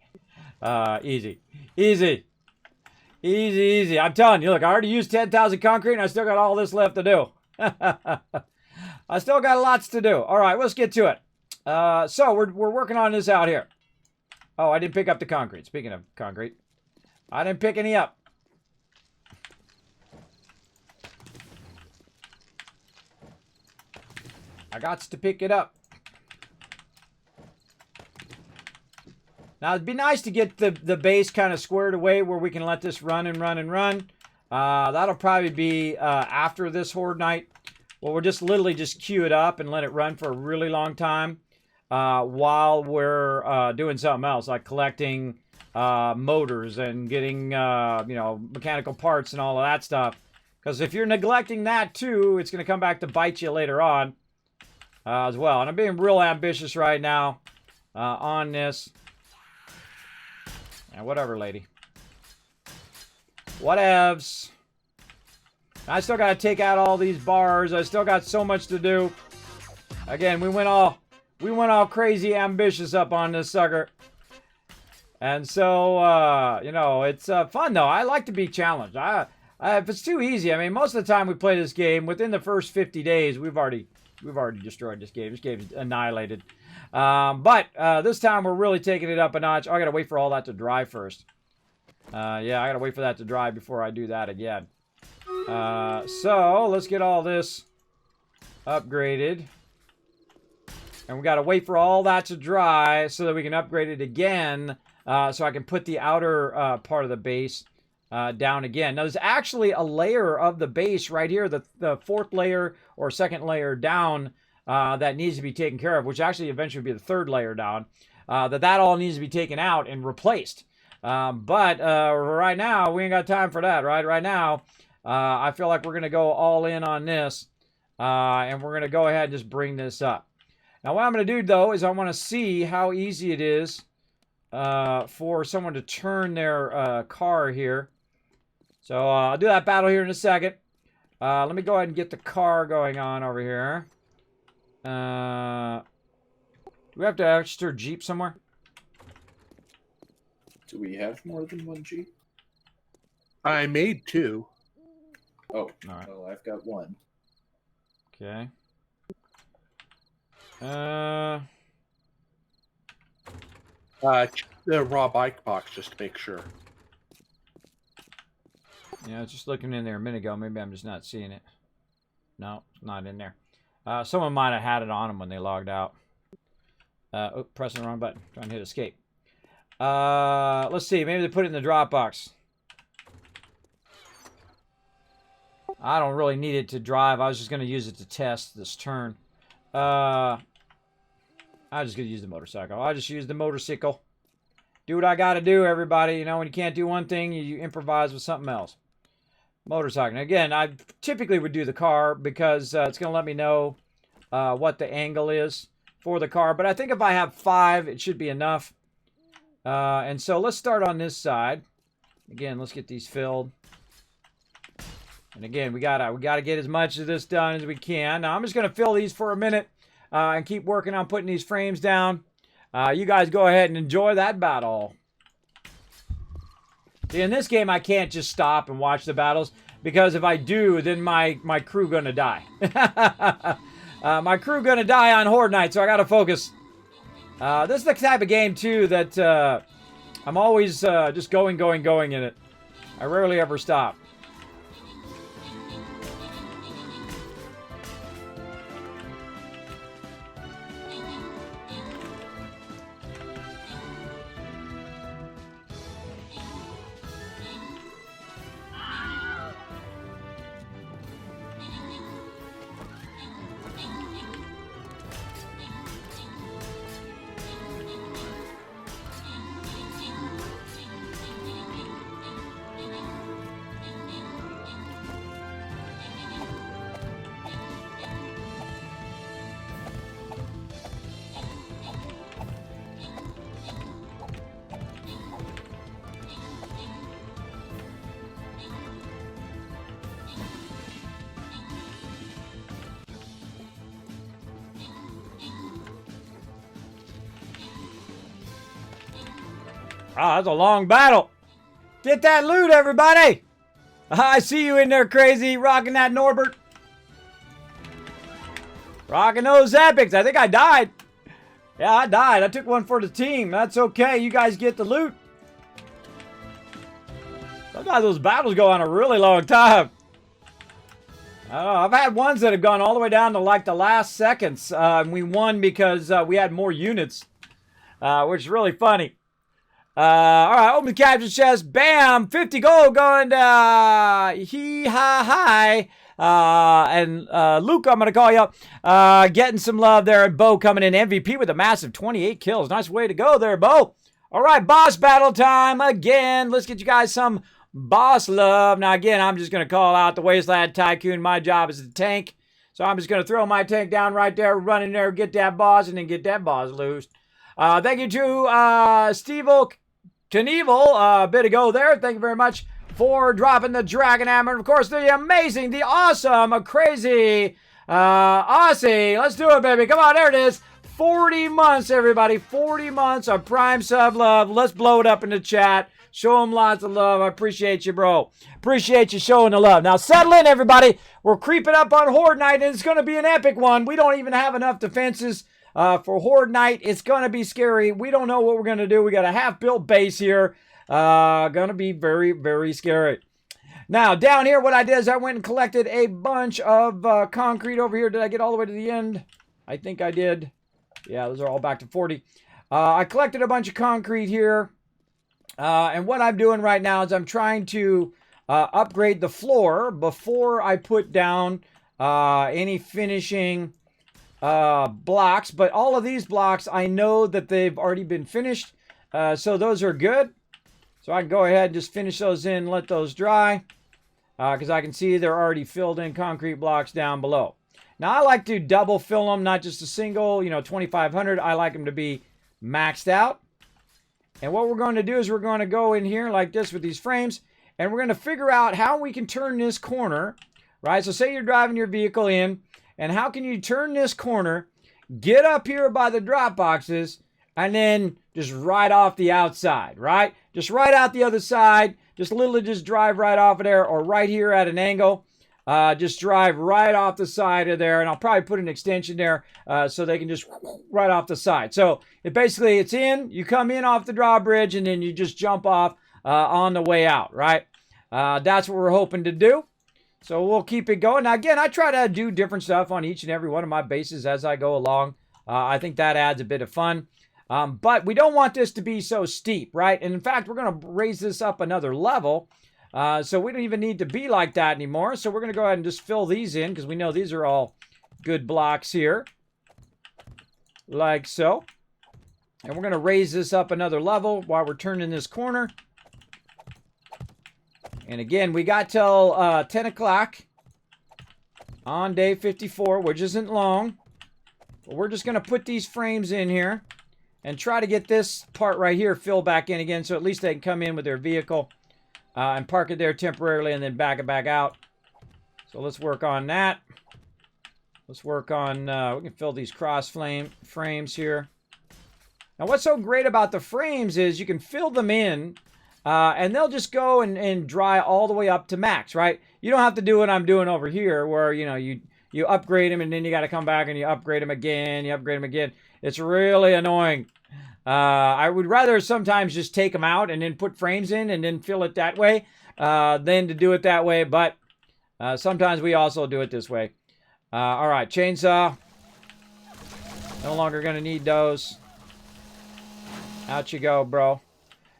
Easy, easy, easy, easy. I'm telling you, look, I already used 10,000 concrete, and I still got all this left to do. I still got lots to do. All right, let's get to it. So we're working on this out here. Oh, I didn't pick up the concrete. Speaking of concrete, I didn't pick any up. I got to pick it up. Now it'd be nice to get the base kind of squared away where we can let this run and run and run. That'll probably be after this horde night. Well, we'll just literally just queue it up and let it run for a really long time. While we're doing something else, like collecting motors and getting, mechanical parts and all of that stuff. Because if you're neglecting that too, it's going to come back to bite you later on as well. And I'm being real ambitious right now on this. And whatever, lady. Whatevs. I still got to take out all these bars. I still got so much to do. Again, we went all crazy ambitious up on this sucker. And so, it's fun, though. I like to be challenged. If it's too easy, I mean, most of the time we play this game, within the first 50 days, we've already destroyed this game. This game's annihilated. But this time we're really taking it up a notch. I got to wait for all that to dry first. I got to wait for that to dry before I do that again. So, let's get all this upgraded. And we got to wait for all that to dry so that we can upgrade it again. So I can put the outer part of the base down again. Now, there's actually a layer of the base right here, the fourth layer or second layer down that needs to be taken care of, which actually eventually will be the third layer down. That all needs to be taken out and replaced. But right now, we ain't got time for that, right? Right now, I feel like we're going to go all in on this. And we're going to go ahead and just bring this up. Now, what I'm going to do, though, is I want to see how easy it is for someone to turn their car here. So I'll do that battle here in a second. Let me go ahead and get the car going on over here. Do we have to register Jeep somewhere? Do we have more than one Jeep? I made 2. Oh, All right. well, I've got one. Okay. Check the raw bike box just to make sure. Yeah, I was just looking in there a minute ago. Maybe I'm just not seeing it. No, it's not in there. Someone might have had it on them when they logged out. Oh, pressing the wrong button. Trying to hit escape. Let's see. Maybe they put it in the Dropbox. I don't really need it to drive. I was just going to use it to test this turn. I'm just going to use the motorcycle. I'll just use the motorcycle. Do what I got to do, everybody. You know, when you can't do one thing, you improvise with something else. Motorcycle. Now, again, I typically would do the car because it's going to let me know what the angle is for the car. But I think if I have 5, it should be enough. And so let's start on this side. Again, let's get these filled. And again, we gotta get as much of this done as we can. Now, I'm just going to fill these for a minute and keep working on putting these frames down. You guys go ahead and enjoy that battle. See, in this game, I can't just stop and watch the battles because if I do, then my crew gonna die. My crew gonna die on Horde Night, so I gotta focus. This is the type of game too that I'm always just going in it. I rarely ever stop. Ah, that's a long battle. Get that loot, everybody. I see you in there, crazy, rocking that Norbert. Rocking those epics. I think I died. Yeah, I died. I took one for the team. That's okay. You guys get the loot. Sometimes those battles go on a really long time. I don't know. I've had ones that have gone all the way down to like the last seconds. And we won because we had more units, which is really funny. All right, open the capture chest. Bam! 50 gold going to Hi. And Luke, I'm going to call you up. Getting some love there. And Bo coming in MVP with a massive 28 kills. Nice way to go there, Bo. All right, boss battle time again. Let's get you guys some boss love. Now, again, I'm just going to call out the Wasteland Tycoon. My job is the tank. So I'm just going to throw my tank down right there, run in there, get that boss, and then get that boss loose. Thank you to Steve-O Knievel, a bit ago there. Thank you very much for dropping the Dragon Hammer. And of course, the amazing, the awesome, crazy Aussie. Let's do it, baby. Come on, there it is. 40 months, everybody. 40 months of Prime Sub love. Let's blow it up in the chat. Show them lots of love. I appreciate you, bro. Appreciate you showing the love. Now, settle in, everybody. We're creeping up on Horde Night, and it's going to be an epic one. We don't even have enough defenses for Horde Night. It's going to be scary. We don't know what we're going to do. We got a half-built base here. Going to be very, very scary. Now, down here, what I did is I went and collected a bunch of concrete over here. Did I get all the way to the end? I think I did. Yeah, those are all back to 40. I collected a bunch of concrete here. And what I'm doing right now is I'm trying to upgrade the floor before I put down any finishing blocks. But all of these blocks, I know that they've already been finished. So those are good. So I can go ahead and just finish those in, let those dry. because I can see they're already filled in concrete blocks down below. Now, I like to double fill them, not just a single, 2,500. I like them to be maxed out. And what we're going to do is we're going to go in here like this with these frames, and we're going to figure out how we can turn this corner, right? So say you're driving your vehicle in, and how can you turn this corner, get up here by the drop boxes, and then just right off the outside, right? Just right out the other side, just literally just drive right off of there, or right here at an angle. Just drive right off the side of there, and I'll probably put an extension there so they can just right off the side. So basically it's in, you come in off the drawbridge, and then you just jump off on the way out, right? That's what we're hoping to do. So we'll keep it going. Now again, I try to do different stuff on each and every one of my bases as I go along. I think that adds a bit of fun. But we don't want this to be so steep, right? And in fact, we're going to raise this up another level. So we don't even need to be like that anymore. So we're going to go ahead and just fill these in because we know these are all good blocks here. Like so. And we're going to raise this up another level while we're turning this corner. And again, we got till 10 o'clock on day 54, which isn't long. But we're just going to put these frames in here and try to get this part right here filled back in again so at least they can come in with their vehicle. And park it there temporarily and then back it back out. So let's work on that. Let's work on, we can fill these cross frames here. Now what's so great about the frames is you can fill them in and they'll just go and dry all the way up to max, right? You don't have to do what I'm doing over here where, you upgrade them and then you got to come back and you upgrade them again, you upgrade them again. It's really annoying. I would rather sometimes just take them out and then put frames in and then fill it that way than to do it that way. But sometimes we also do it this way. All right, chainsaw. No longer going to need those. Out you go, bro.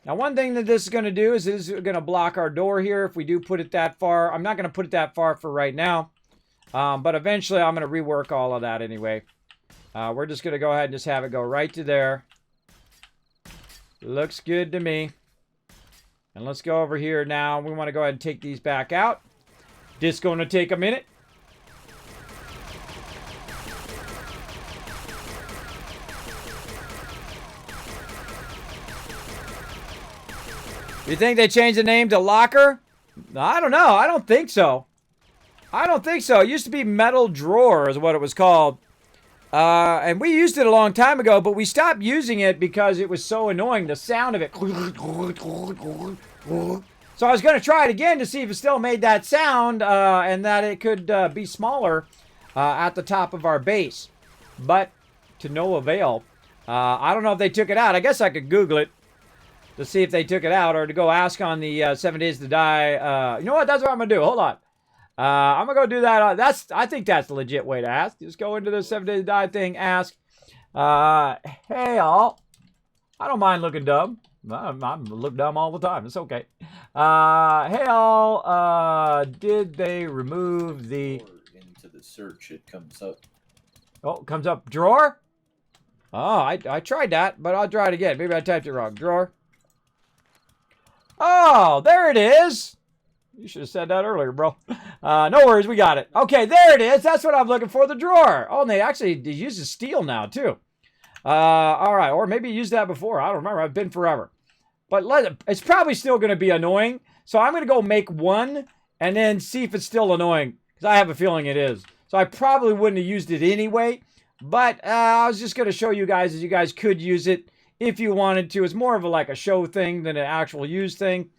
Now, one thing that this is going to do is this is going to block our door here if we do put it that far. I'm not going to put it that far for right now. But eventually, I'm going to rework all of that anyway. We're just going to go ahead and just have it go right to there. Looks good to me. And let's go over here now. We want to go ahead and take these back out. This is going to take a minute. You think they changed the name to Locker? I don't know. I don't think so. I don't think so. It used to be Metal Drawer is what it was called. And we used it a long time ago, but we stopped using it because it was so annoying, the sound of it. So I was going to try it again to see if it still made that sound and that it could be smaller at the top of our base. But to no avail. I don't know if they took it out. I guess I could Google it to see if they took it out or to go ask on the 7 Days to Die. You know what? That's what I'm going to do. Hold on. I'm going to go do that. I think that's the legit way to ask. Just go into the 7 Days to Die thing, ask, hey, all. I don't mind looking dumb. I look dumb all the time. It's okay. Hey, all, did they remove the... Into the search, it comes up. Oh, comes up drawer? Oh, I tried that, but I'll try it again. Maybe I typed it wrong. Drawer. Oh, there it is. You should have said that earlier, bro. No worries, we got it. Okay, there it is. That's what I'm looking for, the drawer. Oh, and they actually use steel now, too. All right, or maybe you used that before. I don't remember. I've been forever. But it's probably still going to be annoying. So I'm going to go make one and then see if it's still annoying. Because I have a feeling it is. So I probably wouldn't have used it anyway. But I was just going to show you guys as you guys could use it if you wanted to. It's more of like a show thing than an actual use thing.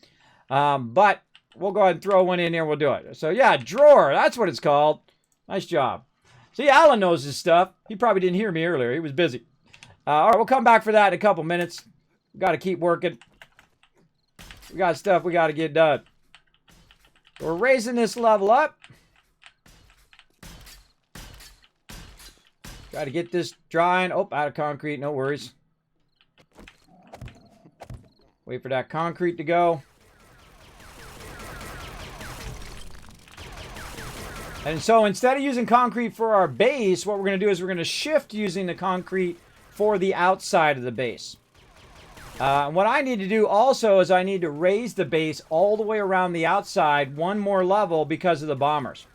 But we'll go ahead and throw one in there. We'll do it. So yeah, drawer. That's what it's called. Nice job. See, Alan knows his stuff. He probably didn't hear me earlier. He was busy. All right, we'll come back for that in a couple minutes. We got to keep working. We got stuff we got to get done. We're raising this level up. Got to get this drying. Oh, out of concrete. No worries. Wait for that concrete to go. And so instead of using concrete for our base, what we're going to do is we're going to shift using the concrete for the outside of the base. What I need to do also is I need to raise the base all the way around the outside one more level because of the bombers.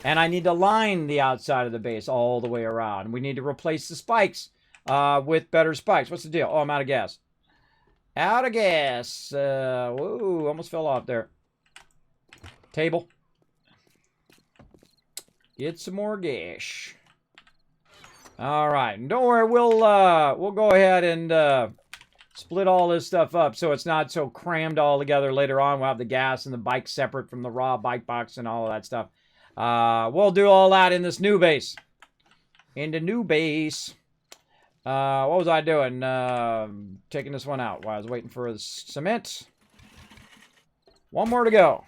And I need to line the outside of the base all the way around. We need to replace the spikes with better spikes. What's the deal? Oh, I'm out of gas. Out of gas. Whoa, almost fell off there. Table. Get some more gas. All right. Don't worry. We'll go ahead and split all this stuff up so it's not so crammed all together later on. We'll have the gas and the bike separate from the raw bike box and all of that stuff. We'll do all that in this new base. In the new base. What was I doing? Taking this one out while I was waiting for the cement. One more to go.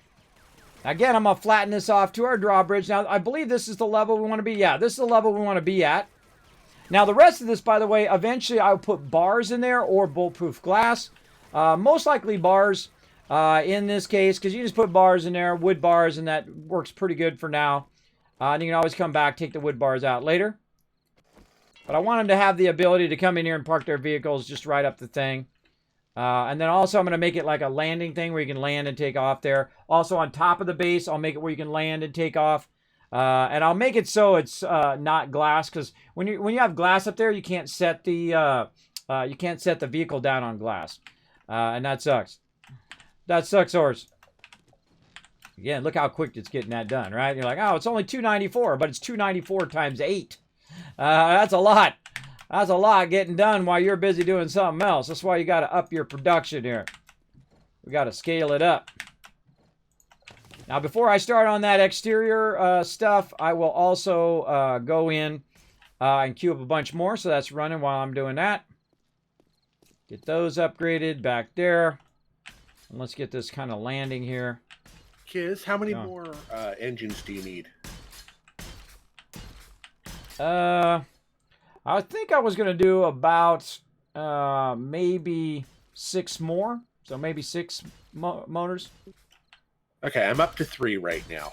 Again, I'm going to flatten this off to our drawbridge. Now, I believe this is the level we want to be. Yeah, this is the level we want to be at. Now, the rest of this, by the way, eventually I'll put bars in there or bulletproof glass. Most likely bars in this case, because you just put bars in there, wood bars, and that works pretty good for now. And you can always come back, take the wood bars out later. But I want them to have the ability to come in here and park their vehicles just right up the thing. And then also I'm going to make it like a landing thing where you can land and take off there. Also on top of the base, I'll make it where you can land and take off. And I'll make it so it's not glass, because when you have glass up there, you can't set the vehicle down on glass, and that sucks. That sucks, horse. Again, look how quick it's getting that done, right? You're like, oh, it's only 294, but it's 294 times 8. That's a lot. That's a lot getting done while you're busy doing something else. That's why you got to up your production here. We got to scale it up. Now, before I start on that exterior stuff, I will also go in and queue up a bunch more. So that's running while I'm doing that. Get those upgraded back there. And let's get this kind of landing here. Kiz, how many more engines do you need? I think I was going to do about maybe 6 more. So maybe 6 motors. Okay, I'm up to 3 right now.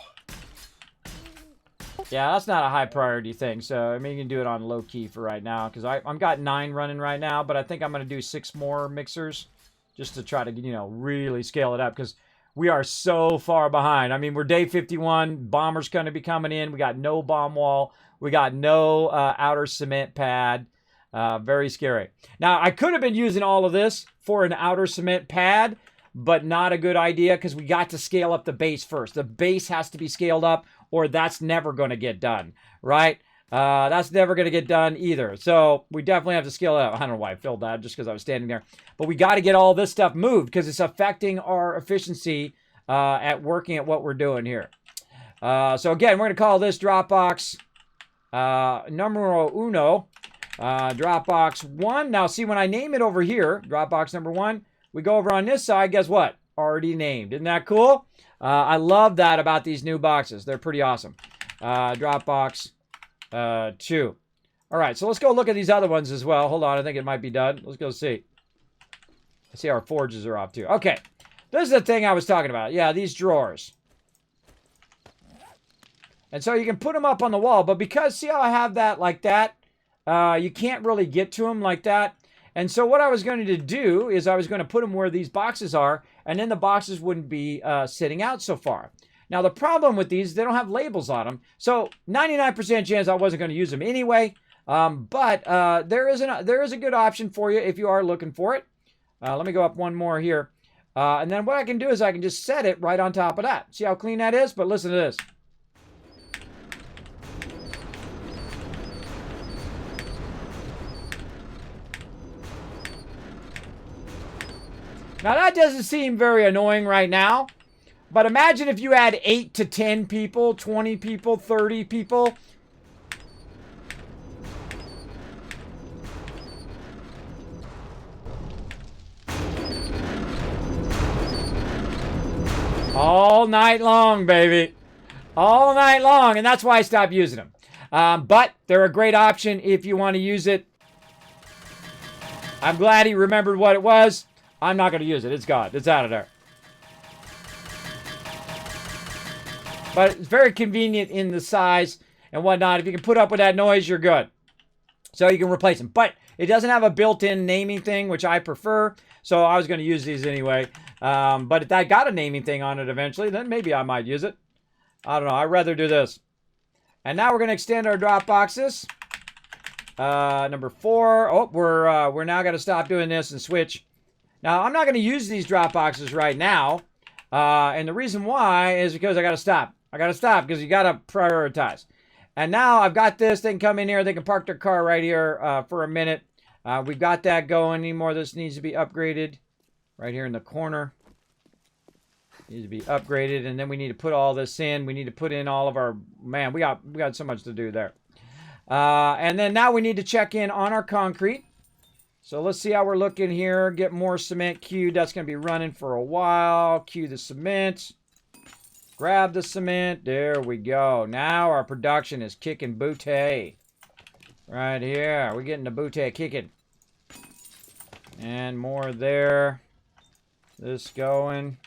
Yeah, that's not a high priority thing. So, I mean, you can do it on low key for right now. Because I've got 9 running right now. But I think I'm going to do 6 more mixers. Just to try to, really scale it up. Because we are so far behind. I mean, we're day 51. Bomber's going to be coming in. We got no bomb wall. We got no outer cement pad. Very scary. Now, I could have been using all of this for an outer cement pad, but not a good idea because we got to scale up the base first. The base has to be scaled up or that's never going to get done, right? That's never going to get done either. So we definitely have to scale it up. I don't know why I filled that just because I was standing there. But we got to get all this stuff moved because it's affecting our efficiency at working at what we're doing here. So again, we're going to call this Dropbox numero uno, Dropbox 1. Now, see, when I name it over here, Dropbox number 1, we go over on this side, guess what? Already named. Isn't that cool? I love that about these new boxes. They're pretty awesome. Dropbox 2. All right, so let's go look at these other ones as well. Hold on, I think it might be done. Let's go see. I see our forges are off too. Okay, this is the thing I was talking about. Yeah, these drawers. And so you can put them up on the wall, but because, see how I have that like that? You can't really get to them like that. And so what I was going to do is I was going to put them where these boxes are, and then the boxes wouldn't be sitting out so far. Now, the problem with these, they don't have labels on them. So 99% chance I wasn't going to use them anyway. But there is a good option for you if you are looking for it. Let me go up one more here. And then what I can do is I can just set it right on top of that. See how clean that is? But listen to this. Now, that doesn't seem very annoying right now. But imagine if you had 8 to 10 people, 20 people, 30 people. All night long, baby. All night long. And that's why I stopped using them. But they're a great option if you want to use it. I'm glad he remembered what it was. I'm not going to use it. It's gone. It's out of there. But it's very convenient in the size and whatnot. If you can put up with that noise, you're good. So you can replace them. But it doesn't have a built-in naming thing, which I prefer. So I was going to use these anyway. But if that got a naming thing on it eventually, then maybe I might use it. I don't know. I'd rather do this. And now we're going to extend our drop boxes. Number 4. Oh, we're now going to stop doing this and switch. Now, I'm not going to use these drop boxes right now. And the reason why is because I got to stop. I got to stop because you got to prioritize. And now I've got this. They can come in here. They can park their car right here for a minute. We've got that going. Any more of this needs to be upgraded. Right here in the corner. Needs to be upgraded. And then we need to put all this in. We need to put in all of our... Man, we got so much to do there. And then now we need to check in on our concrete. So let's see how we're looking here. Get more cement queued. That's going to be running for a while. Queue the cement. Grab the cement. There we go. Now our production is kicking booty. Right here. We're getting the booty kicking. And more there. This going.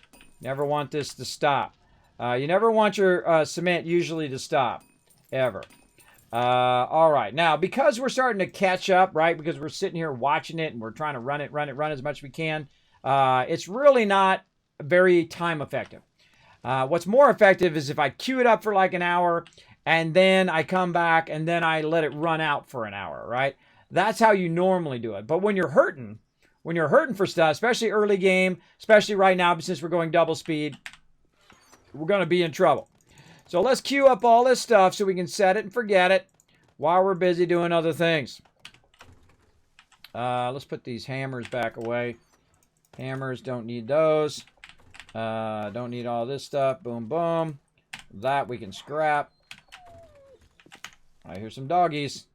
Never want this to stop. You never want your cement usually to stop. Ever. All right. Now, because we're starting to catch up, right? Because we're sitting here watching it and we're trying to run as much as we can. It's really not very time effective. What's more effective is if I queue it up for like an hour and then I come back and then I let it run out for an hour, right? That's how you normally do it. But when you're hurting for stuff, especially early game, especially right now, since we're going double speed, we're going to be in trouble. So let's queue up all this stuff so we can set it and forget it while we're busy doing other things. Let's put these hammers back away. Hammers, don't need those. Don't need all this stuff. Boom, boom. That we can scrap. I hear some doggies.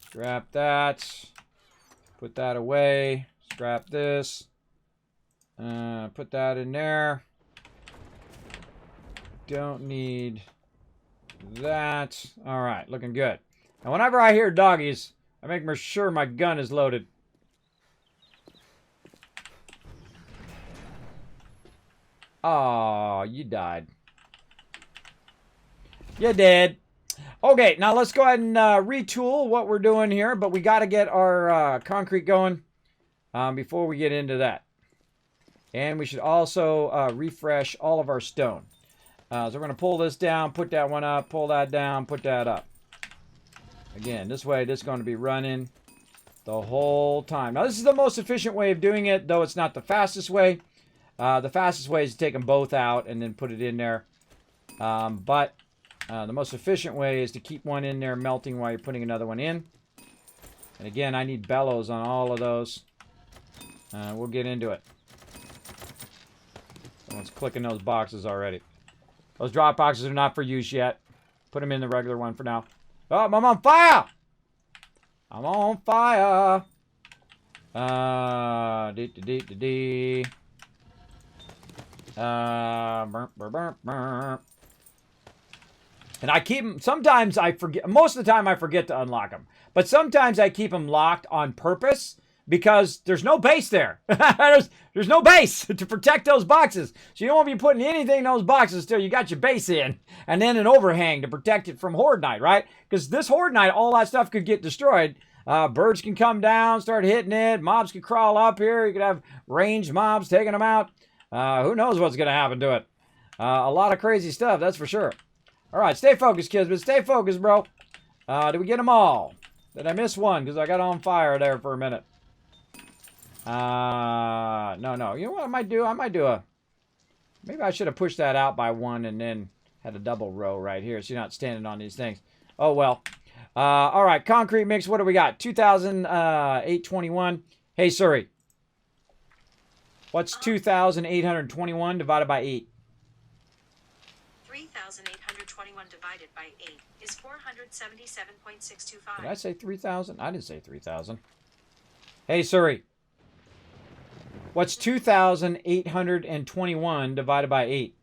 Scrap that. Put that away. Scrap this. Put that in there. Don't need that. All right, looking good. And whenever I hear doggies, I make sure my gun is loaded. Oh, you died. You did. Okay, now let's go ahead and retool what we're doing here, but we got to get our concrete going before we get into that. And we should also refresh all of our stone. So we're going to pull this down, put that one up, pull that down, put that up. Again, this way, this is going to be running the whole time. Now, this is the most efficient way of doing it, though it's not the fastest way. The fastest way is to take them both out and then put it in there. But the most efficient way is to keep one in there melting while you're putting another one in. And again, I need bellows on all of those. We'll get into it. Someone's clicking those boxes already. Those drop boxes are not for use yet. Put them in the regular one for now. Oh, I'm on fire! I'm on fire! And I keep them, sometimes I forget, most of the time I forget to unlock them. But sometimes I keep them locked on purpose because there's no base there. there's no base to protect those boxes. So you don't want to be putting anything in those boxes till you got your base in. And then an overhang to protect it from Horde Night, right? Because this Horde Night, all that stuff could get destroyed. Birds can come down, start hitting it. Mobs can crawl up here. You could have ranged mobs taking them out. Who knows what's going to happen to it. A lot of crazy stuff, that's for sure. All right, stay focused, kids, but stay focused, bro. Did we get them all? Did I miss one? Because I got on fire there for a minute. No. You know what I might do? I might do a... Maybe I should have pushed that out by one and then had a double row right here so you're not standing on these things. Oh, well. All right, concrete mix. What do we got? 2,821. Hey, Suri. What's 2,821 divided by 8? 3,821 divided by 8 is 477.625. Did I say 3,000? I didn't say 3,000. Hey, Suri. What's 2,821 divided by 8?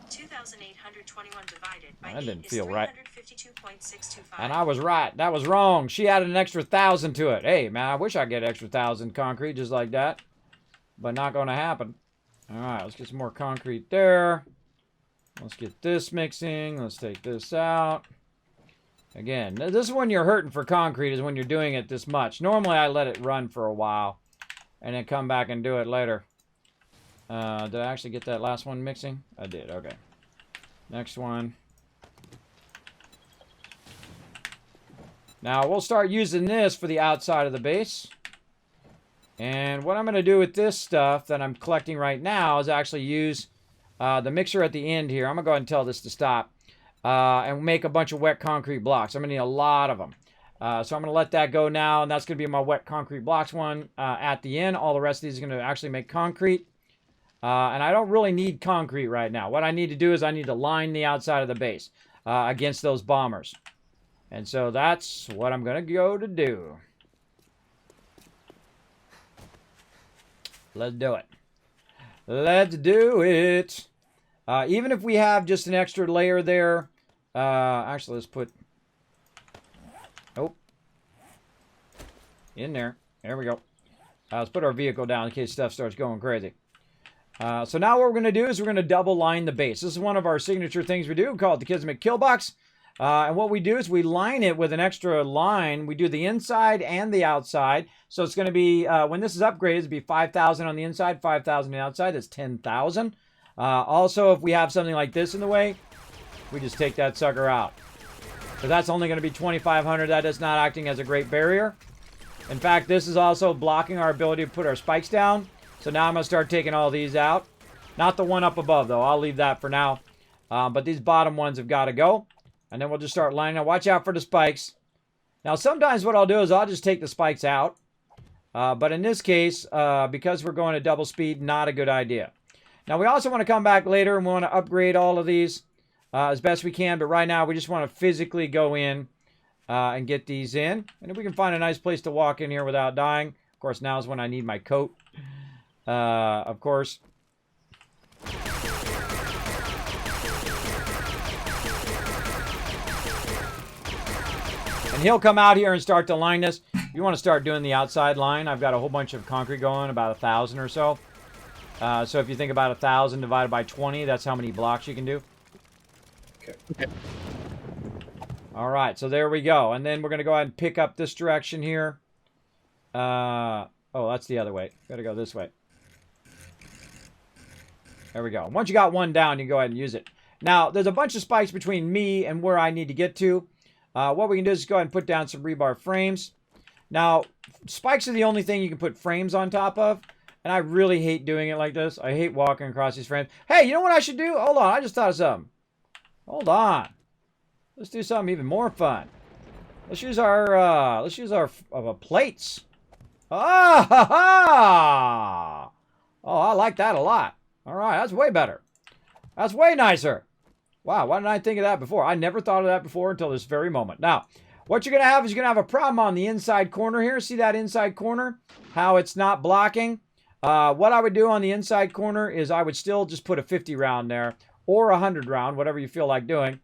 2,821 divided by 8 that didn't is feel right. 352.625. And I was right. That was wrong. She added an extra 1,000 to it. Hey, man, I wish I could get extra 1,000 concrete just like that. But not going to happen. All right, let's get some more concrete there. Let's get this mixing. Let's take this out. Again, this is when you're hurting for concrete, is when you're doing it this much. Normally, I let it run for a while and then come back and do it later. Did I actually get that last one mixing? I did, okay. Next one. Now, we'll start using this for the outside of the base. And what I'm going to do with this stuff that I'm collecting right now is actually use the mixer at the end here. I'm going to go ahead and tell this to stop. And make a bunch of wet concrete blocks. I'm going to need a lot of them. So I'm going to let that go now, and that's going to be my wet concrete blocks one at the end. All the rest of these are going to actually make concrete. And I don't really need concrete right now. What I need to do is I need to line the outside of the base against those bombers. And so that's what I'm going to go to do. Let's do it. Let's do it. Even if we have just an extra layer there. Actually, let's put... Oh. In there. There we go. Let's put our vehicle down in case stuff starts going crazy. So now what we're going to do is we're going to double line the base. This is one of our signature things we do. We call it the Kismet Kill Box. And what we do is we line it with an extra line. We do the inside and the outside. So it's going to be, when this is upgraded, it'll be 5,000 on the inside, 5,000 on the outside. That's 10,000. Also, if we have something like this in the way, we just take that sucker out. So that's only going to be 2,500. That is not acting as a great barrier. In fact, this is also blocking our ability to put our spikes down. So now I'm going to start taking all these out. Not the one up above, though. I'll leave that for now. But these bottom ones have got to go. And then we'll just start lining up. Watch out for the spikes. Now, sometimes what I'll do is I'll just take the spikes out. But in this case, because we're going at double speed, not a good idea. Now, we also want to come back later and we want to upgrade all of these as best we can. But right now, we just want to physically go in and get these in. And if we can find a nice place to walk in here without dying. Of course, now is when I need my coat. Of course. And he'll come out here and start to line this. If you want to start doing the outside line, I've got a whole bunch of concrete going, about 1,000 or so. So if you think about 1,000 divided by 20, that's how many blocks you can do. Okay. All right, so there we go. And then we're going to go ahead and pick up this direction here. Oh, that's the other way. Got to go this way. There we go. Once you got one down, you can go ahead and use it. Now, there's a bunch of spikes between me and where I need to get to. What we can do is go ahead and put down some rebar frames. Now, spikes are the only thing you can put frames on top of. And I really hate doing it like this. I hate walking across these frames. Hey, you know what I should do? Hold on, I just thought of something. Hold on. Let's do something even more fun. Let's use our plates. Ah ha ha! Oh, I like that a lot. All right, that's way better. That's way nicer. Wow, why didn't I think of that before? I never thought of that before until this very moment. Now, what you're going to have is you're going to have a problem on the inside corner here. See that inside corner? How it's not blocking? What I would do on the inside corner is I would still just put a 50 round there or a 100 round, whatever you feel like doing.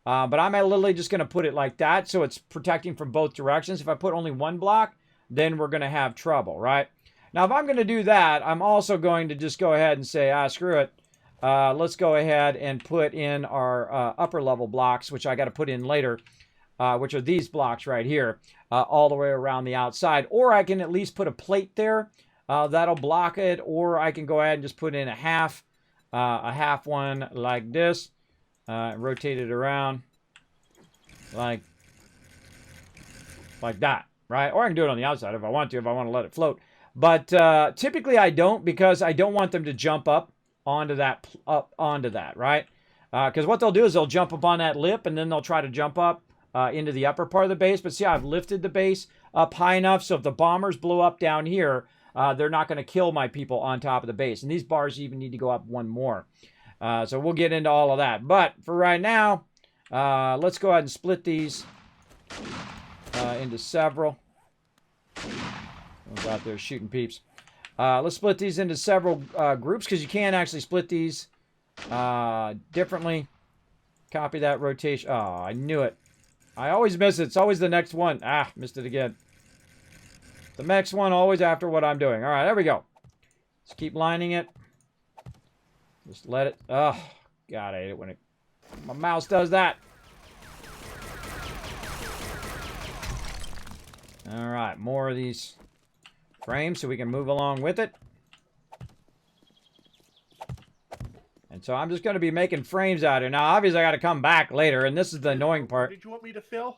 But I'm literally just going to put it like that so it's protecting from both directions. If I put only one block, then we're going to have trouble, right? Now, if I'm going to do that, I'm also going to just go ahead and say, screw it. Let's go ahead and put in our upper level blocks, which I got to put in later, which are these blocks right here, all the way around the outside. Or I can at least put a plate there. That'll block it. Or I can go ahead and just put in a half one like this. Rotate it around like that, right? Or I can do it on the outside if I want to let it float. But typically I don't, because I don't want them to jump up onto that, right? Because what they'll do is they'll jump up on that lip and then they'll try to jump up into the upper part of the base. But see, I've lifted the base up high enough so if the bombers blow up down here, they're not going to kill my people on top of the base. And these bars even need to go up one more. So we'll get into all of that. But for right now, let's go ahead and split these into several. I was out there shooting peeps. Let's split these into several groups because you can actually split these differently. Copy that rotation. Oh, I knew it. I always miss it. It's always the next one. Missed it again. The next one always after what I'm doing. All right, there we go. Let's keep lining it. Just let it. Oh, God, I hate it when my mouse does that. All right, more of these frames so we can move along with it. And so I'm just going to be making frames out here. Now, obviously, I got to come back later, and this is the annoying part. Did you want me to fill?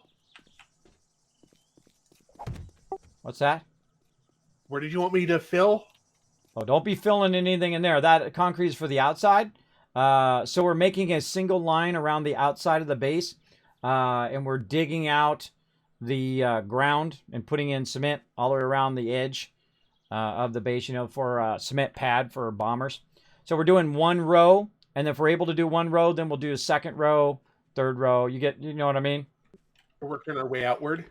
What's that? Where did you want me to fill? Oh, don't be filling anything in there. That concrete is for the outside. So we're making a single line around the outside of the base. And we're digging out the ground and putting in cement all the way around the edge of the base, you know, for a cement pad for bombers. So we're doing one row. And if we're able to do one row, then we'll do a second row, third row. You know what I mean? We're working our way outward.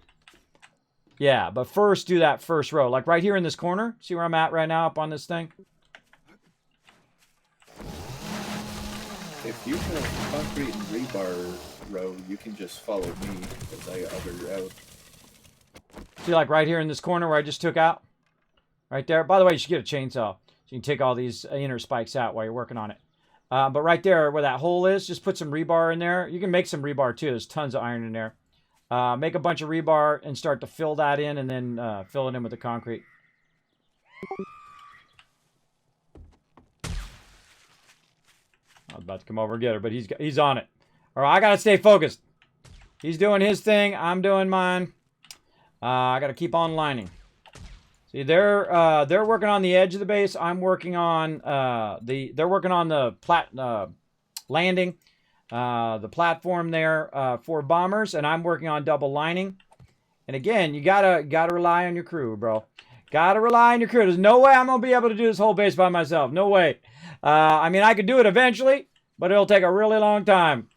Yeah, but first do that first row. Like right here in this corner. See where I'm at right now up on this thing? If you have concrete and rebar row, you can just follow me, because I got other route. See, like right here in this corner where I just took out? Right there. By the way, you should get a chainsaw. So you can take all these inner spikes out while you're working on it. But right there where that hole is, just put some rebar in there. You can make some rebar too. There's tons of iron in there. Make a bunch of rebar and start to fill that in, and then fill it in with the concrete. I was about to come over and get her, but he's on it. All right, I got to stay focused. He's doing his thing. I'm doing mine. I got to keep on lining. See, they're working on the edge of the base. I'm working on they're working on the landing. The platform there for bombers, and I'm working on double lining. And again, you gotta rely on your crew, bro. Gotta rely on your crew. There's no way I'm gonna be able to do this whole base by myself. No way. I mean, I could do it eventually, but it'll take a really long time.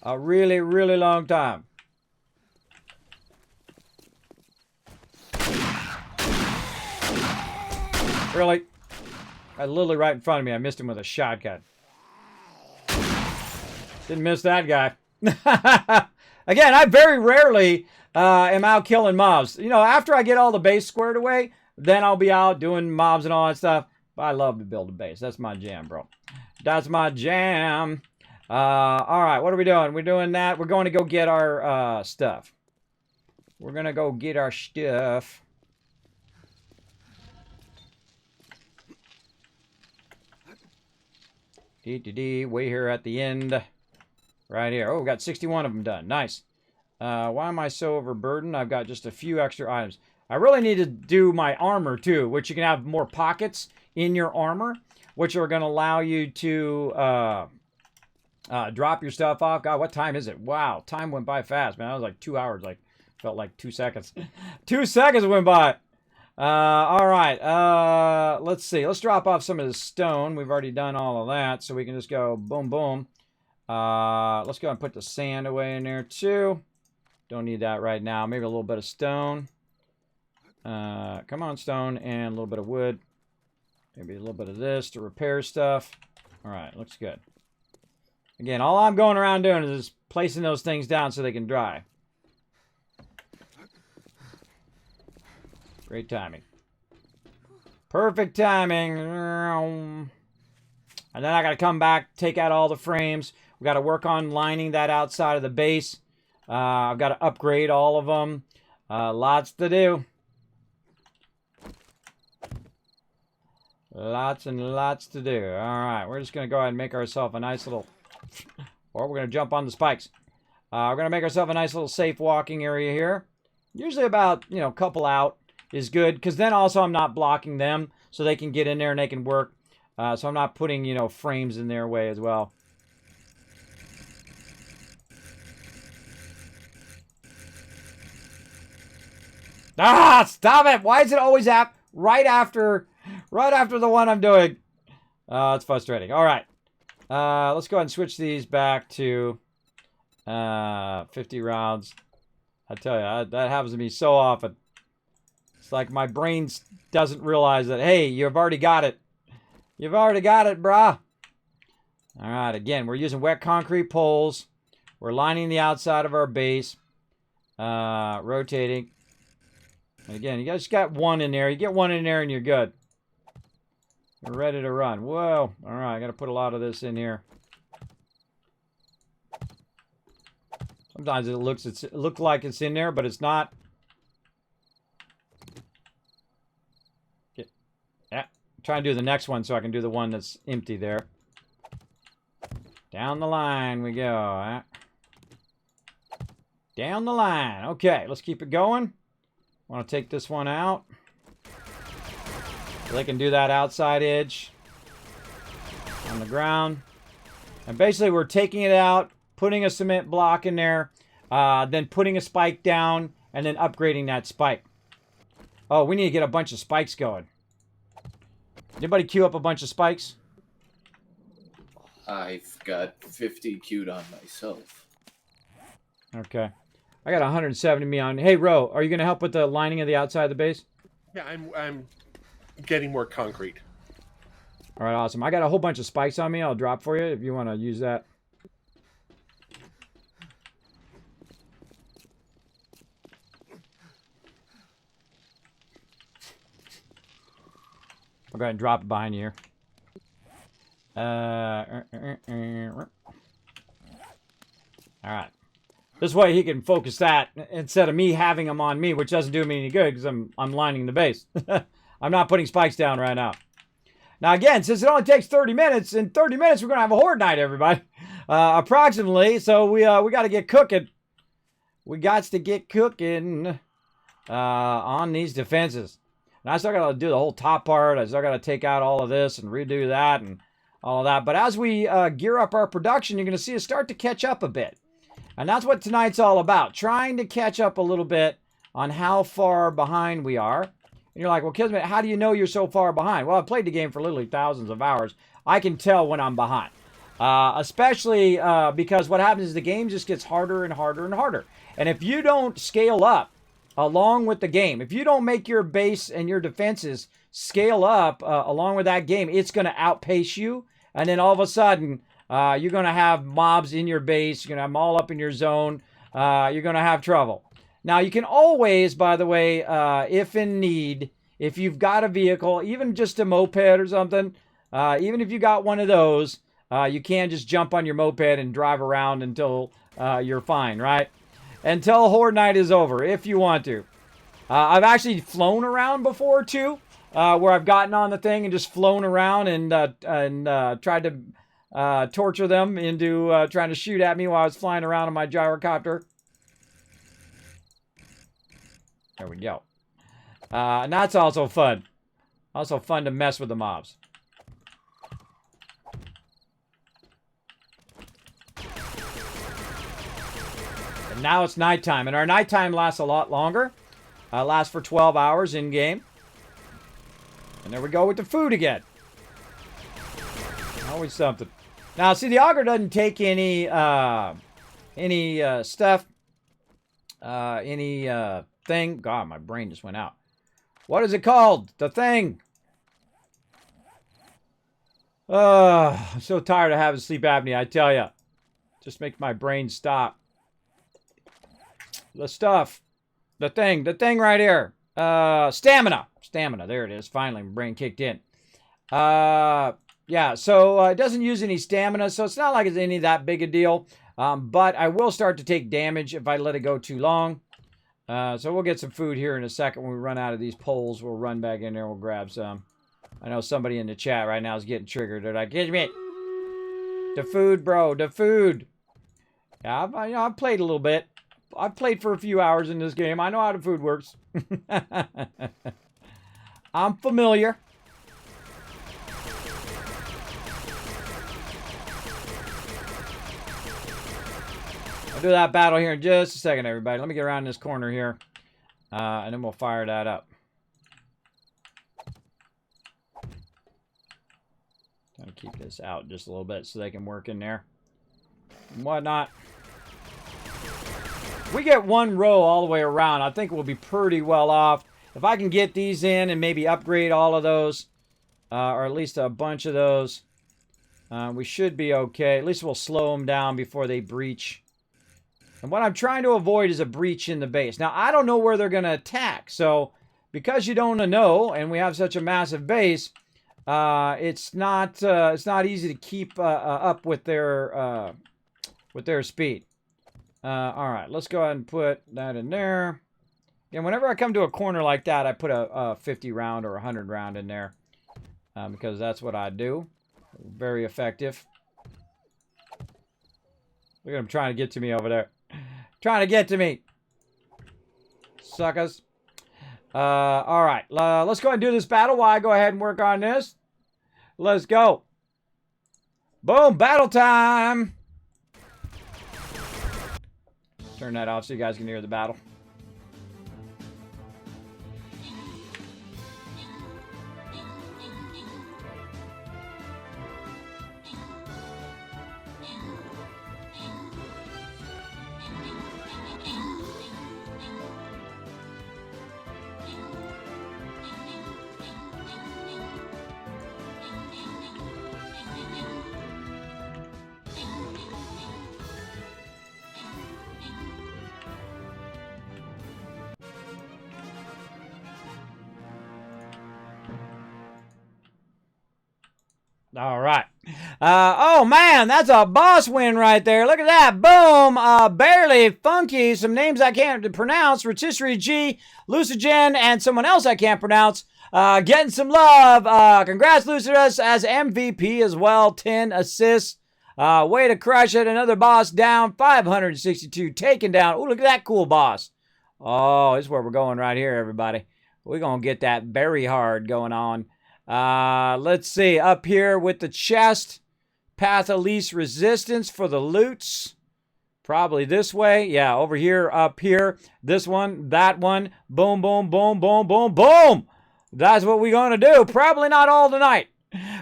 A really, really long time. Really? Literally right in front of me. I missed him with a shotgun. Didn't miss that guy. Again, I very rarely am out killing mobs. You know, after I get all the base squared away, then I'll be out doing mobs and all that stuff. But I love to build a base. That's my jam, bro. That's my jam. All right, what are we doing? We're doing that. We're going to go get our stuff. We're going to go get our stuff. Way here at the end. Right here. Oh, we got 61 of them done. Nice. Why am I so overburdened? I've got just a few extra items. I really need to do my armor, too, which you can have more pockets in your armor, which are going to allow you to drop your stuff off. God, what time is it? Wow, time went by fast, man. That was like 2 hours. Like, felt like 2 seconds. 2 seconds went by. All right. Let's see. Let's drop off some of the stone. We've already done all of that, so we can just go boom, boom. Let's go and put the sand away in there too. Don't need that right now. Maybe a little bit of stone. Come on, stone, and a little bit of wood. Maybe a little bit of this to repair stuff. All right, looks good. Again, all I'm going around doing is just placing those things down so they can dry. Great timing. Perfect timing. And then I got to come back, take out all the frames. We got to work on lining that outside of the base. I've got to upgrade all of them. Lots to do. Lots and lots to do. All right, we're just going to go ahead and make ourselves a nice little... Or we're going to jump on the spikes. We're going to make ourselves a nice little safe walking area here. Usually about, you know, a couple out is good. Because then also I'm not blocking them. So they can get in there and they can work. So I'm not putting, you know, frames in their way as well. Ah, stop it. Why is it always right after the one I'm doing? It's frustrating. All right. Let's go ahead and switch these back to 50 rounds. I tell you, that happens to me so often. It's like my brain doesn't realize that, hey, you've already got it. You've already got it, brah. All right, again, we're using wet concrete poles. We're lining the outside of our base. Rotating. And again, you guys got one in there. You get one in there and you're good. We're ready to run. Whoa. All right, I got to put a lot of this in here. Sometimes it looks like it's in there, but it's not. trying to do the next one so I can do the one that's empty there. Down the line we go. Down the line. Okay, let's keep it going. Want to take this one out. They can do that outside edge on the ground. And basically we're taking it out, putting a cement block in there, then putting a spike down, and then upgrading that spike. Oh, we need to get a bunch of spikes going. Anybody queue up a bunch of spikes? I've got 50 queued on myself. Okay. I got 170 me on. Hey, Ro, are you going to help with the lining of the outside of the base? Yeah, I'm getting more concrete. All right, awesome. I got a whole bunch of spikes on me. I'll drop for you if you want to use that. I'll go ahead and drop it behind you here. All right. This way he can focus that instead of me having them on me, which doesn't do me any good because I'm lining the base. I'm not putting spikes down right now. Now, again, since it only takes 30 minutes, in 30 minutes we're going to have a horde night, everybody. Approximately. So we got to get cooking. We got to get cooking on these defenses. And I still got to do the whole top part. I still got to take out all of this and redo that and all of that. But as we gear up our production, you're going to see us start to catch up a bit. And that's what tonight's all about. Trying to catch up a little bit on how far behind we are. And you're like, well, Kismet, how do you know you're so far behind? Well, I've played the game for literally thousands of hours. I can tell when I'm behind. Especially because what happens is the game just gets harder and harder and harder. And if you don't scale up along with the game, if you don't make your base and your defenses scale up along with that game, it's going to outpace you. And then all of a sudden, you're going to have mobs in your base. You're going to have them all up in your zone. You're going to have trouble. Now, you can always, by the way, if in need, if you've got a vehicle, even just a moped or something, even if you got one of those, you can just jump on your moped and drive around until you're fine, right? Until Horde Night is over, if you want to. I've actually flown around before, too, where I've gotten on the thing and just flown around and tried to torture them into trying to shoot at me while I was flying around on my gyrocopter. There we go. And that's also fun. Also fun to mess with the mobs. And now it's nighttime. And our nighttime lasts a lot longer. Lasts for 12 hours in-game. And there we go with the food again. Always something. Now, see, the auger doesn't take any stuff, thing. God, my brain just went out. What is it called? The thing. I'm so tired of having sleep apnea, I tell you. Just makes my brain stop. The stuff. The thing right here. Stamina. Stamina, there it is. Finally, my brain kicked in. Yeah, so it doesn't use any stamina, so it's not like it's any that big a deal. But I will start to take damage if I let it go too long. So we'll get some food here in a second. When we run out of these poles, we'll run back in there and we'll grab some. I know somebody in the chat right now is getting triggered. They're like, "Get me the food, bro, the food." Yeah, I've played a little bit. I've played for a few hours in this game. I know how the food works. I'm familiar. I'll do that battle here in just a second, everybody. Let me get around this corner here, and then we'll fire that up. Trying to keep this out just a little bit so they can work in there and whatnot. If we get one row all the way around, I think we'll be pretty well off. If I can get these in and maybe upgrade all of those, or at least a bunch of those, we should be okay. At least we'll slow them down before they breach. And what I'm trying to avoid is a breach in the base. Now, I don't know where they're going to attack. So, because you don't know, and we have such a massive base, it's not easy to keep up with their speed. All right, let's go ahead and put that in there. And whenever I come to a corner like that, I put a 50 round or a 100 round in there. because that's what I do. Very effective. Look at him trying to get to me over there. Trying to get to me. Suckers. All right. Let's go ahead and do this battle while I go ahead and work on this. Let's go. Boom. Battle time. Turn that off so you guys can hear the battle. All right. Oh, man, that's a boss win right there. Look at that. Boom. Barely Funky. Some names I can't pronounce. Rotisserie G, Lucigen, and someone else I can't pronounce. Getting some love. Congrats, Lucidus, as MVP as well. 10 assists. Way to crush it. Another boss down. 562 taken down. Oh, look at that cool boss. Oh, this is where we're going right here, everybody. We're going to get that very hard going on. Let's see. Up here with the chest. Path of least resistance for the loots. Probably this way. Yeah, over here, up here. This one, that one. Boom, boom, boom, boom, boom, boom. That's what we're going to do. Probably not all tonight.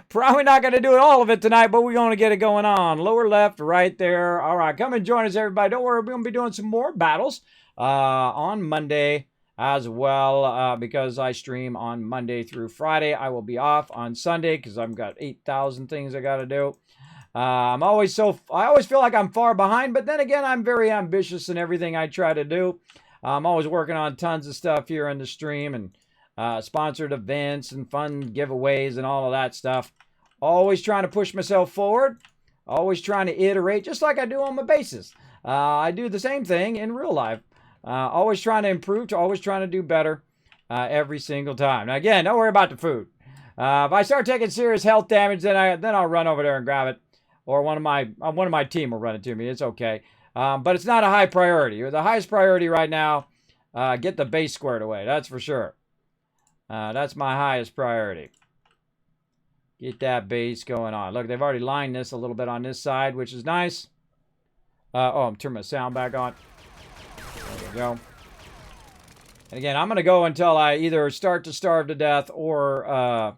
Probably not going to do it all of it tonight, but we're going to get it going on. Lower left, right there. All right, come and join us, everybody. Don't worry, we're going to be doing some more battles on Monday as well, because I stream on Monday through Friday. I will be off on Sunday because I've got 8,000 things I got to do. I always feel like I'm far behind, but then again, I'm very ambitious in everything I try to do. I'm always working on tons of stuff here in the stream and sponsored events and fun giveaways and all of that stuff. Always trying to push myself forward. Always trying to iterate, just like I do on my bases. I do the same thing in real life. Always trying to improve, always trying to do better every single time. Now, again, don't worry about the food. If I start taking serious health damage, then I'll run over there and grab it, or one of my team will run it to me. It's okay, but it's not a high priority. The highest priority right now, get the base squared away. That's for sure. That's my highest priority. Get that base going on. Look, they've already lined this a little bit on this side, which is nice. Oh, I'm turning my sound back on. There we go. And again, I'm going to go until I either start to starve to death or I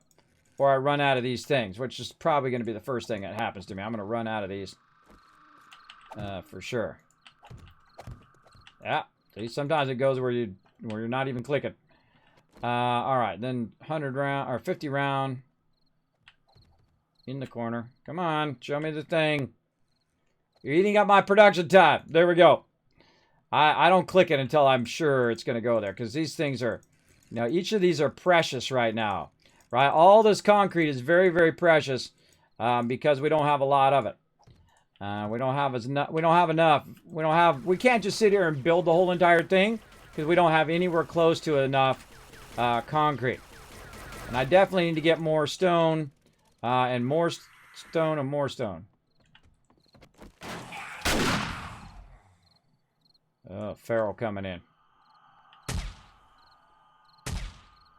run out of these things, which is probably going to be the first thing that happens to me. I'm going to run out of these for sure. Yeah, see, sometimes it goes where you're not even clicking. All right, then 100 round or 50 round in the corner. Come on, show me the thing. You're eating up my production time. There we go. I don't click it until I'm sure it's going to go there, because these things are, each of these are precious right now, right? All this concrete is very, very precious because we don't have a lot of it. We don't have enough. We can't just sit here and build the whole entire thing because we don't have anywhere close to enough concrete. And I definitely need to get more stone and more stone and more stone. Oh, Feral coming in.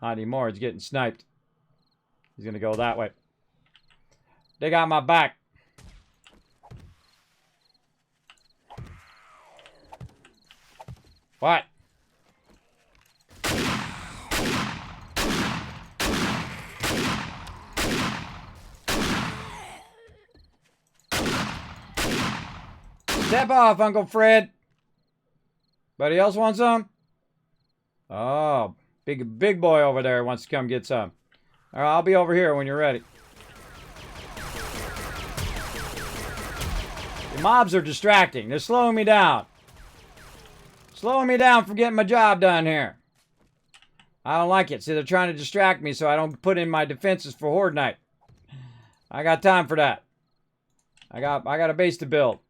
Not anymore. He's getting sniped. He's going to go that way. They got my back. What? Step off, Uncle Fred. Anybody else want some? Oh, big boy over there wants to come get some. All right, I'll be over here when you're ready. The mobs are distracting. They're slowing me down. Slowing me down from getting my job done here. I don't like it. See, they're trying to distract me so I don't put in my defenses for Horde Night. I got time for that. I got a base to build.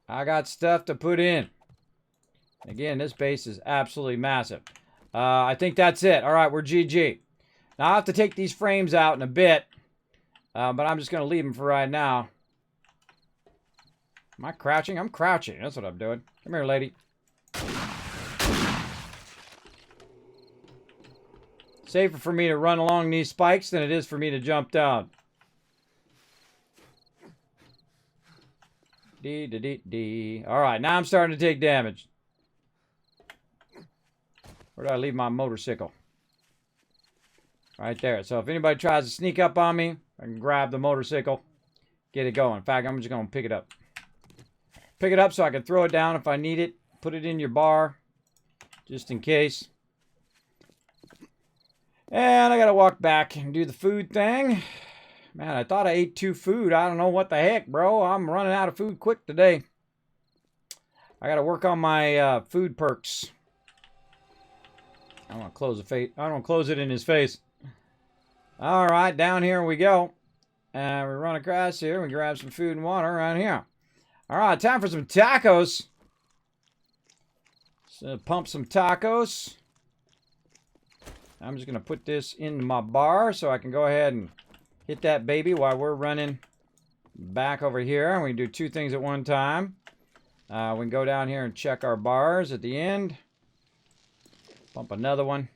I got stuff to put in. Again, this base is absolutely massive. I think that's it. All right, we're GG. Now, I'll have to take these frames out in a bit, but I'm just going to leave them for right now. Am I crouching? I'm crouching. That's what I'm doing. Come here, lady. Safer for me to run along these spikes than it is for me to jump down. D. All right, now I'm starting to take damage. Where did I leave my motorcycle? Right there. So if anybody tries to sneak up on me, I can grab the motorcycle, get it going. In fact, I'm just going to pick it up. Pick it up so I can throw it down if I need it. Put it in your bar, just in case. And I got to walk back and do the food thing. Man, I thought I ate 2 food. I don't know what the heck, bro. I'm running out of food quick today. I got to work on my food perks. I don't want to close the face. I don't want to close it in his face. All right, down here we go. And we run across here. We grab some food and water around here. All right, time for some tacos. So pump some tacos. I'm just going to put this in my bar so I can go ahead and hit that baby while we're running back over here. And we can do 2 things at one time. We can go down here and check our bars at the end. Pump another one.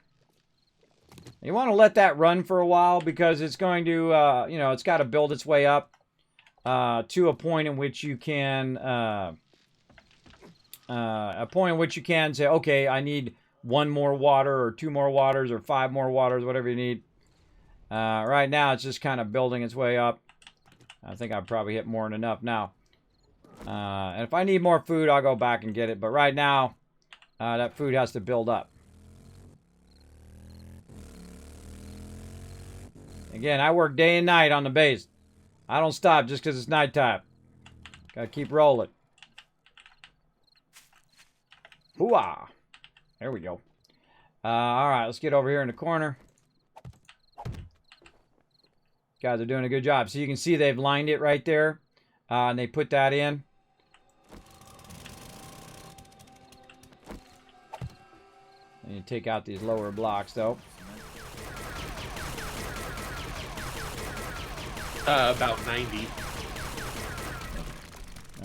You want to let that run for a while because it's going to, you know, it's got to build its way up to a point in which you can, say, okay, I need 1 more water or 2 more waters or 5 more waters, whatever you need. Right now, it's just kind of building its way up. I think I've probably hit more than enough now. And if I need more food, I'll go back and get it. But right now, that food has to build up. Again, I work day and night on the base. I don't stop just because it's nighttime. Gotta keep rolling. Hooah! There we go. Alright, let's get over here in the corner. Guys are doing a good job. So you can see they've lined it right there. And they put that in. And you take out these lower blocks, though. About 90.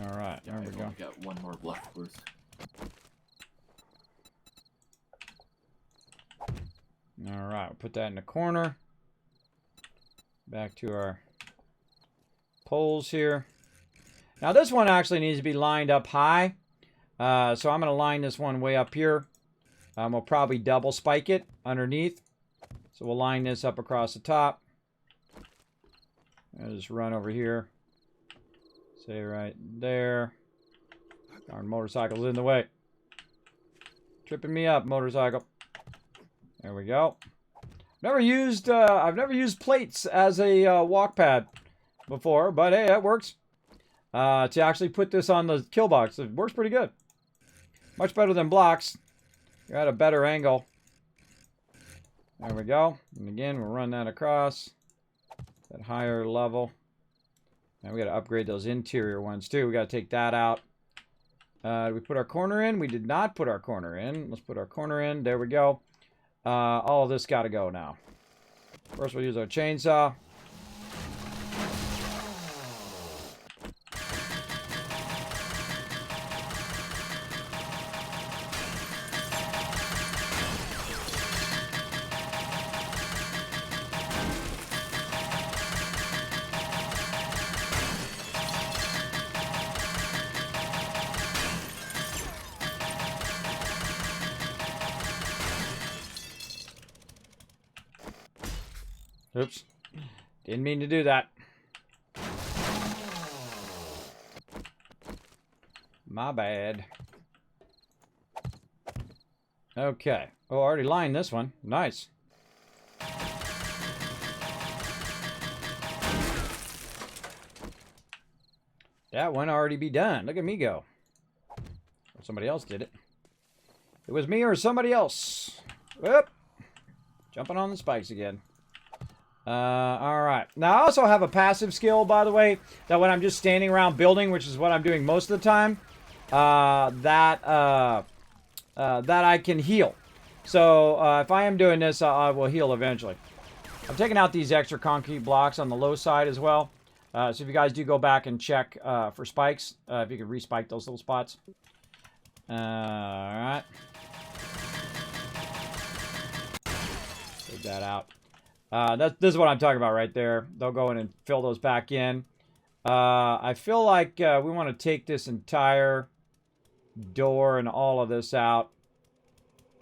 All right, there we go. Got 1 more block worth. All right, we'll put that in the corner. Back to our poles here. Now this one actually needs to be lined up high. So I'm going to line this one way up here. We'll probably double spike it underneath. So we'll line this up across the top. I'll just run over here. Say right there. Darn motorcycle's in the way. Tripping me up, motorcycle. There we go. I've never used plates as a walk pad before, but hey, that works. To actually put this on the kill box, it works pretty good. Much better than blocks. You're at a better angle. There we go. And again, we'll run that across. That higher level. And we got to upgrade those interior ones too. We got to take that out. Did we put our corner in? We did not put our corner in. Let's put our corner in. There we go. All of this got to go now. First, we'll use our chainsaw. Oops. Didn't mean to do that. My bad. Okay. Oh, I already lined this one. Nice. That one already be done. Look at me go. Or somebody else did it. It was me or somebody else. Whoop. Jumping on the spikes again. Alright. Now, I also have a passive skill, by the way, that when I'm just standing around building, which is what I'm doing most of the time, that I can heal. So if I am doing this, I will heal eventually. I'm taking out these extra concrete blocks on the low side as well. So if you guys do go back and check for spikes, if you could respike those little spots. Alright. Take that out. This is what I'm talking about right there. They'll go in and fill those back in. I feel like we want to take this entire door and all of this out.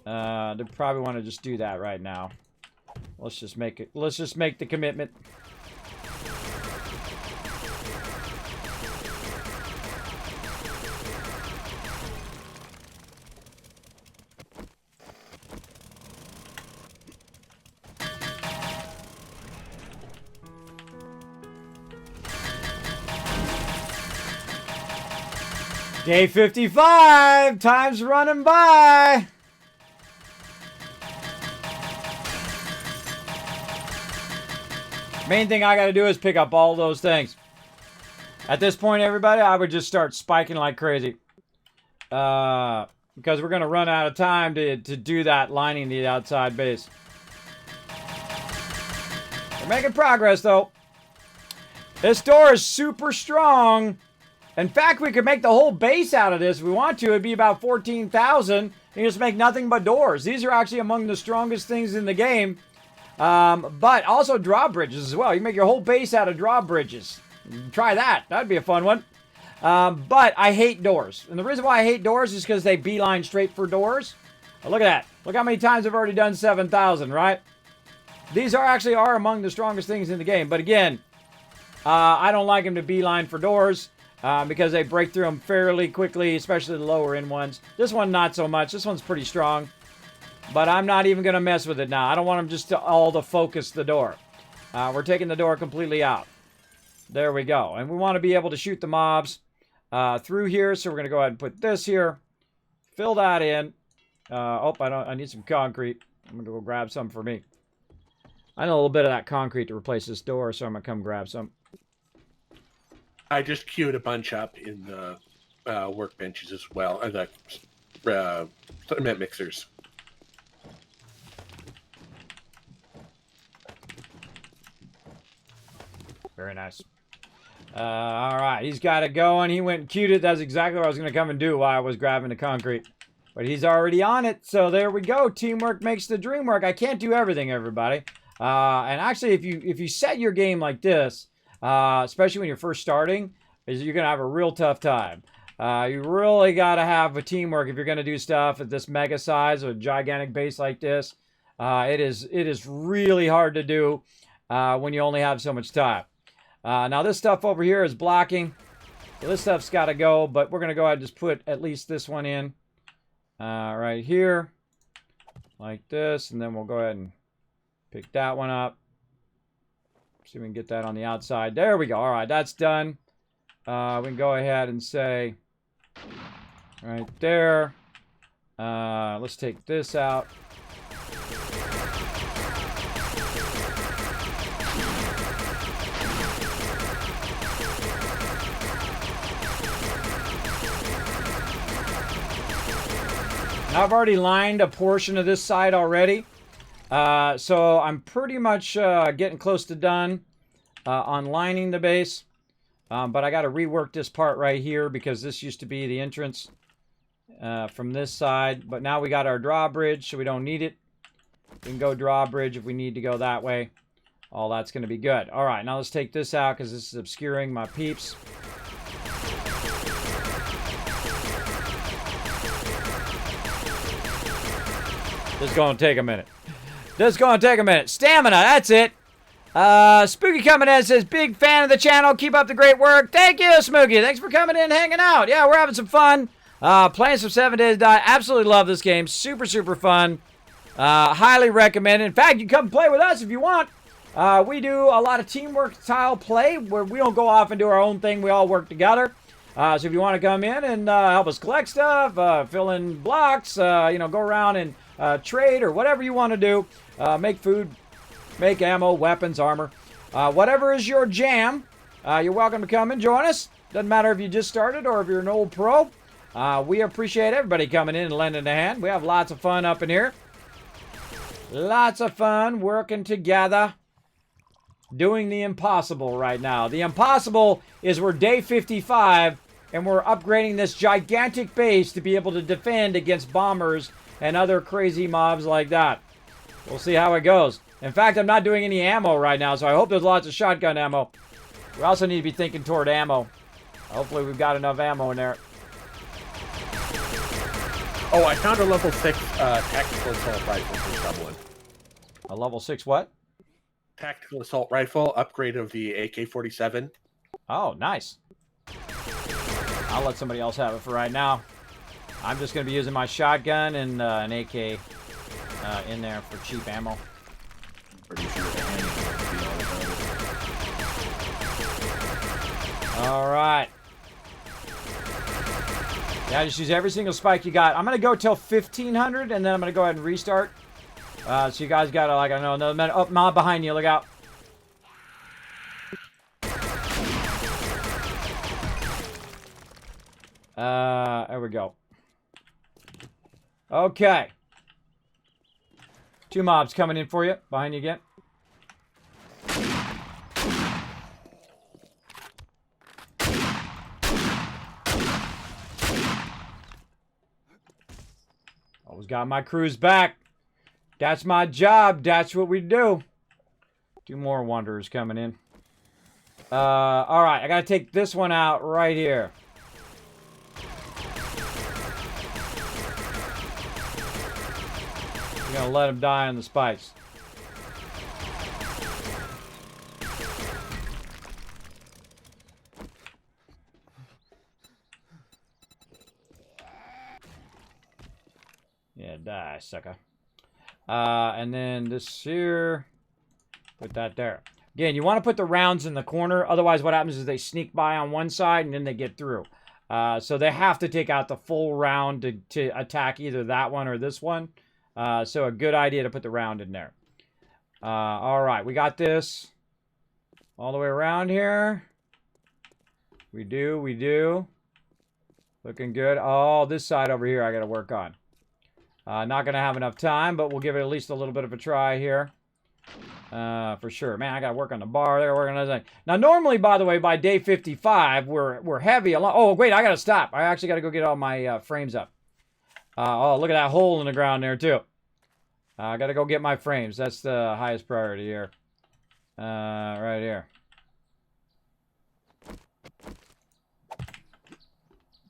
They probably want to just do that right now. Let's just make it. Let's just make the commitment. Day 55! Time's running by! Main thing I gotta do is pick up all those things. At this point, everybody, I would just start spiking like crazy. Because we're gonna run out of time to do that lining the outside base. We're making progress, though. This door is super strong. In fact, we could make the whole base out of this if we want to. It'd be about 14,000. And you just make nothing but doors. These are actually among the strongest things in the game. But also drawbridges as well. You can make your whole base out of drawbridges. Try that. That'd be a fun one. But I hate doors. And the reason why I hate doors is because they beeline straight for doors. Oh, look at that. Look how many times I've already done 7,000, right? These are among the strongest things in the game. But again, I don't like them to beeline for doors. Because they break through them fairly quickly, especially the lower end ones. This one, not so much. This one's pretty strong. But I'm not even going to mess with it now. I don't want them just to all to focus the door. We're taking the door completely out. There we go. And we want to be able to shoot the mobs through here. So we're going to go ahead and put this here. Fill that in. I need some concrete. I'm going to go grab some for me. I need a little bit of that concrete to replace this door, so I'm going to come grab some. I just queued a bunch up in the workbenches as well, the cement mixers. Very nice. All right, he's got it going. He went and queued it. That's exactly what I was going to come and do while I was grabbing the concrete. But he's already on it, so there we go. Teamwork makes the dream work. I can't do everything, everybody. And actually, if you set your game like this, especially when you're first starting, you're going to have a real tough time. You really got to have a teamwork if you're going to do stuff at this mega size or a gigantic base like this. It is really hard to do when you only have so much time. Now this stuff over here is blocking. So this stuff's got to go, but we're going to go ahead and just put at least this one in right here like this, and then we'll go ahead and pick that one up. See if we can get that on the outside. There we go. All right, that's done. We can go ahead and say right there. Let's take this out. Now I've already lined a portion of this side already. So I'm pretty much getting close to done on lining the base. But I got to rework this part right here because this used to be the entrance from this side. But now we got our drawbridge, so we don't need it. We can go drawbridge if we need to go that way. All that's going to be good. All right, now let's take this out because this is obscuring my peeps. This is going to take a minute. This is going to take a minute. Stamina, that's it. Spooky coming in says, big fan of the channel. Keep up the great work. Thank you, Smokey. Thanks for coming in and hanging out. Yeah, we're having some fun. Playing some 7 Days to Die. Absolutely love this game. Super, super fun. Highly recommend it. In fact, you can come play with us if you want. We do a lot of teamwork style play where we don't go off and do our own thing. We all work together. So if you want to come in and help us collect stuff, fill in blocks, go around and trade or whatever you want to do, make food, make ammo, weapons, armor, whatever is your jam, you're welcome to come and join us. Doesn't matter if you just started or if you're an old pro. We appreciate everybody coming in and lending a hand. We have lots of fun up in here. Lots of fun working together. Doing the impossible right now. The impossible is we're day 55 and we're upgrading this gigantic base to be able to defend against bombers and other crazy mobs like that. We'll see how it goes. In fact, I'm not doing any ammo right now, so I hope there's lots of shotgun ammo. We also need to be thinking toward ammo. Hopefully we've got enough ammo in there. Oh, I found a level 6 tactical assault rifle for someone. A level 6 what? Tactical assault rifle, upgrade of the AK-47. Oh, nice. I'll let somebody else have it for right now. I'm just going to be using my shotgun and an AK in there for cheap ammo. Pretty sure the handgun will be all about it. All right. Yeah, just use every single spike you got. I'm going to go till 1500, and then I'm going to go ahead and restart. So you guys got to, like, I know, another minute. Oh, mob behind you. Look out. There we go. Okay. 2 mobs coming in for you. Behind you again. Always got my crews back. That's my job. That's what we do. 2 more wanderers coming in. All right. I got to take this one out right here. We're going to let him die on the spikes. Yeah, die, sucker. And then this here, put that there. Again, you want to put the rounds in the corner. Otherwise, what happens is they sneak by on one side and then they get through. So they have to take out the full round to attack either that one or this one. So a good idea to put the round in there. All right, we got this all the way around here. We do. Looking good. Oh, this side over here I got to work on. Not going to have enough time, but we'll give it at least a little bit of a try here. For sure. Man, I got to work on the bar there, working on that. Now, normally, by the way, by day 55, we're heavy. Oh, wait, I got to stop. I actually got to go get all my frames up. Oh, look at that hole in the ground there, too. I got to go get my frames. That's the highest priority here. Right here.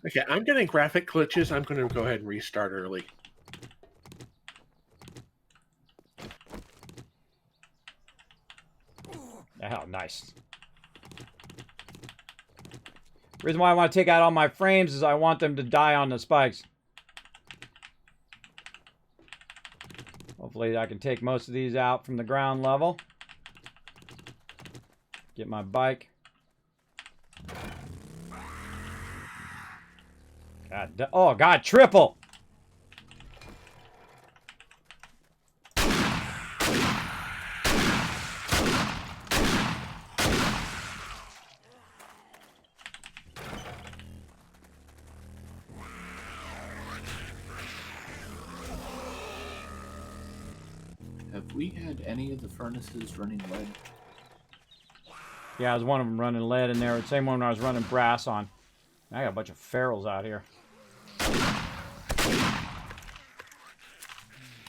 Okay, I'm getting graphic glitches. I'm going to go ahead and restart early. Oh, nice. The reason why I want to take out all my frames is I want them to die on the spikes. Hopefully I can take most of these out from the ground level. Get my bike. God, oh, God, triple! Have we had any of the furnaces running lead? Yeah, there's one of them running lead in there. The same one I was running brass on. I got a bunch of ferals out here.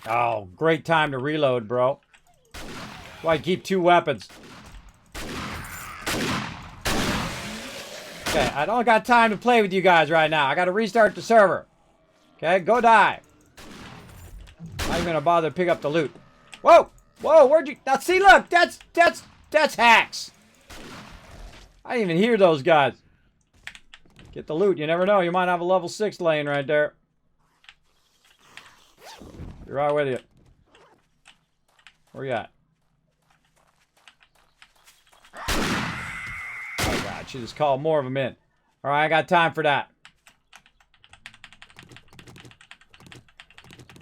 Oh, great time to reload, bro. That's why I keep 2 weapons. Okay, I don't got time to play with you guys right now. I got to restart the server. Okay, go die. I'm not even gonna bother to pick up the loot. Whoa! Whoa, where'd you... Now, see, look! That's hacks! I didn't even hear those guys. Get the loot. You never know. You might have a level 6 laying right there. Be right with you. Where you at? Oh, God. She just called more of them in. All right, I got time for that.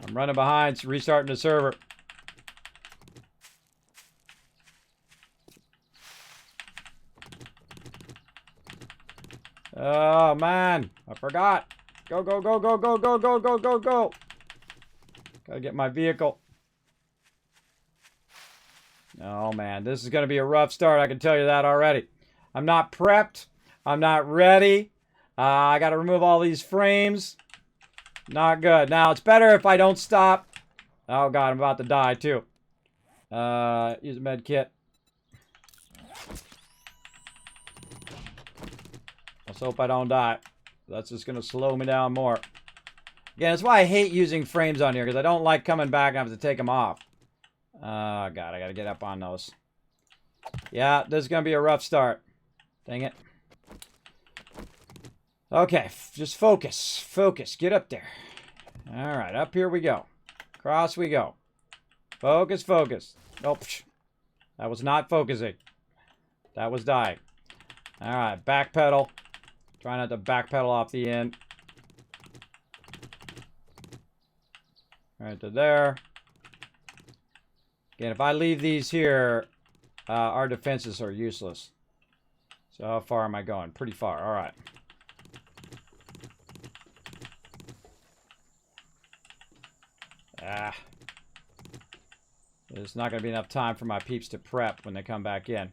I'm running behind, restarting the server. Oh, man. I forgot. Go, go, go, go, go, go, go, go, go, go. Gotta get my vehicle. Oh, man. This is going to be a rough start. I can tell you that already. I'm not prepped. I'm not ready. I got to remove all these frames. Not good. Now, it's better if I don't stop. Oh, God. I'm about to die, too. Use a med kit. Let's hope I don't die. That's just going to slow me down more. Again, that's why I hate using frames on here, because I don't like coming back and having to take them off. Oh, God, I got to get up on those. Yeah, this is going to be a rough start. Dang it. Okay, just focus. Focus. Get up there. All right, up here we go. Across we go. Focus, focus. Nope. That was not focusing. That was dying. All right, back pedal. Try not to back pedal off the end. Right to there. Again, if I leave these here, our defenses are useless. So how far am I going? Pretty far. All right. There's not going to be enough time for my peeps to prep when they come back in.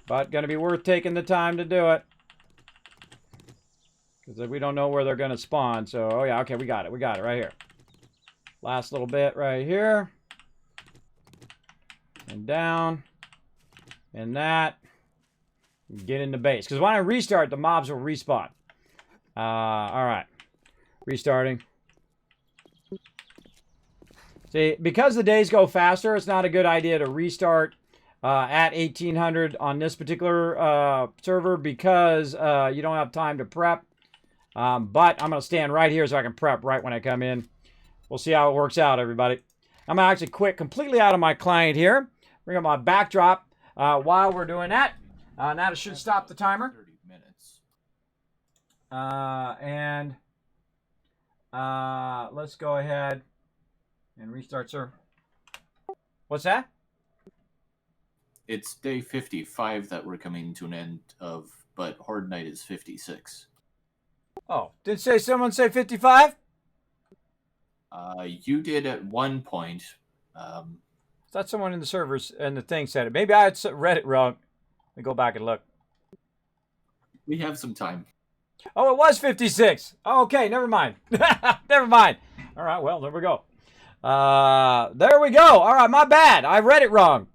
But going to be worth taking the time to do it. Because we don't know where they're going to spawn. So, oh yeah, okay, we got it. We got it right here. Last little bit right here. And down. And that. And get into base. Because when I restart, the mobs will respawn. Alright. Restarting. See, because the days go faster, it's not a good idea to restart at 1800 on this particular server because you don't have time to prep. But I'm going to stand right here so I can prep right when I come in. We'll see how it works out, everybody. I'm going to actually quit completely out of my client here. Bring up my backdrop while we're doing that. Now it should stop the timer. 30 minutes. Let's go ahead and restart, sir. What's that? It's day 55 that we're coming to an end of, but Horde Night is 56. Oh, did someone say 55? You did at one point. I thought someone in the servers and the thing said it. Maybe I had read it wrong. Let me go back and look. We have some time. Oh, it was 56. Oh, okay, never mind. Never mind. All right, well, there we go. There we go. All right, my bad. I read it wrong.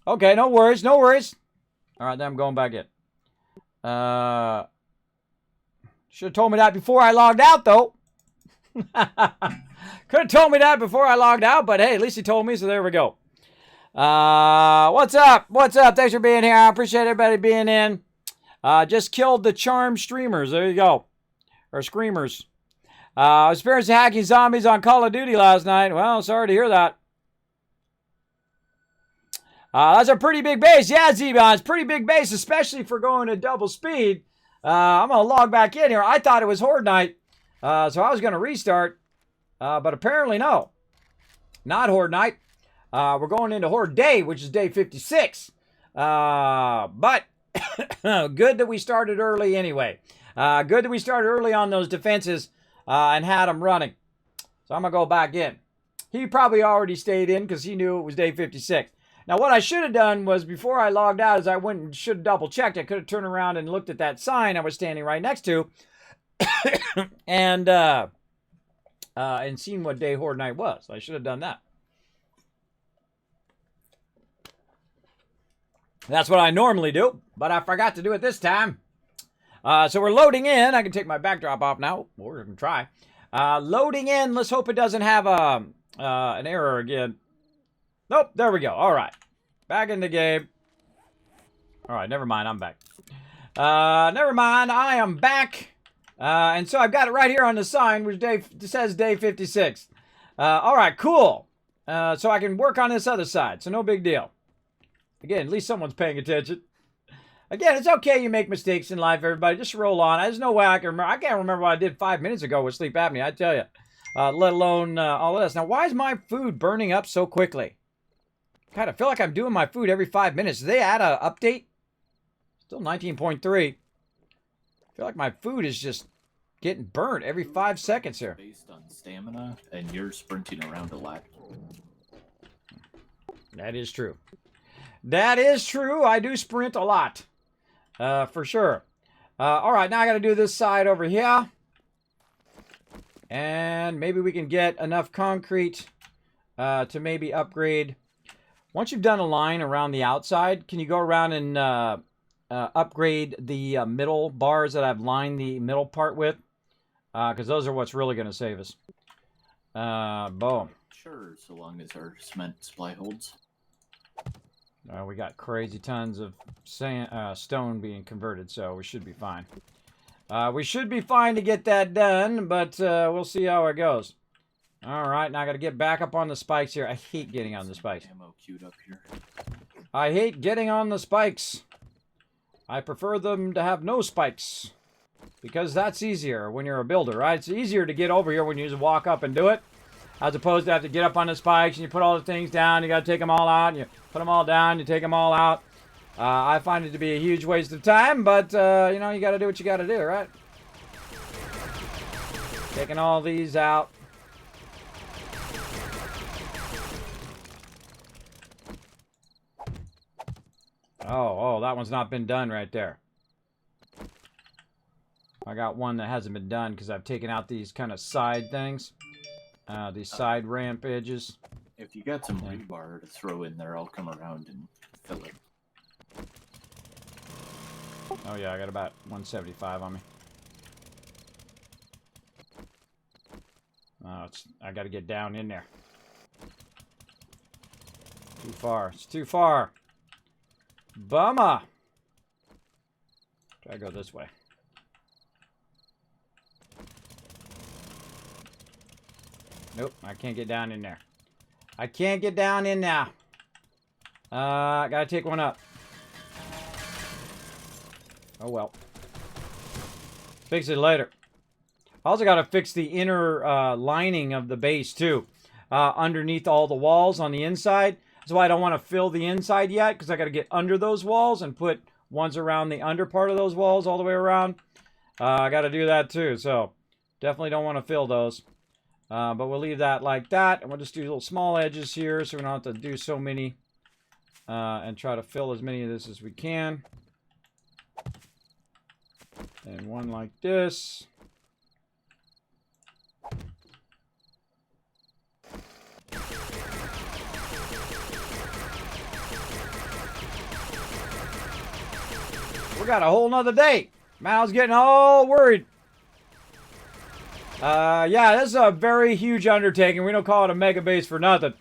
Okay, no worries, no worries. All right, then I'm going back in. Should have told me that before I logged out, though. Could have told me that before I logged out, but hey, at least he told me, so there we go. What's up? What's up? Thanks for being here. I appreciate everybody being in. Just killed the charmed streamers. There you go. Or screamers. I was experiencing hacking zombies on Call of Duty last night. Well, sorry to hear that. That's a pretty big base. Yeah, Z-Bon, it's a pretty big base, especially for going at double speed. I'm going to log back in here. I thought it was Horde Night, so I was going to restart. But apparently, no. Not Horde Night. We're going into Horde Day, which is day 56. But good that we started early anyway. Good that we started early on those defenses and had them running. So I'm going to go back in. He probably already stayed in because he knew it was day 56. Now, what I should have done was before I logged out is I went and should have double checked. I could have turned around and looked at that sign I was standing right next to and seen what day Horde Night was. I should have done that. That's what I normally do, but I forgot to do it this time. So we're loading in. I can take my backdrop off now, or I can try. Loading in. Let's hope it doesn't have an error again. Nope, there we go. All right. Back in the game. All right, never mind. I'm back. Never mind. I am back. And so I've got it right here on the sign, which says day 56. All right, cool. So I can work on this other side, so no big deal. Again, at least someone's paying attention. Again, it's okay you make mistakes in life, everybody. Just roll on. There's no way I can remember. I can't remember what I did 5 minutes ago with sleep apnea, I tell you. Let alone all of this. Now, why is my food burning up so quickly? God, I feel like I'm doing my food every 5 minutes. Did they add an update? Still 19.3. I feel like my food is just getting burnt every 5 seconds here. Based on stamina, and you're sprinting around a lot. That is true. That is true. I do sprint a lot. For sure. All right, now I got to do this side over here. And maybe we can get enough concrete to maybe upgrade. Once you've done a line around the outside, can you go around and upgrade the middle bars that I've lined the middle part with? Because those are what's really going to save us. Boom. Sure, so long as our cement supply holds. We got crazy tons of stone being converted, so we should be fine. We should be fine to get that done, but we'll see how it goes. All right, now I got to get back up on the spikes here. I hate getting on the spikes. Ammo queued up here. I hate getting on the spikes. I prefer them to have no spikes, because that's easier when you're a builder, right? It's easier to get over here when you just walk up and do it, as opposed to have to get up on the spikes and you put all the things down. You got to take them all out, and you put them all down, you take them all out. I find it to be a huge waste of time, but you know, you got to do what you got to do, right? Taking all these out. Oh, that one's not been done right there. I got one that hasn't been done because I've taken out these kind of side things. These side ramp edges. If you got some rebar to throw in there, I'll come around and fill it. Oh yeah, I got about 175 on me. Oh, I got to get down in there. Too far. It's too far. Bummer. Try to go this way. Nope, I can't get down in there. I can't get down in there. Gotta take one up. Oh well. Fix it later. Also gotta fix the inner lining of the base too. Underneath all the walls on the inside. That's why I don't want to fill the inside yet, because I gotta get under those walls and put ones around the under part of those walls all the way around. I gotta do that too, so definitely don't want to fill those. But we'll leave that like that, and we'll just do little small edges here so we don't have to do so many, and try to fill as many of this as we can. And one like this. We got a whole nother day. Man, I was getting all worried. Yeah, this is a very huge undertaking. We don't call it a mega base for nothing.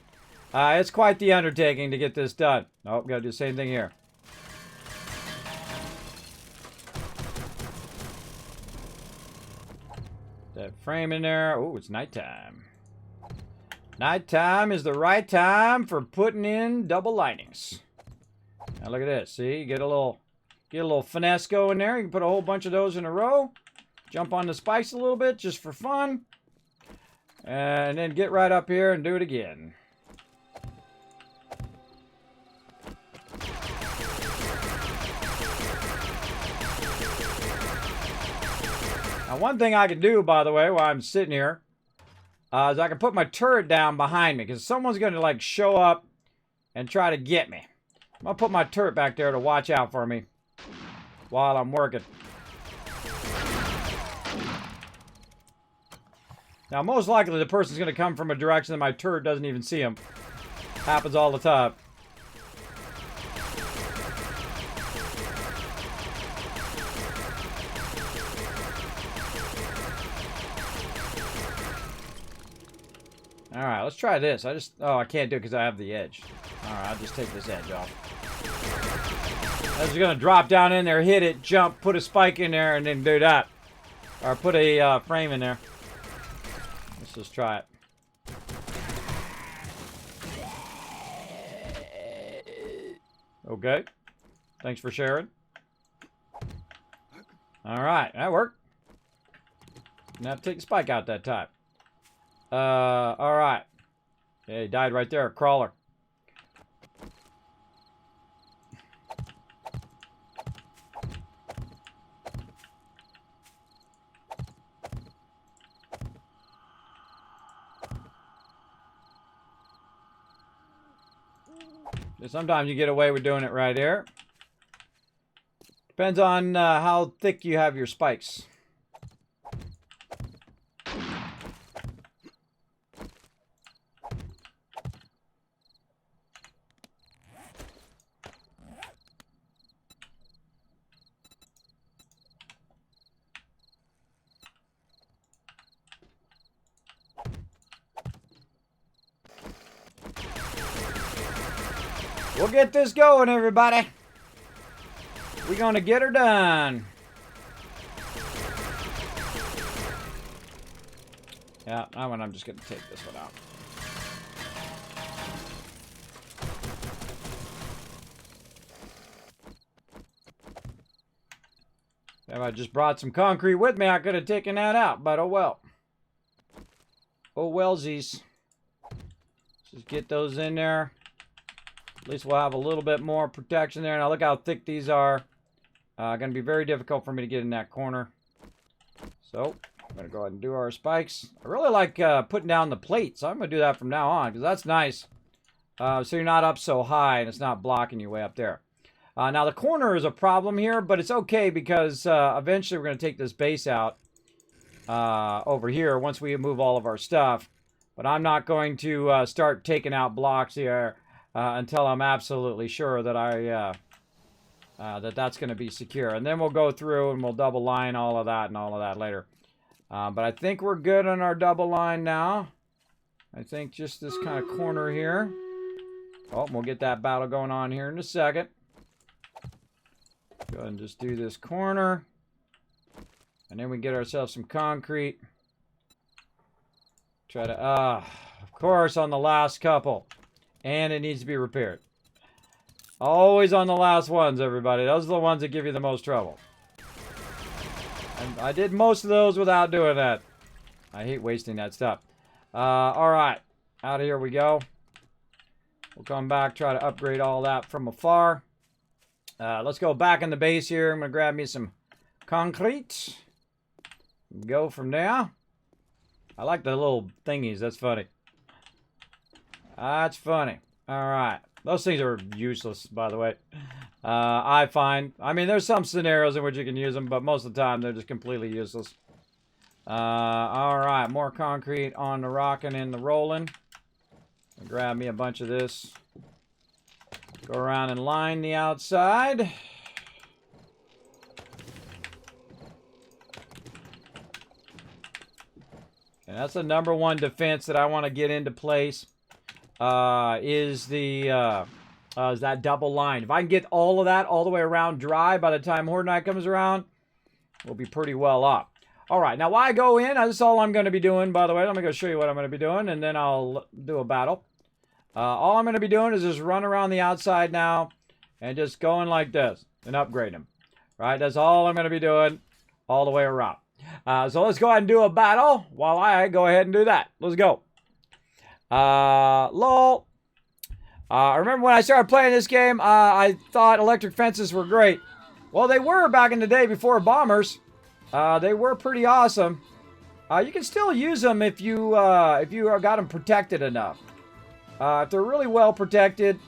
It's quite the undertaking to get this done. Oh, gotta do the same thing here. That frame in there. Oh, it's nighttime. Nighttime is the right time for putting in double linings. Now look at this. See, you get a little finesse going there. You can put a whole bunch of those in a row. Jump on the spikes a little bit just for fun. And then get right up here and do it again. Now, one thing I can do, by the way, while I'm sitting here, is I can put my turret down behind me, because someone's going to, like, show up and try to get me. I'm going to put my turret back there to watch out for me while I'm working. Now, most likely the person's going to come from a direction that my turret doesn't even see him. Happens all the time. Alright, let's try this. Oh, I can't do it because I have the edge. Alright, I'll just take this edge off. I was going to drop down in there, hit it, jump, put a spike in there, and then do that. Or put a frame in there. Let's just try it. Okay. Thanks for sharing. Alright, that worked. Now take the spike out that time. Alright. Yeah, he died right there, crawler. Sometimes you get away with doing it right here. Depends on how thick you have your spikes. We'll get this going, everybody. We're gonna get her done. Yeah, that one I'm just gonna take this one out. If I just brought some concrete with me, I could have taken that out, but oh well. Oh wellsies. Just get those in there. At least we'll have a little bit more protection there. Now look how thick these are. Going to be very difficult for me to get in that corner. So, I'm going to go ahead and do our spikes. I really like putting down the plates. So I'm going to do that from now on because that's nice. So you're not up so high and it's not blocking you way up there. Now the corner is a problem here, but it's okay because eventually we're going to take this base out over here once we move all of our stuff. But I'm not going to start taking out blocks here until I'm absolutely sure that that's going to be secure. And then we'll go through and we'll double line all of that later. But I think we're good on our double line now. I think just this kind of corner here. Oh, we'll get that battle going on here in a second. Go ahead and just do this corner. And then we get ourselves some concrete. Try to, of course, on the last couple. And it needs to be repaired. Always on the last ones, everybody. Those are the ones that give you the most trouble. And I did most of those without doing that. I hate wasting that stuff. Alright. Out of here we go. We'll come back, try to upgrade all that from afar. Let's go back in the base here. I'm going to grab me some concrete. Go from there. I like the little thingies. That's funny. That's funny. Alright. Those things are useless, by the way. I find. I mean, there's some scenarios in which you can use them, but most of the time they're just completely useless. Alright. More concrete on the rocking and the rolling. I'll grab me a bunch of this. Go around and line the outside. And that's the number one defense that I want to get into place. Is that double line. If I can get all of that all the way around dry by the time Horde Night comes around, we'll be pretty well off. Alright, now while I go in, that's all I'm going to be doing, by the way. I'm going to show you what I'm going to be doing, and then I'll do a battle. All I'm going to be doing is just run around the outside now, and just going like this, and upgrade them. Right, that's all I'm going to be doing all the way around. So let's go ahead and do a battle while I go ahead and do that. Let's go. Lol. I remember when I started playing this game, I thought electric fences were great. Well, they were back in the day before bombers. They were pretty awesome. You can still use them if you got them protected enough. If they're really well protected,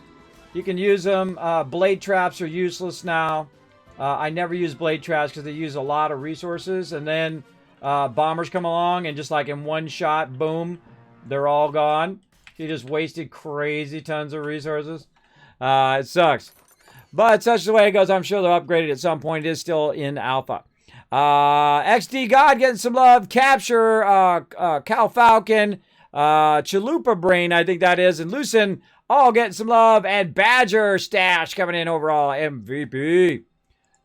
you can use them. Blade traps are useless now. I never use blade traps because they use a lot of resources. And then bombers come along and just like in one shot, boom, they're all gone. You just wasted crazy tons of resources. It sucks. But such the way it goes. I'm sure they'll upgrade it at some point. It is still in alpha. XD God getting some love. Capture, Cal Falcon, Chalupa Brain, I think that is, and Lucen all getting some love. And Badger Stash coming in overall MVP.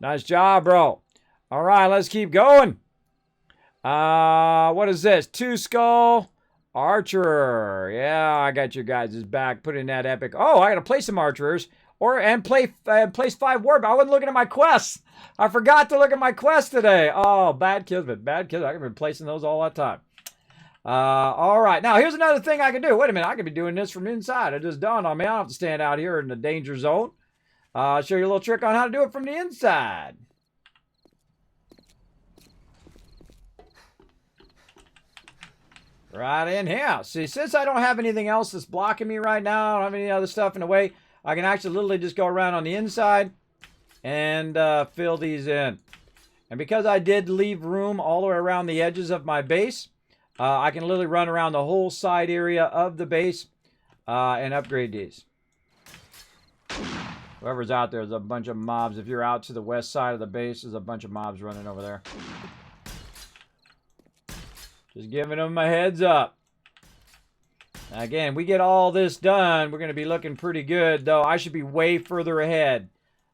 Nice job, bro. All right, let's keep going. What is this? Two Skull Archer. Yeah, I got your guys' back. Put in that epic. Oh, I got to play some archers and place 5 warp. I wasn't looking at my quests. I forgot to look at my quest today. Oh, bad Kismet. Bad Kismet. I can be placing those all that time. All right. Now, here's another thing I can do. Wait a minute. I could be doing this from inside. It just dawned on me. I don't have to stand out here in the danger zone. I'll show you a little trick on how to do it from the inside. Right in here. See, since I don't have anything else that's blocking me right now, I don't have any other stuff in the way, I can actually literally just go around on the inside and fill these in. And because I did leave room all the way around the edges of my base, I can literally run around the whole side area of the base and upgrade these. Whoever's out there, there's a bunch of mobs. If you're out to the west side of the base, there's a bunch of mobs running over there. Just giving them a heads up. Again, we get all this done, we're going to be looking pretty good, though I should be way further ahead.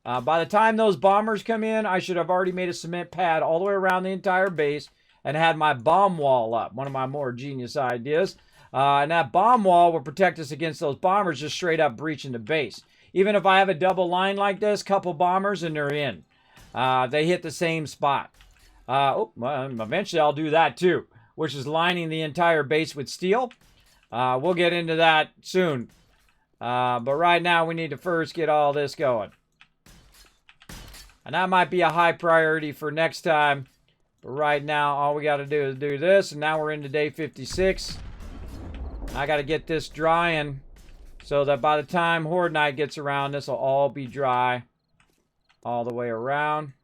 By the time those bombers come in, I should have already made a cement pad all the way around the entire base and had my bomb wall up. One of my more genius ideas. And that bomb wall will protect us against those bombers just straight up breaching the base. Even if I have a double line like this, couple bombers, and they're in. They hit the same spot. Well, eventually I'll do that too, which is lining the entire base with steel. We'll get into that soon. But right now we need to first get all this going. And that might be a high priority for next time. But right now, all we got to do is do this. And now we're into day 56. I got to get this drying so that by the time Horde Night gets around, this will all be dry all the way around.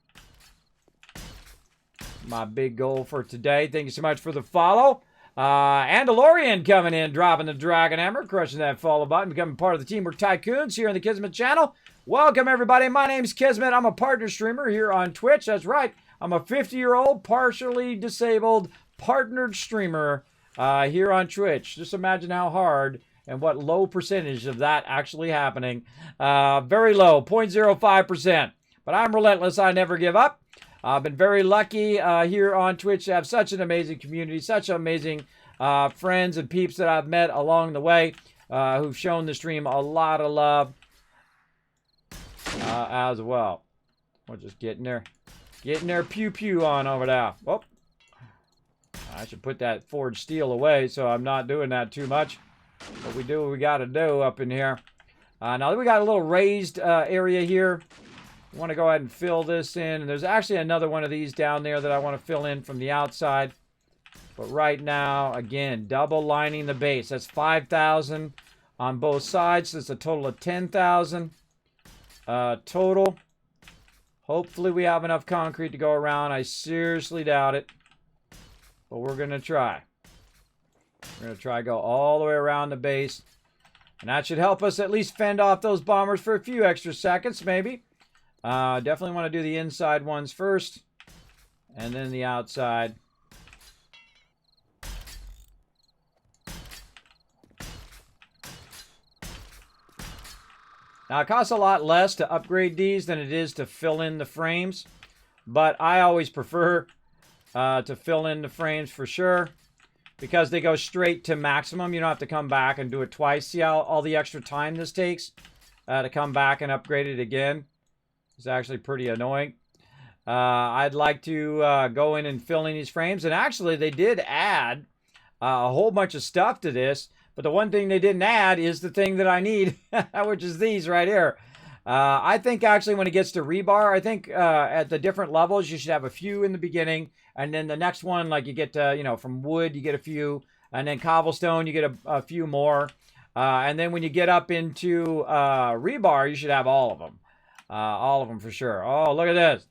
My big goal for today. Thank you so much for the follow. Andalorian coming in, dropping the Dragon Hammer, crushing that follow button, becoming part of the Teamwork Tycoons here on the Kismet channel. Welcome, everybody. My name's Kismet. I'm a partner streamer here on Twitch. That's right. I'm a 50-year-old, partially disabled, partnered streamer here on Twitch. Just imagine how hard and what low percentage of that actually happening. Very low, 0.05%. But I'm relentless. I never give up. I've been very lucky here on Twitch to have such an amazing community, such amazing friends and peeps that I've met along the way who've shown the stream a lot of love as well. We're just getting there pew-pew on over there. Oh, I should put that forged steel away so I'm not doing that too much. But we do what we got to do up in here. Now we got a little raised area here. I want to go ahead and fill this in. And there's actually another one of these down there that I want to fill in from the outside. But right now, again, double lining the base. That's 5,000 on both sides. So it's a total of 10,000 total. Hopefully we have enough concrete to go around. I seriously doubt it. But we're going to try. We're going to try to go all the way around the base. And that should help us at least fend off those bombers for a few extra seconds, maybe. Definitely want to do the inside ones first. And then the outside. Now, it costs a lot less to upgrade these than it is to fill in the frames. But I always prefer to fill in the frames for sure. Because they go straight to maximum. You don't have to come back and do it twice. See how all the extra time this takes to come back and upgrade it again? It's actually pretty annoying. I'd like to go in and fill in these frames. And actually, they did add a whole bunch of stuff to this. But the one thing they didn't add is the thing that I need, which is these right here. I think actually when it gets to rebar, I think at the different levels, you should have a few in the beginning. And then the next one, like you get, from wood, you get a few. And then cobblestone, you get a few more. And then when you get up into rebar, you should have all of them. All of them for sure. Oh, look at this.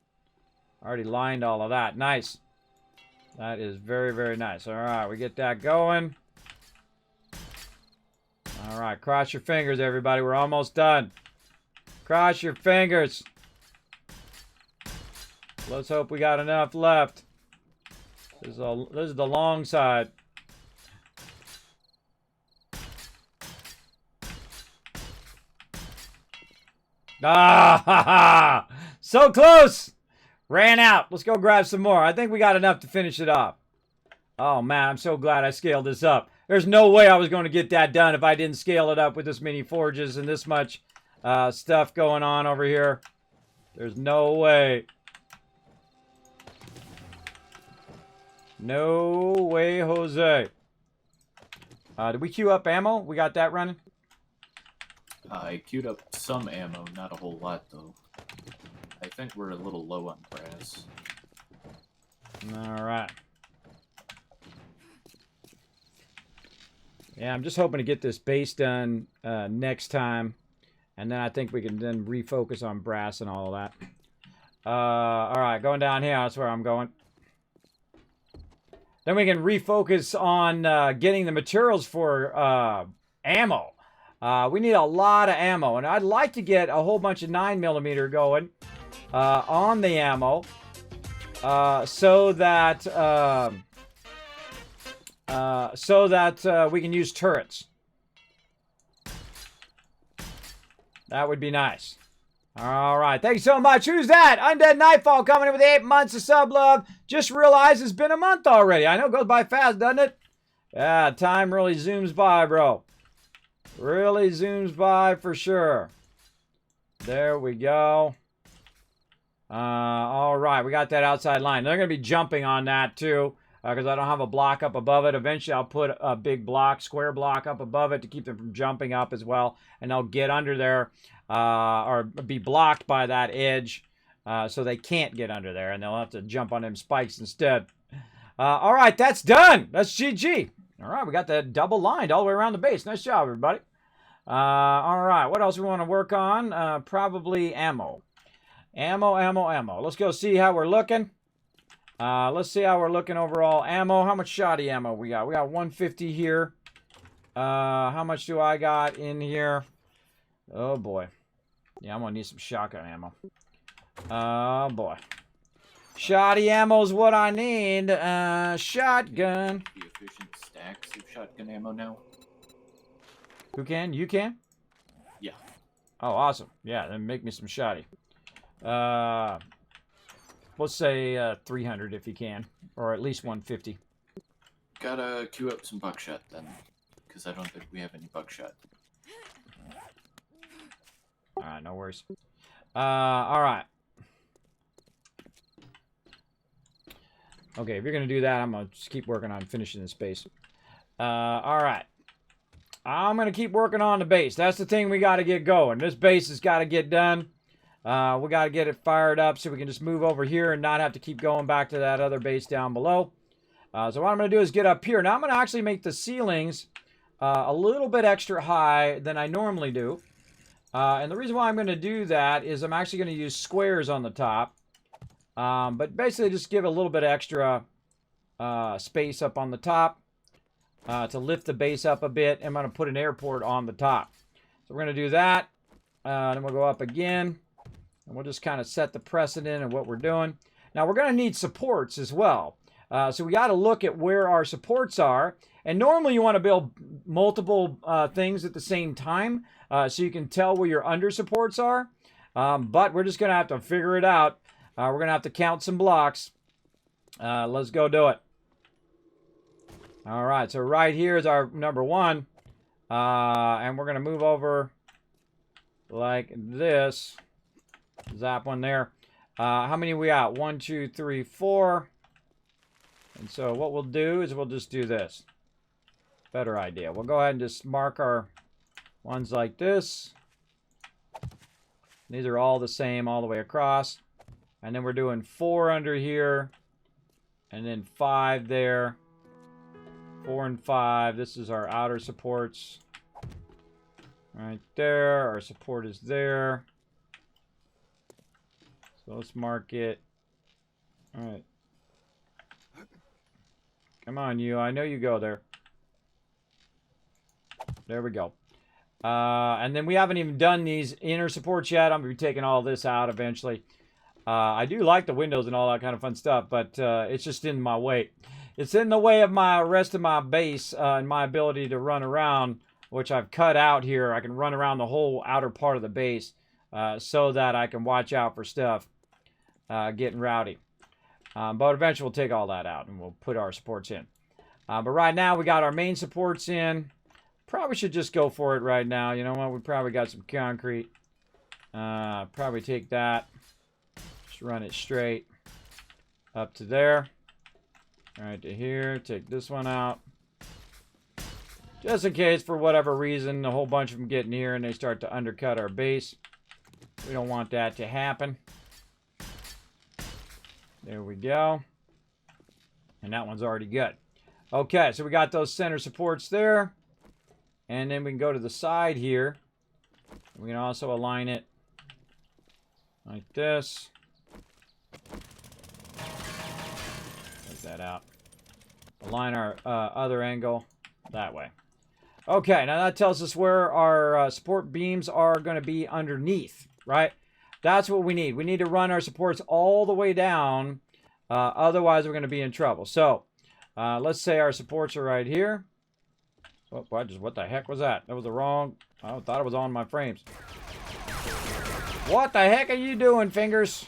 Already lined all of that. Nice. That is very, very nice. All right, we get that going. All right, cross your fingers, everybody. We're almost done. Cross your fingers. Let's hope we got enough left. This is the long side. Ah, ha, ha. So close. Ran out. Let's go grab some more. I think we got enough to finish it off. Oh, man, I'm so glad I scaled this up. There's no way I was going to get that done if I didn't scale it up with this many forges and this much stuff going on over here. There's no way. No way, Jose. Did we queue up ammo? We got that running? I queued up some ammo, not a whole lot though. I think we're a little low on brass. Alright. Yeah, I'm just hoping to get this base done next time. And then I think we can then refocus on brass and all of that. All right, going down here. That's where I'm going. Then we can refocus on getting the materials for ammo. We need a lot of ammo. And I'd like to get a whole bunch of 9mm going on the ammo. So that we can use turrets. That would be nice. All right. Thank you so much. Who's that? Undead Nightfall coming in with 8 months of sub love. Just realized it's been a month already. I know it goes by fast, doesn't it? Yeah, time really zooms by, bro. Really zooms by for sure. There we go. All right. We got that outside line. They're going to be jumping on that too. Because I don't have a block up above it. Eventually, I'll put a big block, square block up above it to keep them from jumping up as well. And they'll get under there or be blocked by that edge so they can't get under there. And they'll have to jump on them spikes instead. All right, that's done. That's GG. All right, we got that double lined all the way around the base. Nice job, everybody. All right, what else we want to work on? Probably ammo. Ammo. Let's go see how we're looking. Let's see how we're looking overall. Ammo. How much shoddy ammo we got? We got 150 here. How much do I got in here? Oh, boy. Yeah, I'm going to need some shotgun ammo. Oh, boy. Shoddy ammo is what I need. Shotgun. The efficient stacks of shotgun ammo now. Who can? You can? Yeah. Oh, awesome. Yeah, then make me some shoddy. Let's say 300 if you can, or at least 150. Gotta queue up some buckshot then, because I don't think we have any buckshot. All right, no worries. All right. Okay, if you're gonna do that, I'm gonna just keep working on finishing this base. All right. I'm gonna keep working on the base. That's the thing we got to get going. This base has got to get done. We got to get it fired up so we can just move over here and not have to keep going back to that other base down below. So what I'm going to do is get up here. Now I'm going to actually make the ceilings a little bit extra high than I normally do. And the reason why I'm going to do that is I'm actually going to use squares on the top. But basically just give a little bit extra space up on the top to lift the base up a bit. I'm going to put an airport on the top. So we're going to do that. Then we'll go up again. And we'll just kind of set the precedent of what we're doing. Now, we're going to need supports as well. So we got to look at where our supports are. And normally you want to build multiple things at the same time so you can tell where your under supports are. But we're just going to have to figure it out. We're going to have to count some blocks. Let's go do it. All right, so right here is our number one. And we're going to move over like this. Zap one there. How many we got? 1, 2, 3, 4. And so what we'll do is we'll just do this. Better idea. We'll go ahead and just mark our ones like this. These are all the same all the way across. And then we're doing 4 under here. And then 5 there. 4 and 5. This is our outer supports. Right there. Our support is there. So let's mark it. All right. Come on, you. I know you go there. There we go. And then we haven't even done these inner supports yet. I'm going to be taking all this out eventually. I do like the windows and all that kind of fun stuff, but it's just in my way. It's in the way of my rest of my base and my ability to run around, which I've cut out here. I can run around the whole outer part of the base so that I can watch out for stuff getting rowdy. But eventually we'll take all that out and we'll put our supports in. But right now we got our main supports in. Probably should just go for it right now. You know what? We probably got some concrete. Probably take that. Just run it straight up to there. Right to here. Take this one out. Just in case, for whatever reason, a whole bunch of them get in here and they start to undercut our base. We don't want that to happen. There we go. And that one's already good. Okay, so we got those center supports there. And then we can go to the side here. We can also align it like this. Take that out. Align our other angle that way. Okay, now that tells us where our support beams are going to be underneath, right? That's what we need. We need to run our supports all the way down. Otherwise, we're going to be in trouble. So, let's say our supports are right here. Oh, what the heck was that? That was the wrong... I thought it was on my frames. What the heck are you doing, fingers?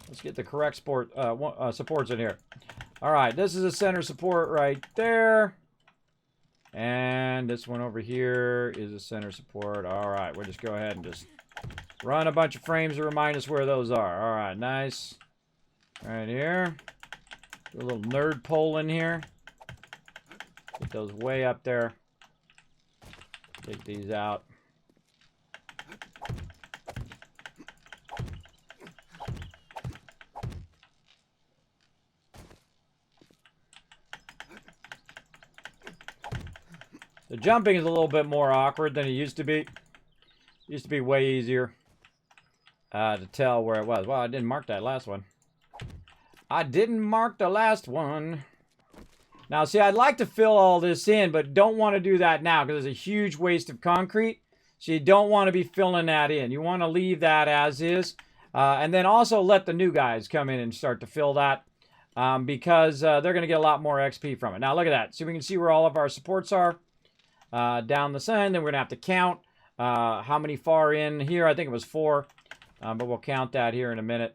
Let's get the correct supports in here. All right, this is a center support right there. And this one over here is a center support. All right, we'll just go ahead and just run a bunch of frames to remind us where those are. All right, nice. Right here. Do a little nerd pole in here. Get those way up there. Take these out. The jumping is a little bit more awkward than it used to be. It used to be way easier to tell where it was. Well, I didn't mark that last one. I didn't mark the last one. Now, see, I'd like to fill all this in, but don't want to do that now because it's a huge waste of concrete. So you don't want to be filling that in. You want to leave that as is. And then also let the new guys come in and start to fill that because they're going to get a lot more XP from it. Now, look at that. So we can see where all of our supports are. Down the side, then we're going to have to count how many far in here. I think it was 4, but we'll count that here in a minute.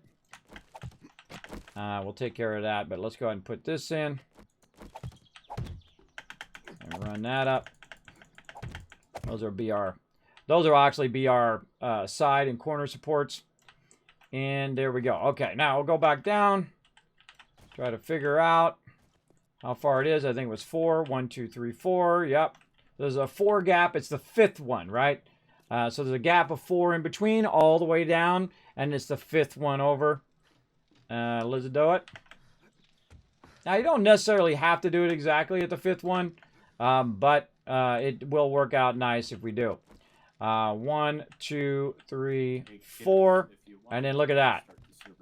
We'll take care of that, but let's go ahead and put this in. And run that up. Those are BR. Those are actually BR side and corner supports. And there we go. Okay, now we'll go back down. Try to figure out how far it is. I think it was 4. 1, 2, 3, 4. Yep. There's a 4 gap. It's the 5th one, right? So there's a gap of 4 in between all the way down. And it's the 5th one over. Let's do it. Now, you don't necessarily have to do it exactly at the 5th one. But it will work out nice if we do. 1, 2, 3, 4. And then look at that.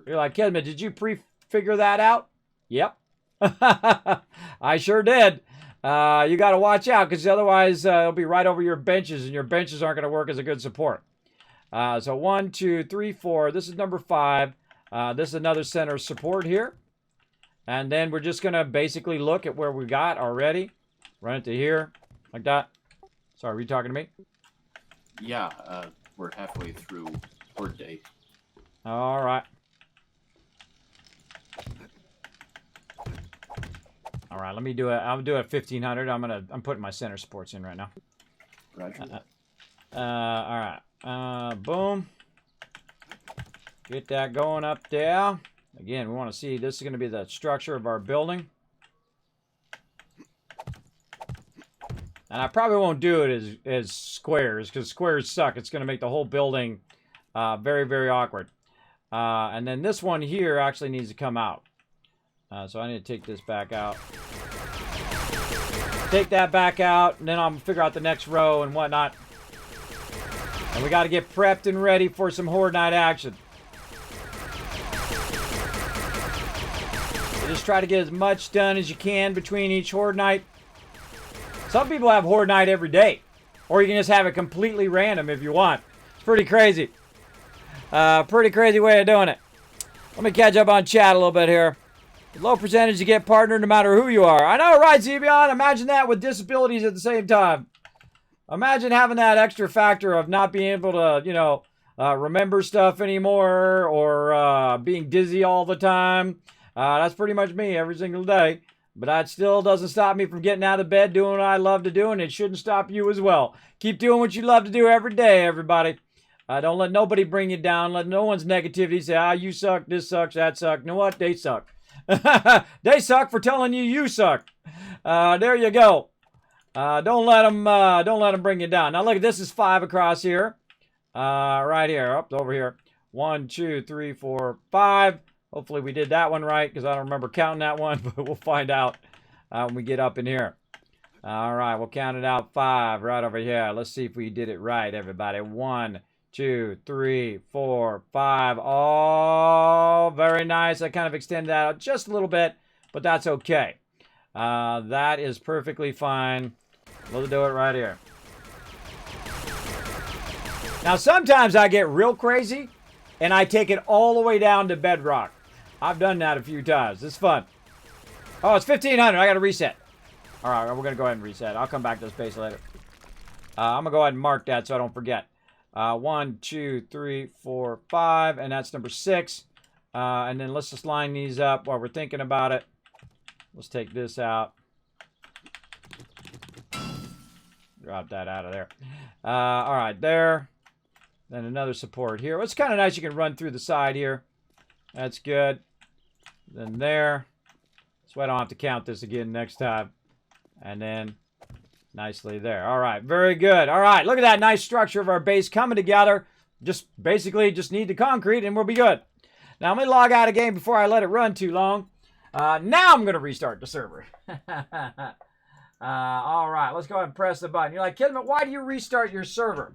You're like, Kismet, did you pre-figure that out? Yep. I sure did. You got to watch out because otherwise it'll be right over your benches and your benches aren't going to work as a good support. So 1, 2, 3, 4. This is number 5. This is another center support here. And then we're just going to basically look at where we got already. Run it to here, like that. Sorry, were you talking to me? Yeah, we're halfway through Horde Day. All right. All right, let me do it. I'm doing 1500. I'm putting my center supports in right now. Roger. All right. Boom. Get that going up there. Again, we want to see this is going to be the structure of our building. And I probably won't do it as squares because squares suck. It's going to make the whole building very, very awkward. And then this one here actually needs to come out. So I need to take this back out. Take that back out, and then I'm going to figure out the next row and whatnot. And we got to get prepped and ready for some Horde Night action. So just try to get as much done as you can between each Horde Night. Some people have Horde Night every day. Or you can just have it completely random if you want. It's pretty crazy. Pretty crazy way of doing it. Let me catch up on chat a little bit here. Low percentage to get partnered no matter who you are. I know, right, Zebion? Imagine that with disabilities at the same time. Imagine having that extra factor of not being able to, you know, remember stuff anymore or being dizzy all the time. That's pretty much me every single day. But that still doesn't stop me from getting out of bed, doing what I love to do, and it shouldn't stop you as well. Keep doing what you love to do every day, everybody. Don't let nobody bring you down. Let no one's negativity say, you suck, this sucks, that sucks. You know what? They suck. They suck for telling you suck. There you go. Don't let them bring you down. Now look, this is 5 across here. Right here, up over here. 1, 2, 3, 4, 5. Hopefully we did that one right because I don't remember counting that one, but we'll find out when we get up in here. All right, we'll count it out 5 right over here. Let's see if we did it right, everybody. 1, 2, 3, 4, 5. Oh, very nice. I kind of extended that out just a little bit, but that's okay. That is perfectly fine. We'll do it right here. Now, sometimes I get real crazy, and I take it all the way down to bedrock. I've done that a few times. It's fun. Oh, it's 1,500. I got to reset. All right, we're going to go ahead and reset. I'll come back to this base later. I'm going to go ahead and mark that so I don't forget. 1, 2, 3, 4, 5, and that's number 6. And then let's just line these up while we're thinking about it. Let's take this out. Drop that out of there. All right, there. Then another support here. It's kind of nice. You can run through the side here. That's good. Then there. So I don't have to count this again next time. And then nicely there. All right, very good. All right, look at that nice structure of our base coming together. Just basically just need the concrete and we'll be good. Now let me log out of game before I let it run too long. Now I'm going to restart the server. All right, let's go ahead and press the button. You're like, Kismet, why do you restart your server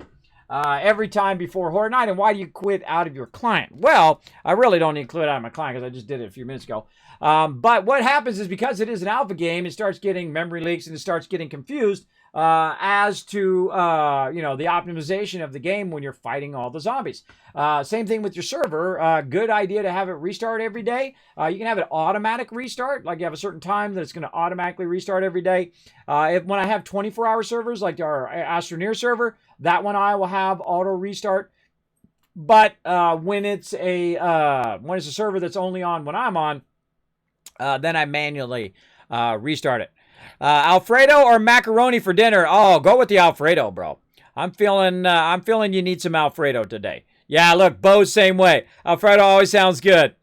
every time before Horde Night, and why do you quit out of your client? Well, I really don't need to quit out of my client because I just did it a few minutes ago. But what happens is because it is an alpha game, it starts getting memory leaks and it starts getting confused as to the optimization of the game when you're fighting all the zombies. Same thing with your server. Good idea to have it restart every day. You can have it automatic restart, like you have a certain time that it's going to automatically restart every day. When I have 24-hour servers, like our Astroneer server, that one I will have auto restart. But when it's a server that's only on when I'm on, then I manually restart it. Alfredo or macaroni for dinner? Oh, go with the Alfredo, bro. I'm feeling you need some Alfredo today. Yeah, look, Bo's same way. Alfredo always sounds good.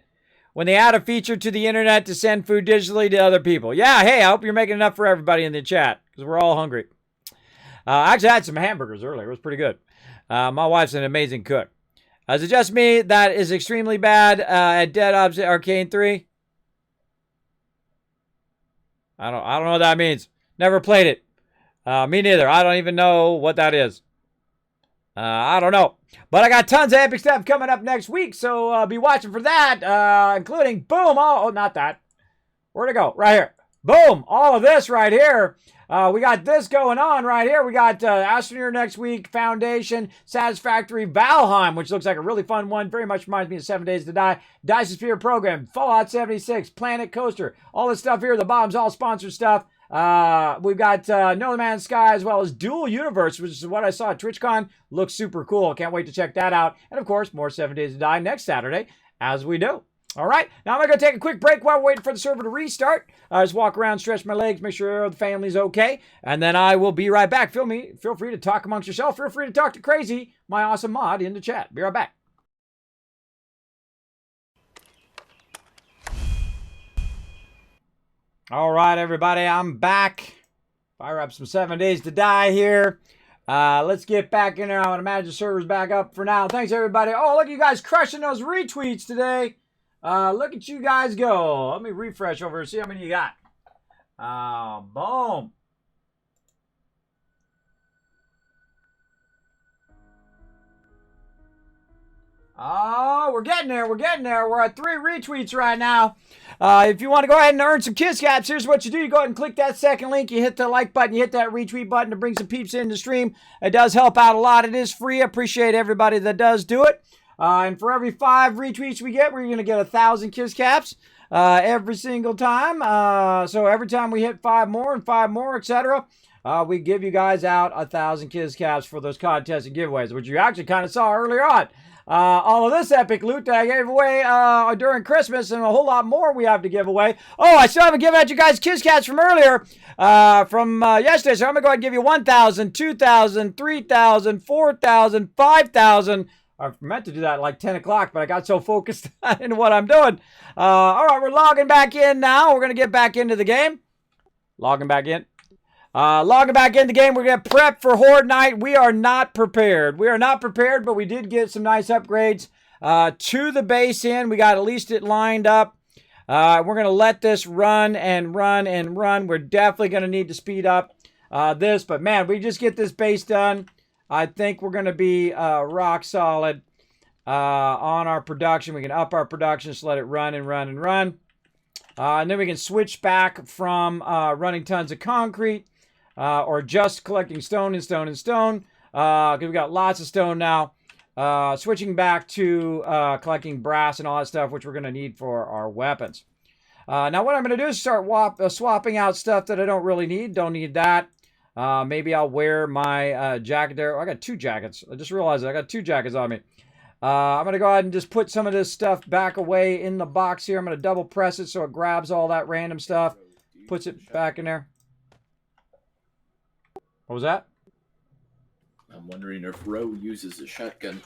When they add a feature to the internet to send food digitally to other people. Yeah, hey, I hope you're making enough for everybody in the chat because we're all hungry. I actually had some hamburgers earlier. It was pretty good. My wife's an amazing cook. Is it just me that is extremely bad at Dead Arcane 3? I don't know what that means. Never played it. Me neither. I don't even know what that is. I don't know. But I got tons of epic stuff coming up next week, so be watching for that, including, boom, oh, not that. Where'd it go? Right here. Boom, all of this right here. We got this going on right here. We got Astroneer next week, Foundation, Satisfactory, Valheim, which looks like a really fun one. Very much reminds me of 7 Days to Die. Dice Sphere Program, Fallout 76, Planet Coaster. All this stuff here. The bottom's all sponsored stuff. We've got No Man's Sky as well as Dual Universe, which is what I saw at TwitchCon. Looks super cool. Can't wait to check that out. And of course, more 7 Days to Die next Saturday, as we do. All right, now I'm going to take a quick break while we're waiting for the server to restart. Just walk around, stretch my legs, make sure the family's okay, and then I will be right back. Feel free to talk amongst yourself. Feel free to talk to Crazy, my awesome mod, in the chat. Be right back. All right, everybody, I'm back. Fire up some 7 Days to Die here. Let's get back in there. I would imagine the server's back up for now. Thanks, everybody. Oh, look at you guys crushing those retweets today. Look at you guys go. Let me refresh over and see how many you got. Boom. Oh, we're getting there. We're getting there. We're at 3 retweets right now. If you want to go ahead and earn some Kiss Caps, here's what you do. You go ahead and click that second link. You hit the like button. You hit that retweet button to bring some peeps in the stream. It does help out a lot. It is free. I appreciate everybody that does do it. And for every 5 retweets we get, we're going to get 1,000 Kiss Caps every single time. So every time we hit 5 more and 5 more, etc., we give you guys out 1,000 Kiss Caps for those contests and giveaways, which you actually kind of saw earlier on. All of this epic loot that I gave away during Christmas and a whole lot more we have to give away. Oh, I still haven't given out you guys Kiss Caps from earlier, from yesterday. So I'm going to go ahead and give you 1,000, 2,000, 3,000, 4,000, 5,000. I meant to do that at like 10 o'clock, but I got so focused into what I'm doing. All right, we're logging back in now. We're going to get back into the game. Logging back in. Logging back in the game. We're going to prep for Horde Night. We are not prepared. We are not prepared, but we did get some nice upgrades to the base in. We got at least it lined up. We're going to let this run and run and run. We're definitely going to need to speed up this. But man, we just get this base done. I think we're going to be rock solid on our production. We can up our production, just let it run and run and run. And then we can switch back from running tons of concrete or just collecting stone and stone and stone. Because we've got lots of stone now. Switching back to collecting brass and all that stuff, which we're going to need for our weapons. Now what I'm going to do is start swapping out stuff that I don't really need. Don't need that. Maybe I'll wear my jacket there. Oh, I got 2 jackets. I just realized I got 2 jackets on me. I'm going to go ahead and just put some of this stuff back away in the box here. I'm going to double press it so it grabs all that random stuff. Puts it back in there. What was that? I'm wondering if Ro uses a shotgun.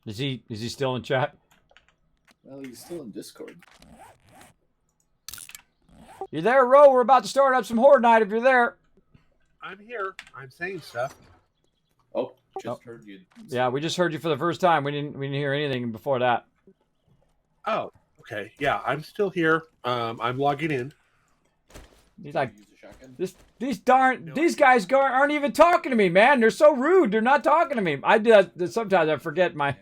Is he still in chat? Well, he's still in Discord. You there, Ro? We're about to start up some Horde Night if you're there. I'm here. I'm saying stuff. Oh, just heard you. Yeah, we just heard you for the first time. We didn't hear anything before that. Oh, okay. Yeah, I'm still here. I'm logging in. He's like, Use a shotgun? these guys aren't even talking to me, man. They're so rude. They're not talking to me. Sometimes I forget my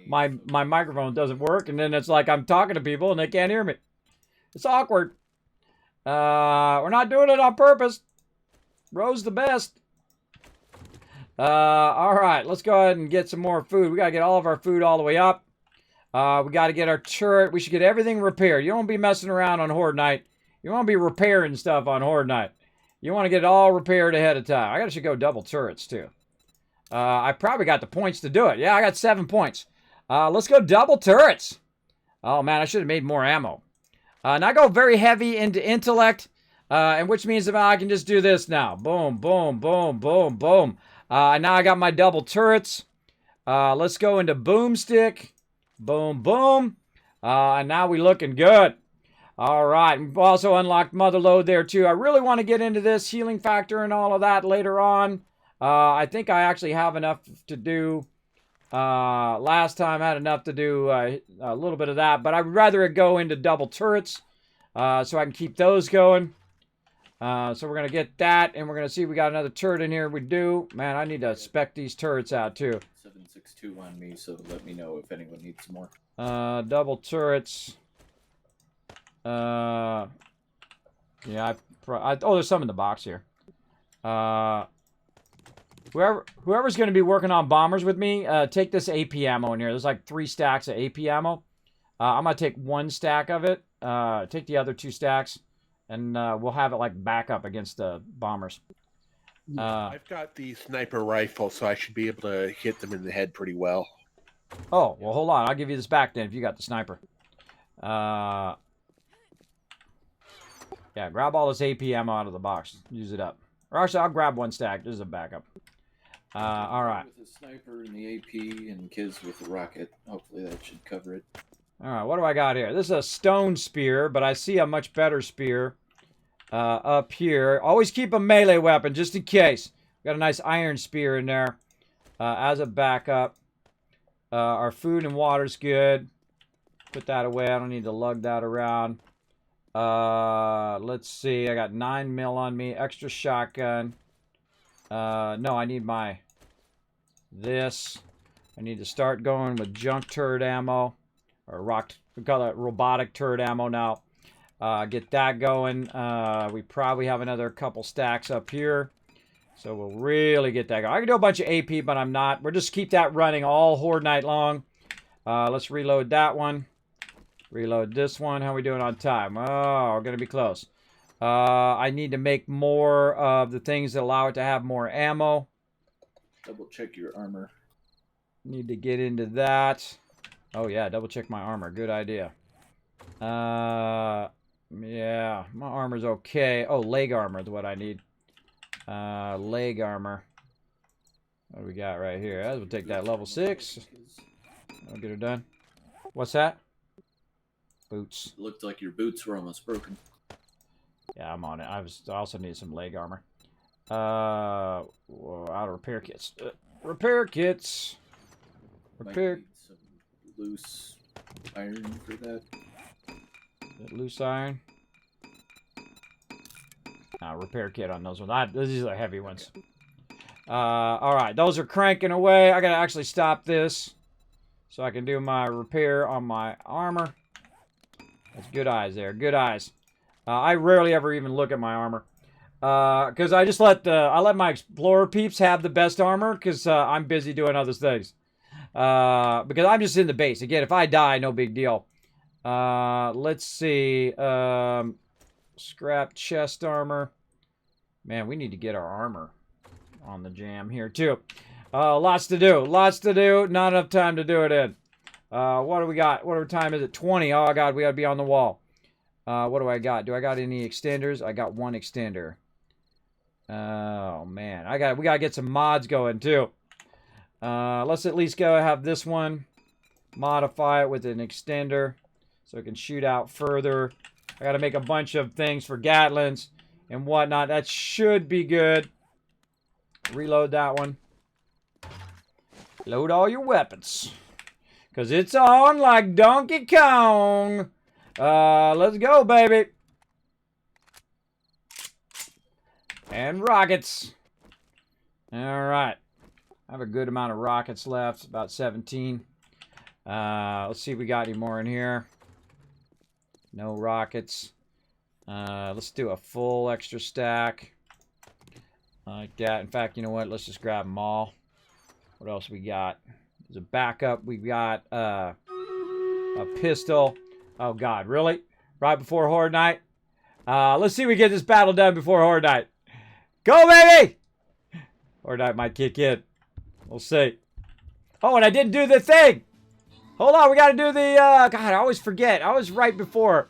microphone doesn't work, and then it's like I'm talking to people and they can't hear me. It's awkward. We're not doing it on purpose. Ro's the best. All right, let's go ahead and get some more food. We got to get all of our food all the way up. We got to get our turret. We should get everything repaired. You don't be messing around on Horde Night. You want to be repairing stuff on Horde Night. You want to get it all repaired ahead of time. I should go double turrets, too. I probably got the points to do it. Yeah, I got 7 points. Let's go double turrets. Oh, man, I should have made more ammo. And I go very heavy into intellect, and which means that I can just do this now. Boom, boom, boom, boom, boom. Now I got my double turrets. Let's go into boomstick. Boom, boom. And now we looking good. All right. We've also unlocked mother load there too. I really want to get into this healing factor and all of that later on. I think I actually have enough to do. Last time I had enough to do a little bit of that, but I'd rather it go into double turrets so I can keep those going. So we're going to get that, and we're going to see if we got another turret in here. We do. Man, I need to spec these turrets out, too. 762 on me, so let me know if anyone needs more. Double turrets. Yeah, oh, there's some in the box here. Whoever's going to be working on bombers with me, take this AP ammo in here. There's like 3 stacks of AP ammo. I'm going to take 1 stack of it. Take the other 2 stacks. And we'll have it like backup against the bombers. I've got the sniper rifle, so I should be able to hit them in the head pretty well. Oh, well, hold on. I'll give you this back then if you got the sniper. Yeah, grab all this AP ammo out of the box. Use it up. Or actually, I'll grab 1 stack. This is a backup. All right. With the sniper and the AP and kids with the rocket. Hopefully that should cover it. All right, what do I got here? This is a stone spear, but I see a much better spear up here. Always keep a melee weapon, just in case. Got a nice iron spear in there as a backup. Our food and water's good. Put that away. I don't need to lug that around. Let's see. I got 9 mil on me. Extra shotgun. No, I need this. I need to start going with junk turret ammo. Or we call it robotic turret ammo now. Get that going. We probably have another couple stacks up here. So we'll really get that going. I can do a bunch of AP, but I'm not. We'll just keep that running all Horde Night long. Let's reload that one. Reload this one. How are we doing on time? Oh, we're going to be close. I need to make more of the things that allow it to have more ammo. Double check your armor. Need to get into that. Oh, yeah, double check my armor. Good idea. Yeah, my armor's okay. Oh, leg armor is what I need. Leg armor. What do we got right here? We'll take that level 6. I'll get her done. What's that? Boots. It looked like your boots were almost broken. Yeah, I'm on it. I also need some leg armor. Out of repair kits. Repair kits. Repair. Might need some loose iron for that. Loose iron. repair kit on those ones. These are the heavy ones. All right, those are cranking away. I gotta actually stop this so I can do my repair on my armor. That's good eyes there. Good eyes. I rarely ever even look at my armor. Because I just let my explorer peeps have the best armor because I'm busy doing other things. Because I'm just in the base. Again, if I die, no big deal. Let's see. Scrap chest armor. Man, we need to get our armor on the jam here too. Lots to do. Lots to do. Not enough time to do it in. What do we got? What time is it? 20. Oh, God, we got to be on the wall. What do I got? Do I got any extenders? I got one extender. Oh, man. We got to get some mods going, too. Let's at least go have this one. Modify it with an extender so it can shoot out further. I got to make a bunch of things for Gatlins and whatnot. That should be good. Reload that one. Load all your weapons. Because it's on like Donkey Kong. Let's go, baby. And rockets. All right. I have a good amount of rockets left. About 17. Let's see if we got any more in here. No rockets. Let's do a full extra stack. Like that. In fact, you know what? Let's just grab them all. What else we got? There's a backup. We got a pistol. Oh, God. Really? Right before Horde Night? Let's see if we get this battle done before Horde Night. Go, baby! Horde Night might kick in. We'll see. Oh, and I didn't do the thing! Hold on, we gotta do the, God, I always forget. I was right before.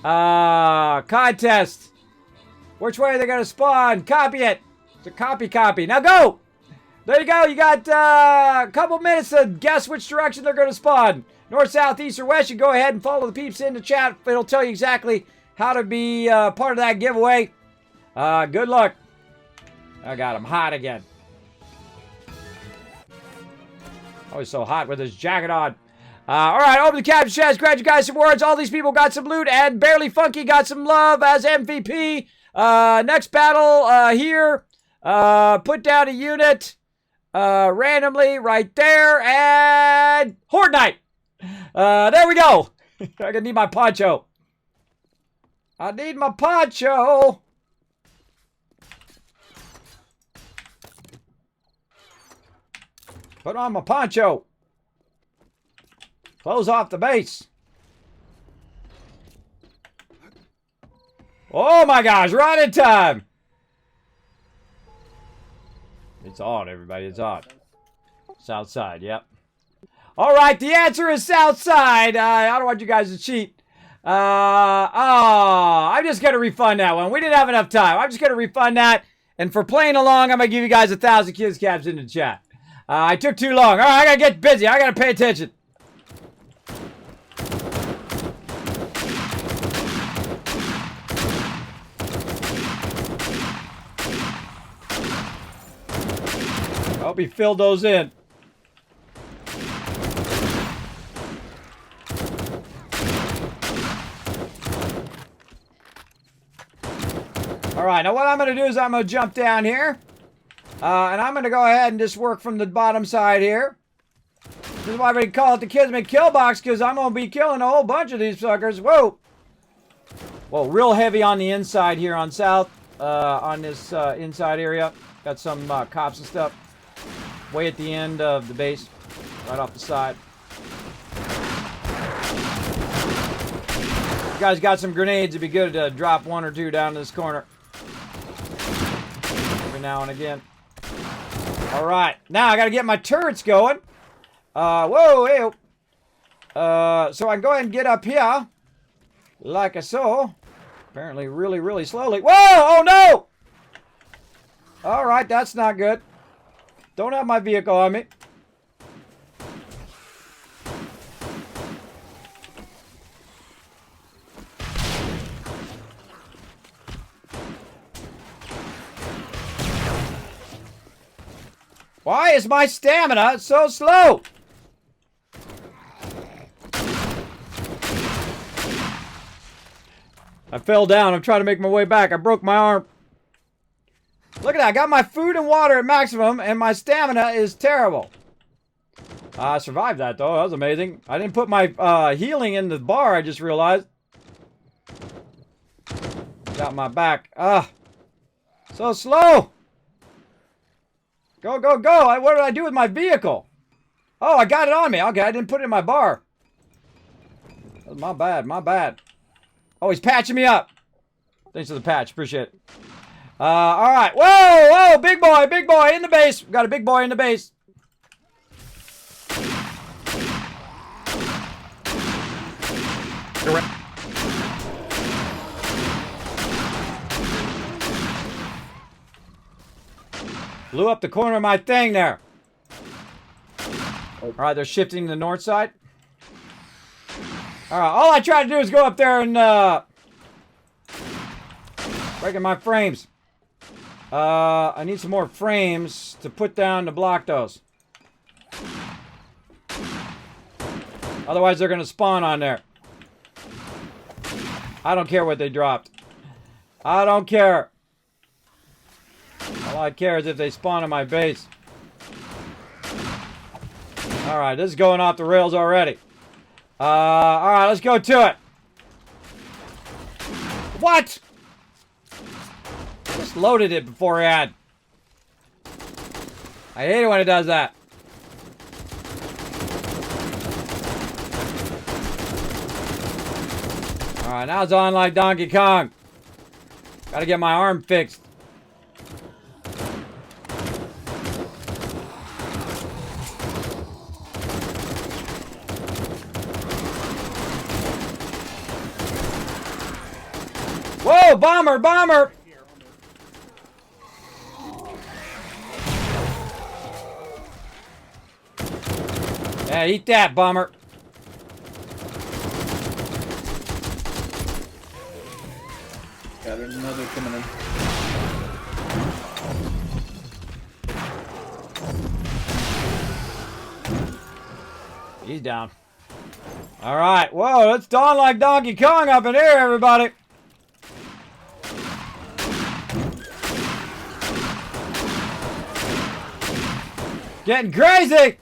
Contest. Which way are they gonna spawn? Copy it. It's a copy. Now go! There you go. You got a couple minutes to guess which direction they're gonna spawn. North, south, east, or west. You go ahead and follow the peeps in the chat. It'll tell you exactly how to be part of that giveaway. Good luck. I got him hot again. Oh, he's so hot with his jacket on. All right, over the caption chat. Grab you guys some words. All these people got some loot, and Barely Funky got some love as MVP. Next battle here. Put down a unit randomly right there, and Horde Night. There we go. I'm gonna need my poncho. I need my poncho. Put on my poncho. Close off the base. Oh my gosh, right in time. It's on, everybody. It's on. South side, yep. All right, the answer is south side. I don't want you guys to cheat. I'm just going to refund that one. We didn't have enough time. I'm just going to refund that. And for playing along, I'm going to give you guys 1,000 kids caps in the chat. I took too long. All right, I got to get busy. I got to pay attention. I hope he filled those in. All right, now what I'm going to do is I'm going to jump down here. And I'm going to go ahead and just work from the bottom side here. This is why we call it the Kismet kill box, because I'm going to be killing a whole bunch of these suckers. Whoa. Whoa, real heavy on the inside here on south. On this inside area. Got some cops and stuff. Way at the end of the base. Right off the side. You guys got some grenades. It'd be good to drop one or two down to this corner. Every now and again. Alright. Now I gotta get my turrets going. Whoa, hey. So I can go ahead and get up here. Like I saw. Apparently really, really slowly. Whoa! Oh no! Alright, that's not good. Don't have my vehicle on me. Why is my stamina so slow? I fell down. I'm trying to make my way back. I broke my arm. Look at that. I got my food and water at maximum, and my stamina is terrible. I survived that, though. That was amazing. I didn't put my healing in the bar, I just realized. Got my back. So slow. Go, go, go. What did I do with my vehicle? Oh, I got it on me. Okay, I didn't put it in my bar. That was my bad, my bad. Oh, he's patching me up. Thanks for the patch. Appreciate it. All right. Whoa, whoa, big boy in the base. We got a big boy in the base. Blew up the corner of my thing there. All right, they're shifting to the north side. All right, all I try to do is go up there and breaking my frames. I need some more frames to put down to block those. Otherwise, they're going to spawn on there. I don't care what they dropped. I don't care. All I care is if they spawn on my base. Alright, this is going off the rails already. Alright, let's go to it. What? Just loaded it beforehand. I hate it when it does that. Alright, now it's on like Donkey Kong. Gotta get my arm fixed. Whoa, bomber, bomber! Yeah, eat that, bomber. Got another coming in. He's down. All right. Whoa, let's dawn like Donkey Kong up in here, everybody. Getting crazy.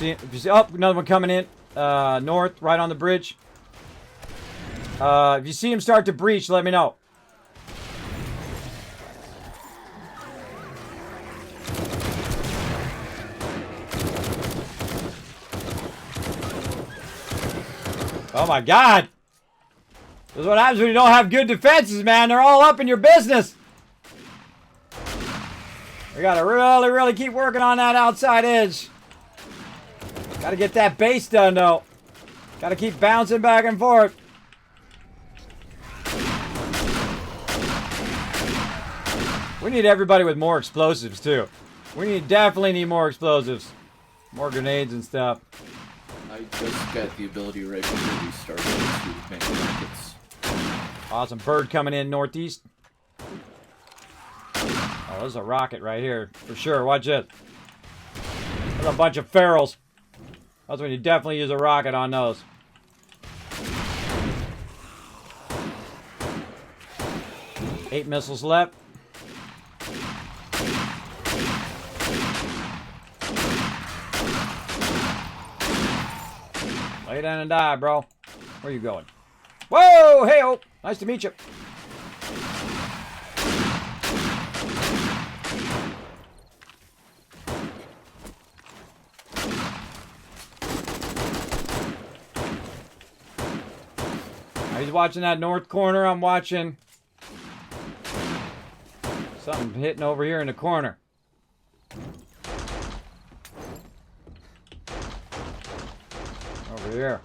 If you see, oh, another one coming in, north, right on the bridge. If you see him start to breach, let me know. Oh my God! This is what happens when you don't have good defenses, man. They're all up in your business. We gotta really, really keep working on that outside edge. Gotta get that base done, though. Gotta keep bouncing back and forth. We need everybody with more explosives, too. Definitely need more explosives. More grenades and stuff. I just got the ability right before we started to make rockets. Awesome. Bird coming in northeast. Oh, there's a rocket right here. For sure. Watch it. There's a bunch of ferals. That's when you definitely use a rocket on those. Eight missiles left. Lay down and die, bro. Where you going? Whoa! Hey-oh! Nice to meet you. He's watching that north corner. I'm watching something hitting over here in the corner. Over here.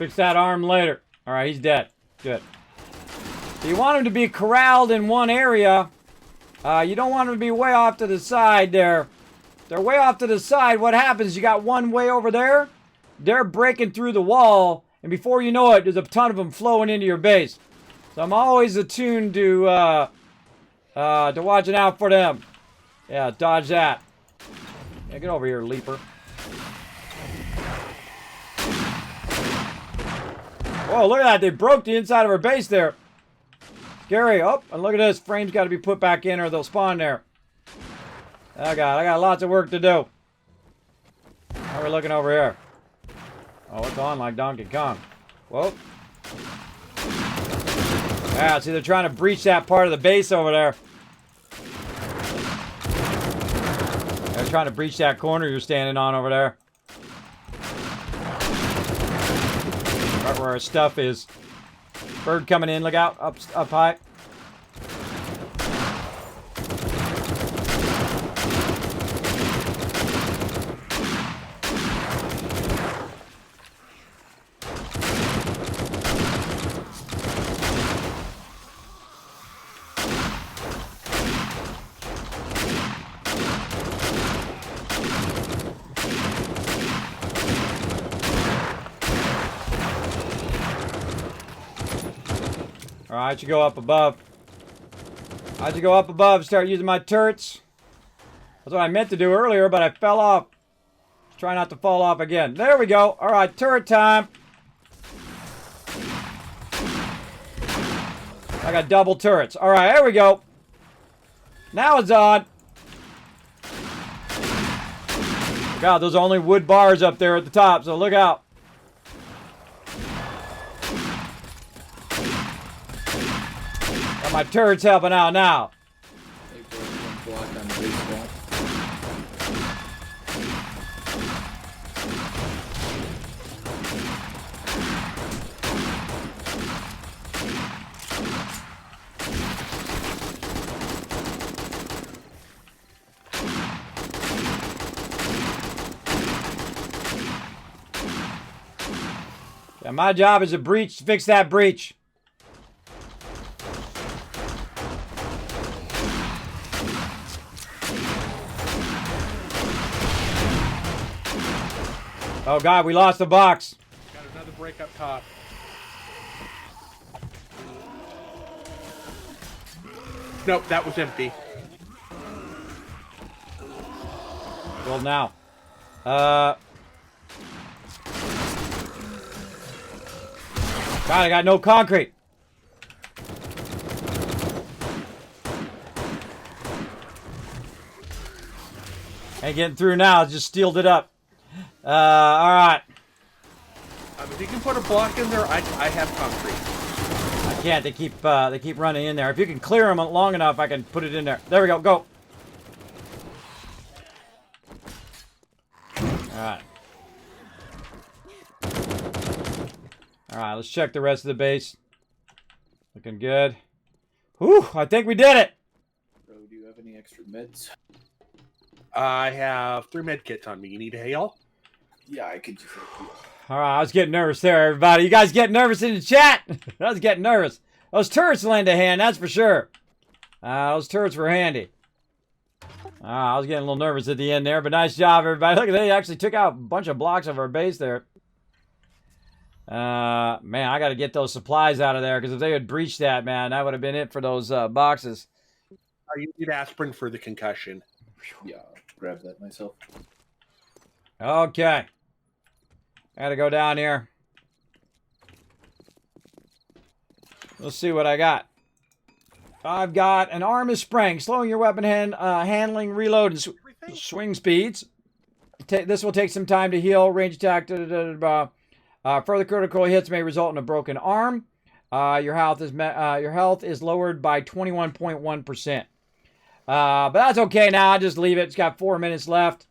Fix that arm later. All right, he's dead. Good. So you want him to be corralled in one area. You don't want them to be way off to the side there. They're way off to the side. What happens? You got one way over there. They're breaking through the wall. And before you know it, there's a ton of them flowing into your base. So I'm always attuned to watching out for them. Yeah, dodge that. Yeah, get over here, Leaper. Whoa, look at that. They broke the inside of our base there. Scary. Oh, and look at this. Frames got to be put back in or they'll spawn there. Oh, God. I got lots of work to do. How are we looking over here? Oh, it's on like Donkey Kong. Whoa. Yeah, see, they're trying to breach that part of the base over there. They're trying to breach that corner you're standing on over there. Right where our stuff is. Bird coming in, look out, up high. Alright, I should go up above. I should go up above, start using my turrets. That's what I meant to do earlier, but I fell off. Try not to fall off again. There we go. Alright, turret time. I got double turrets. Alright, there we go. Now it's on. God, those are only wood bars up there at the top, so look out. Got my turrets helping out now. They broke one block on the base wall. Yeah, my job is to fix that breach. Oh God, we lost the box. Got another break up top. Nope, that was empty. Well, now. God, I got no concrete. Ain't getting through now. Just steeled it up. All right. If you can put a block in there, I have concrete. I can't. They keep running in there. If you can clear them long enough, I can put it in there. There we go. Go. All right. All right. Let's check the rest of the base. Looking good. Whew! I think we did it. Bro, do you have any extra meds? I have 3 med kits on me. You need a hail? Yeah, I could just help you. All right, I was getting nervous there, everybody. You guys getting nervous in the chat? I was getting nervous. Those turrets lend a hand, that's for sure. Those turrets were handy. I was getting a little nervous at the end there, but nice job, everybody. Look, they actually took out a bunch of blocks of our base there. Man, I got to get those supplies out of there, because if they had breached that, man, that would have been it for those boxes. You need aspirin for the concussion. Yeah, I'll grab that myself. Okay. I gotta go down here. Let's see what I got. I've got an arm is sprang, slowing your weapon handling, reload, and swing speeds. This will take some time to heal. Range attack. Further critical hits may result in a broken arm. Your health is lowered by 21.1%. But that's okay now. I'll just leave it. It's got 4 minutes left.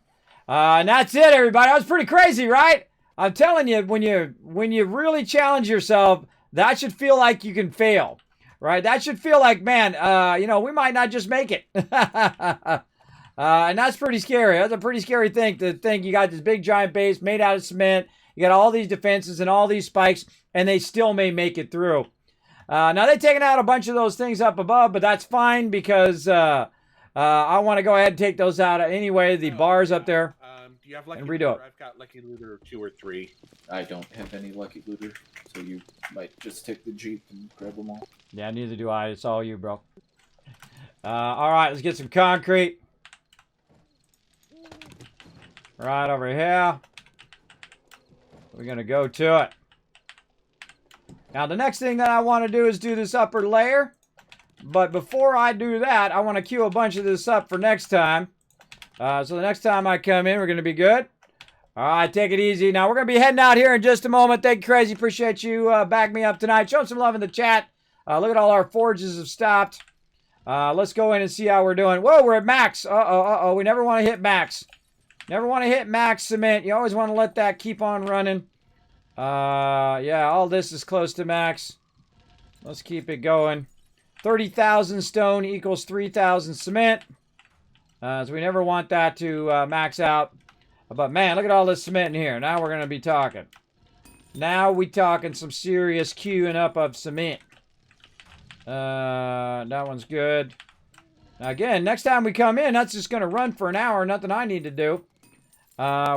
And that's it, everybody. That was pretty crazy, right? I'm telling you, when you really challenge yourself, that should feel like you can fail, right? That should feel like, man, we might not just make it. And that's pretty scary. That's a pretty scary thing to think you got this big giant base made out of cement. You got all these defenses and all these spikes, and they still may make it through. Now, they've taken out a bunch of those things up above, but that's fine because I want to go ahead and take those out anyway. The bars up there. Do you have Lucky And Looter? redo it. I've got Lucky Looter 2 or 3. I don't have any Lucky Looter, so you might just take the Jeep and grab them all. Yeah, neither do I. It's all you, bro. All right, let's get some concrete. Right over here. We're going to go to it. Now, the next thing that I want to do is do this upper layer. But before I do that, I want to queue a bunch of this up for next time. So the next time I come in, we're going to be good. All right, take it easy. Now, we're going to be heading out here in just a moment. Thank you, Crazy. Appreciate you backing me up tonight. Show some love in the chat. Look at all our forges have stopped. Let's go in and see how we're doing. Whoa, we're at max. Uh-oh. We never want to hit max. Never want to hit max cement. You always want to let that keep on running. Yeah, all this is close to max. Let's keep it going. 30,000 stone equals 3,000 cement. So we never want that to max out. But man, look at all this cement in here. Now we're going to be talking. Now we talking some serious queuing up of cement. That one's good. Now again, next time we come in, that's just going to run for an hour. Nothing I need to do.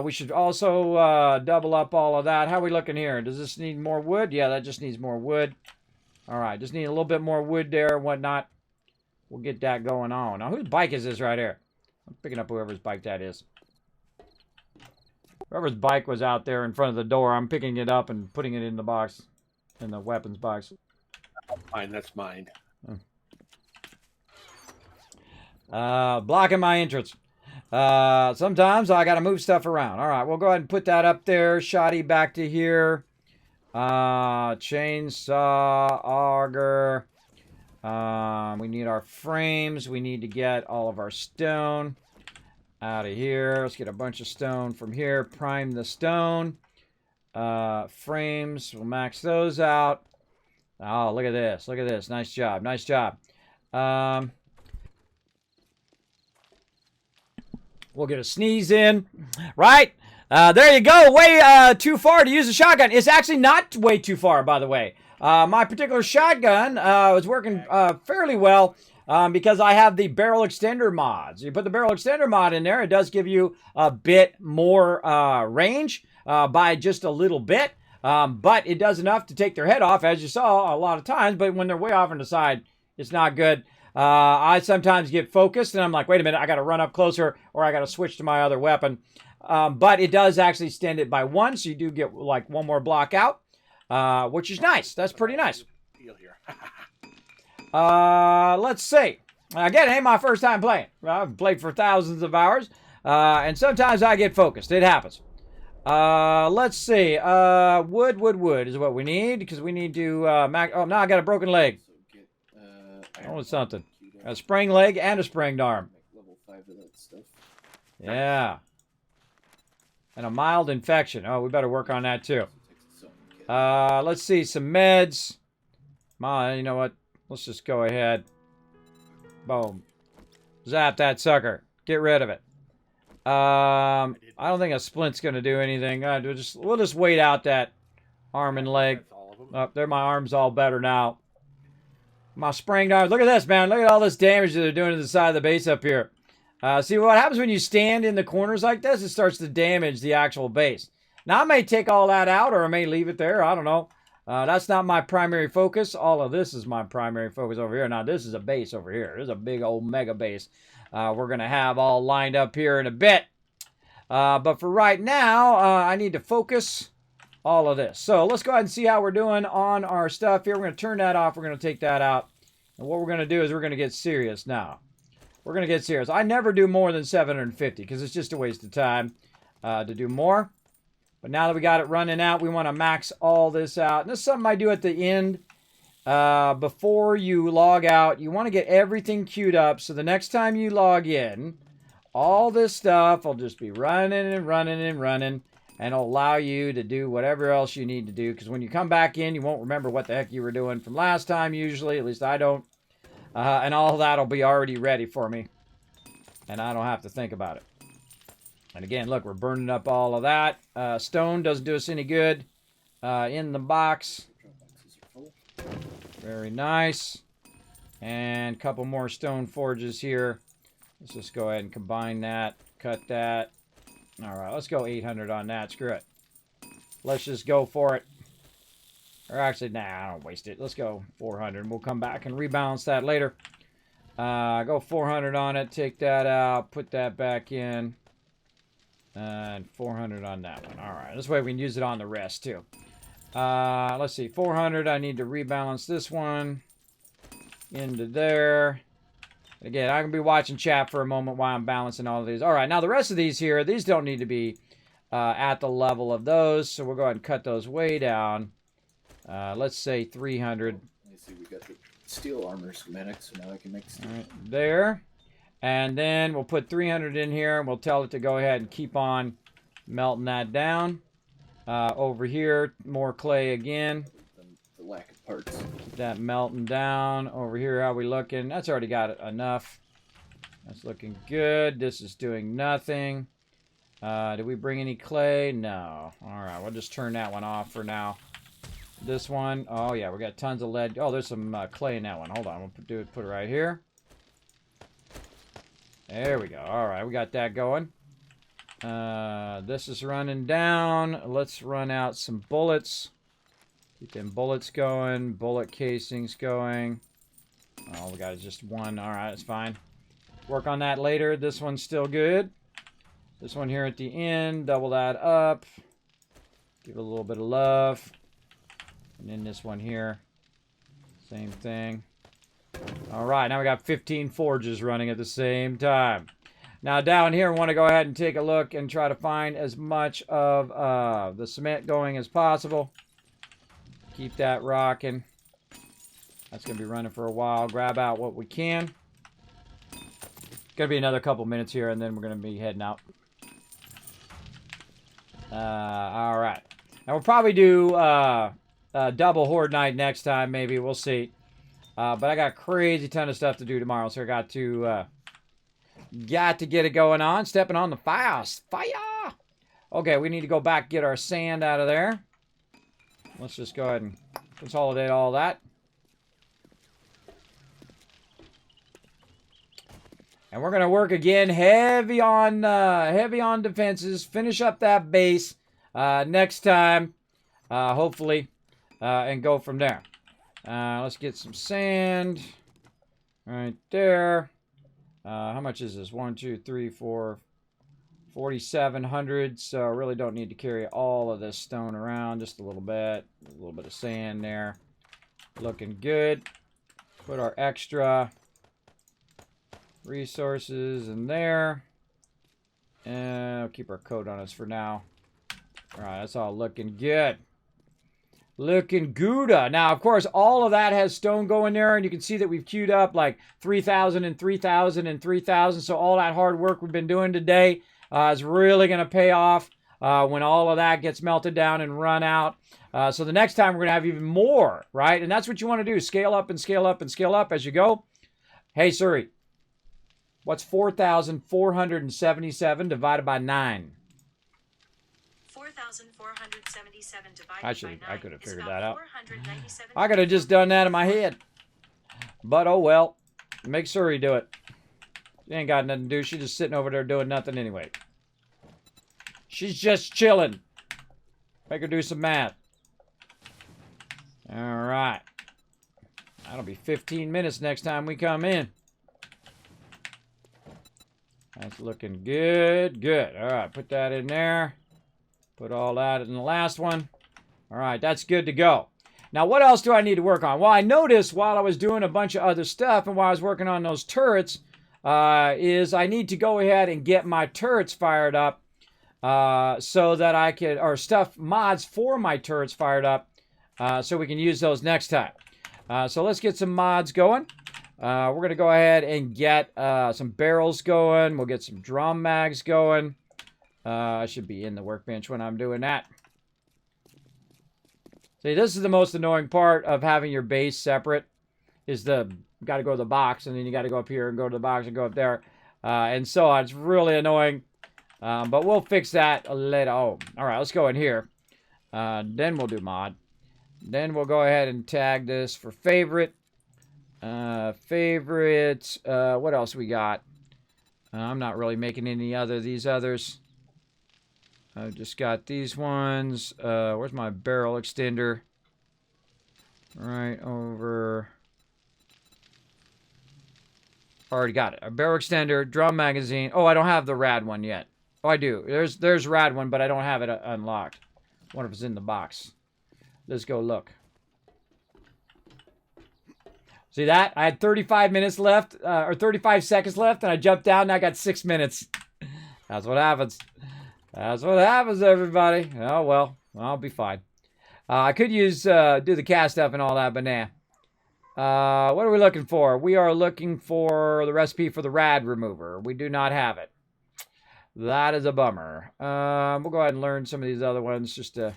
We should also double up all of that. How are we looking here? Does this need more wood? Yeah, that just needs more wood. All right, just need a little bit more wood there and whatnot. We'll get that going on. Now, whose bike is this right here? I'm picking up whoever's bike that is. Whoever's bike was out there in front of the door, I'm picking it up and putting it in the box, in the weapons box. Fine, that's mine. Blocking my entrance. Sometimes I got to move stuff around. All right, we'll go ahead and put that up there. Shoddy back to here. Chainsaw, auger. We need our frames. We need to get all of our stone out of here. Let's get a bunch of stone from here. Prime the stone. Frames. We'll max those out. Oh, look at this. Look at this. Nice job. Nice job. We'll get a sneeze in. Right? There you go. Way too far to use a shotgun. It's actually not way too far, by the way. My particular shotgun was working fairly well because I have the barrel extender mods. You put the barrel extender mod in there, it does give you a bit more range by just a little bit. But it does enough to take their head off, as you saw a lot of times. But when they're way off on the side, it's not good. I sometimes get focused, and I'm like, wait a minute, I got to run up closer, or I got to switch to my other weapon. But it does actually extend it by 1, so you do get like 1 more block out, which is nice. That's pretty nice. Deal here. Let's see. Again, it ain't my first time playing. I've played for thousands of hours, and sometimes I get focused. It happens. Let's see. Wood is what we need, because we need to oh, now I got a broken leg. Oh, it's something. A sprained leg and a sprained arm. Level 5 of that stuff. Yeah. And a mild infection. Oh, we better work on that too. Let's see. Some meds. You know what? Let's just go ahead. Boom. Zap that sucker. Get rid of it. I don't think a splint's going to do anything. We'll just wait out that arm and leg. Oh, there, my arm's all better now. My sprained arm. Look at this, man. Look at all this damage that they're doing to the side of the base up here. See, what happens when you stand in the corners like this, it starts to damage the actual base. Now, I may take all that out, or I may leave it there. I don't know. That's not my primary focus. All of this is my primary focus over here. Now, this is a base over here. This is a big old mega base we're going to have all lined up here in a bit. But for right now, I need to focus all of this. So let's go ahead and see how we're doing on our stuff here. We're going to turn that off. We're going to take that out. And what we're going to do is we're going to get serious now. We're going to get serious. I never do more than 750 because it's just a waste of time to do more. But now that we got it running out, we want to max all this out. And this is something I do at the end. Before you log out, you want to get everything queued up. So the next time you log in, all this stuff will just be running and running and running. And it'll allow you to do whatever else you need to do. Because when you come back in, you won't remember what the heck you were doing from last time usually. At least I don't. And all that will be already ready for me. And I don't have to think about it. And again, look, we're burning up all of that. Stone doesn't do us any good in the box. Drop boxes are full. Very nice. And a couple more stone forges here. Let's just go ahead and combine that. Cut that. All right, let's go 800 on that. Screw it. Let's just go for it. Or actually, nah, I don't waste it. Let's go 400. We'll come back and rebalance that later. Go 400 on it. Take that out. Put that back in. And 400 on that one. All right, this way we can use it on the rest too. Let's see, 400. I need to rebalance this one into there. Again, I can be watching chat for a moment while I'm balancing all of these. All right, now the rest of these here, these don't need to be at the level of those, so we'll go ahead and cut those way down. Let's say 300. I see we got the steel armor schematic, so now I can make steel. All right, there. And then we'll put 300 in here, and we'll tell it to go ahead and keep on melting that down. Over here, more clay again. The lack of parts. Keep that melting down. Over here, how we looking? That's already got enough. That's looking good. This is doing nothing. Did we bring any clay? No. All right, we'll just turn that one off for now. This one, oh yeah, we got tons of lead. Oh, there's some clay in that one. Hold on, we'll put it right here. There we go. All right, we got that going. This is running down. Let's run out some bullets. Keep them bullets going. Bullet casings going. Oh, we got just one. All right, it's fine. Work on that later. This one's still good. This one here at the end, double that up. Give it a little bit of love. And then this one here, same thing. All right, now we got 15 forges running at the same time. Now down here, we want to go ahead and take a look and try to find as much of the cement going as possible. Keep that rocking. That's going to be running for a while. Grab out what we can. Going to be another couple minutes here, and then we're going to be heading out. All right. And we'll probably do double horde night next time, maybe. We'll see. But I got a crazy ton of stuff to do tomorrow, so I got to get it going on. Stepping on the fire. Okay, we need to go back get our sand out of there. Let's just go ahead and consolidate all that. And we're going to work again heavy on defenses. Finish up that base next time, hopefully, and go from there. Let's get some sand right there. How much is this? 1, 2, 3, 4, 4,700. So I really don't need to carry all of this stone around. Just a little bit of sand there. Looking good. Put our extra resources in there. And we'll keep our coat on us for now. All right, that's all looking good. Looking good. Now, of course, all of that has stone going there, and you can see that we've queued up like 3,000 and 3,000 and 3,000. So all that hard work we've been doing today is really going to pay off when all of that gets melted down and run out. So the next time we're going to have even more, right? And that's what you want to do. Scale up and scale up and scale up as you go. Hey, Suri, what's 4,477 divided by 9? 4,477 divided by 9 I could have is figured about that out. 497. I could have just done that in my head. But oh well. Make Suri do it. She ain't got nothing to do. She's just sitting over there doing nothing anyway. She's just chilling. Make her do some math. Alright. That'll be 15 minutes next time we come in. That's looking good. Good. Alright, put that in there. Put all that in the last one. All right, that's good to go. Now, what else do I need to work on? Well, I noticed while I was doing a bunch of other stuff and while I was working on those turrets, is I need to go ahead and get my turrets fired up so that I could, or stuff, mods for my turrets fired up so we can use those next time. So let's get some mods going. We're going to go ahead and get some barrels going. We'll get some drum mags going. I should be in the workbench when I'm doing that. See, this is the most annoying part of having your base separate. Is you got to go to the box, and then you got to go up here and go to the box and go up there. And so on. It's really annoying. But we'll fix that later. Oh, all right, let's go in here. Then we'll do mod. Then we'll go ahead and tag this for favorite. Favorites. What else we got? I'm not really making any these others. I've just got these ones. Where's my barrel extender? Right over. Already got it. A barrel extender, drum magazine. Oh, I don't have the rad one yet. Oh, I do. There's rad one, but I don't have it unlocked. I wonder if it's in the box. Let's go look. See that? I had 35 minutes left, or 35 seconds left, and I jumped down, and I got 6 minutes. That's what happens. That's what happens, everybody. Oh, well. I'll be fine. I could use, do the cast stuff and all that, but nah. What are we looking for? We are looking for the recipe for the rad remover. We do not have it. That is a bummer. We'll go ahead and learn some of these other ones just to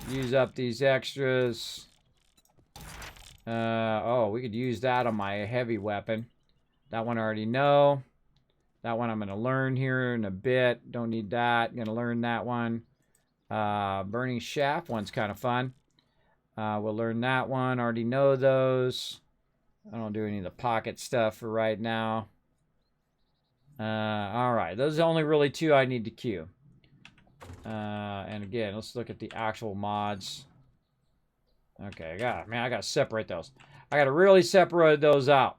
use up these extras. Oh, we could use that on my heavy weapon. That one I already know. That one I'm going to learn here in a bit. Don't need that. Going to learn that one. Burning shaft one's kind of fun. We'll learn that one. Already know those. I don't do any of the pocket stuff for right now. Alright, those are only really two I need to queue. And again, let's look at the actual mods. Okay, I gotta separate those. I gotta really separate those out.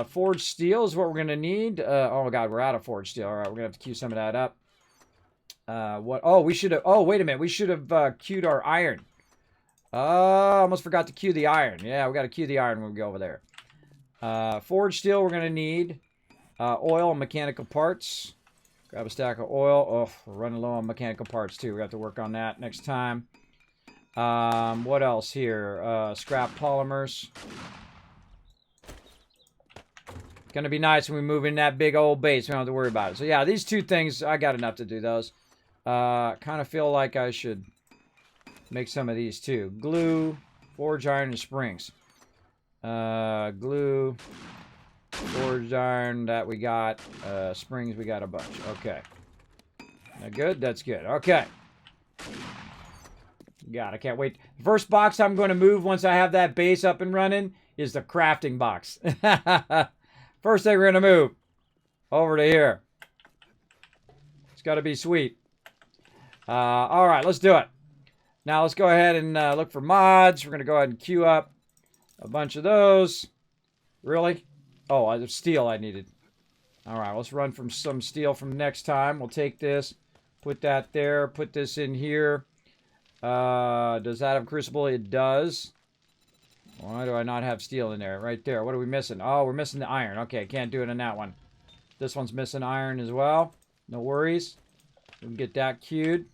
Forged steel is what we're gonna need. Oh my god, we're out of forged steel. Alright, we're gonna have to queue some of that up. What? Oh, we should have. Oh, wait a minute. We should have queued our iron. Oh, almost forgot to queue the iron. Yeah, we gotta queue the iron when we go over there. Forged steel, we're gonna need oil and mechanical parts. Grab a stack of oil. Oh, we're running low on mechanical parts too. We have to work on that next time. What else here? Scrap polymers. Gonna be nice when we move in that big old base. We don't have to worry about it. So yeah, these two things, I got enough to do those. Kind of feel like I should make some of these too. Glue, forged iron, and springs. Glue, forged iron, that we got. Springs, we got a bunch. Okay. That good? That's good. Okay. God, I can't wait. The first box I'm going to move once I have that base up and running is the crafting box. First thing we're going to move over to here. It's got to be sweet. All right, let's do it. Now let's go ahead and look for mods. We're going to go ahead and queue up a bunch of those. Really? Oh, there's steel I needed. All right, let's run from some steel from next time. We'll take this, put that there, put this in here. Does that have crucible? It does. Why do I not have steel in there? Right there. What are we missing? Oh, we're missing the iron. Okay, can't do it in that one. This one's missing iron as well. No worries. We can get that queued.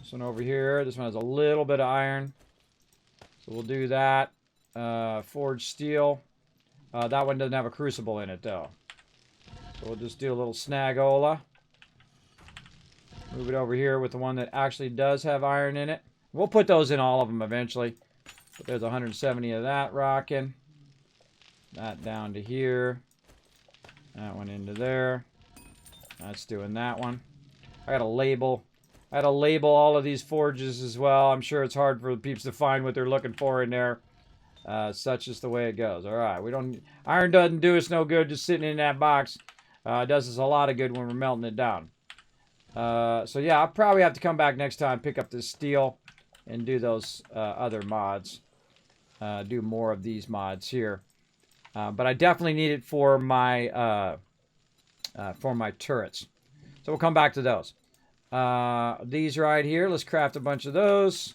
This one over here. This one has a little bit of iron. So we'll do that. Forged steel. That one doesn't have a crucible in it, though. So we'll just do a little snagola. Move it over here with the one that actually does have iron in it. We'll put those in all of them eventually. But there's 170 of that rocking. That down to here. That one into there. That's doing that one. I gotta label all of these forges as well. I'm sure it's hard for the peeps to find what they're looking for in there. Such is the way it goes. Alright, iron doesn't do us no good just sitting in that box. It does us a lot of good when we're melting it down. So yeah, I'll probably have to come back next time, pick up this steel, and do those other mods. Do more of these mods here. But I definitely need it for my turrets. So we'll come back to those. These right here, let's craft a bunch of those.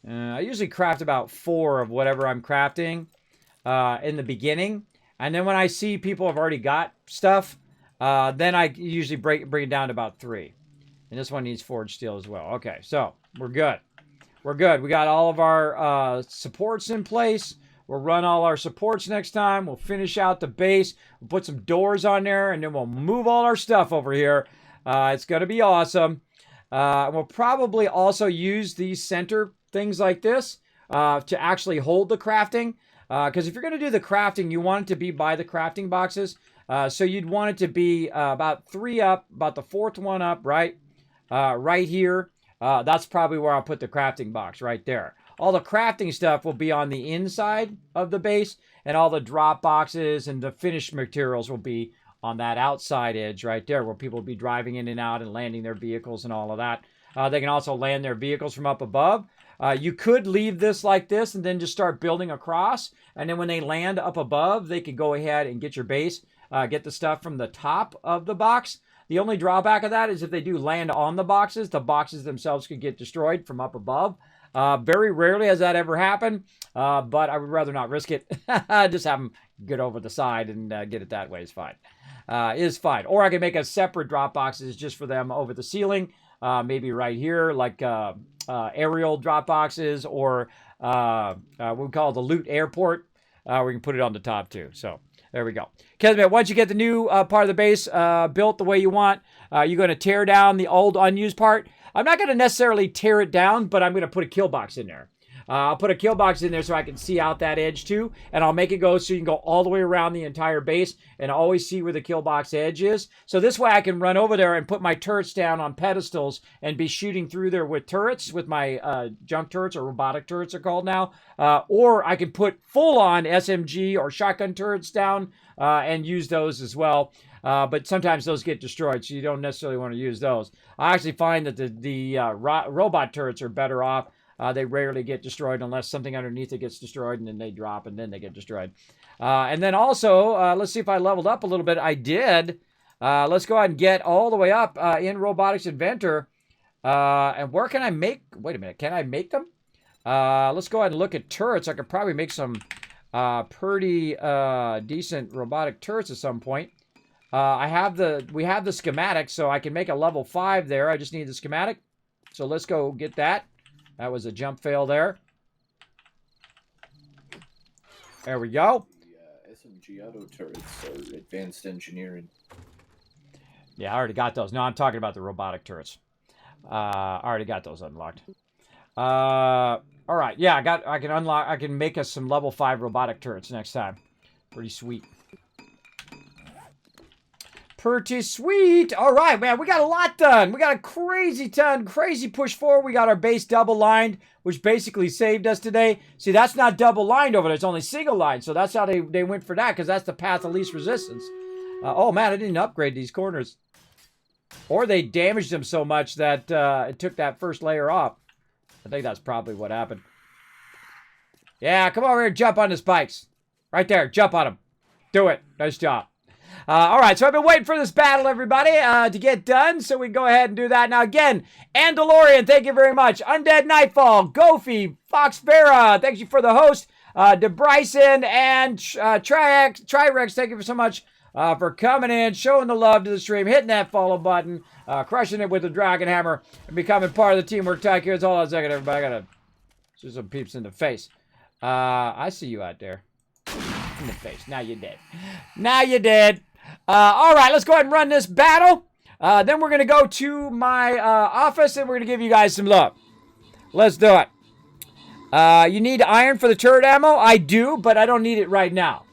I usually craft about 4 of whatever I'm crafting in the beginning. And then when I see people have already got stuff, then I usually bring it down to about 3. And this one needs forged steel as well. Okay, so we're good. We're good. We got all of our supports in place. We'll run all our supports next time. We'll finish out the base. We'll put some doors on there, and then we'll move all our stuff over here. It's going to be awesome. We'll probably also use these center things like this to actually hold the crafting. Because if you're going to do the crafting, you want it to be by the crafting boxes. So you'd want it to be about 3 up, about the 4th one up, right? Right here. That's probably where I'll put the crafting box, right there. All the crafting stuff will be on the inside of the base, and all the drop boxes and the finished materials will be on that outside edge right there, where people will be driving in and out and landing their vehicles and all of that. They can also land their vehicles from up above. You could leave this like this and then just start building across. And then when they land up above, they could go ahead and get your base, get the stuff from the top of the box. The only drawback of that is if they do land on the boxes themselves could get destroyed from up above. Very rarely has that ever happened, but I would rather not risk it. Just have them get over the side and get it that way is fine. Is fine. Or I can make a separate drop boxes just for them over the ceiling, maybe right here, like aerial drop boxes, or what we call the loot airport. We can put it on the top too. So there we go. Kismet, once you get the new part of the base built the way you want, you're going to tear down the old unused part. I'm not going to necessarily tear it down, but I'm going to put a kill box in there. I'll put a kill box in there so I can see out that edge too, and I'll make it go so you can go all the way around the entire base and always see where the kill box edge is. So this way I can run over there and put my turrets down on pedestals and be shooting through there with turrets, with my junk turrets, or robotic turrets are called now. Or I can put full-on SMG or shotgun turrets down and use those as well. But sometimes those get destroyed, so you don't necessarily want to use those. I actually find that the robot turrets are better off. They rarely get destroyed unless something underneath it gets destroyed, and then they drop, and then they get destroyed. And then also, let's see if I leveled up a little bit. I did. Let's go ahead and get all the way up in Robotics Inventor. And where can I make... Wait a minute. Can I make them? Let's go ahead and look at turrets. I could probably make some pretty decent robotic turrets at some point. We have the schematic, so I can make a level 5 there. I just need the schematic. So let's go get that. That was a jump fail there. There we go. The SMG auto turrets are advanced engineering. Yeah, I already got those. No, I'm talking about the robotic turrets. I already got those unlocked. All right. Yeah, I can make us some level 5 robotic turrets next time. Pretty sweet. Pretty sweet. All right, man, we got a lot done. We got a crazy push forward. We got our base double lined, which basically saved us today. See, that's not double lined over there. It's only single lined. So that's how they went for that, because that's the path of least resistance. Oh, man, I didn't upgrade these corners. Or they damaged them so much that it took that first layer off. I think that's probably what happened. Yeah, come over here and jump on the spikes. Right there, jump on them. Do it. Nice job. All right, so I've been waiting for this battle, everybody, to get done, so we can go ahead and do that. Now, again, Andalorian, thank you very much. Undead Nightfall, Goofy, Fox Vera, thank you for the host. DeBryson and Trirex, thank you so much for coming in, showing the love to the stream, hitting that follow button, crushing it with the Dragon Hammer, and becoming part of the Teamwork Tycoons. Hold on a second, everybody. I got to shoot some peeps in the face. I see you out there. In the face. Now you're dead. Now you're dead. All right, let's go ahead and run this battle. Then we're going to go to my office, and we're going to give you guys some love. Let's do it. You need iron for the turret ammo? I do, but I don't need it right now.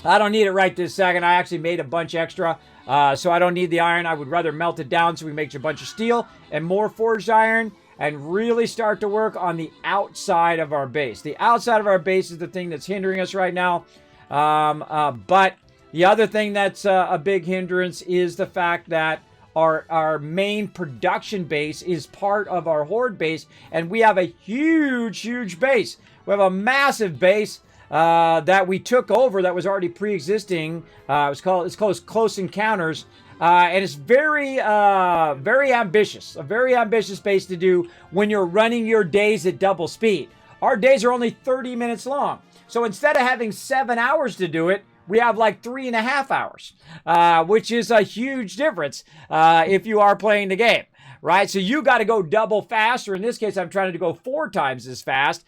I don't need it right this second. I actually made a bunch extra, so I don't need the iron. I would rather melt it down so we make a bunch of steel and more forged iron, and really start to work on the outside of our base. The outside of our base is the thing that's hindering us right now. But the other thing that's a big hindrance is the fact that our main production base is part of our horde base, and we have a huge base. We have a massive base that we took over that was already pre-existing. It's called Close Encounters. And it's very ambitious. A very ambitious base to do when you're running your days at double speed. Our days are only 30 minutes long. So instead of having 7 hours to do it, we have like 3.5 hours, which is a huge difference if you are playing the game, right? So you got to go double fast, or in this case, I'm trying to go 4 times as fast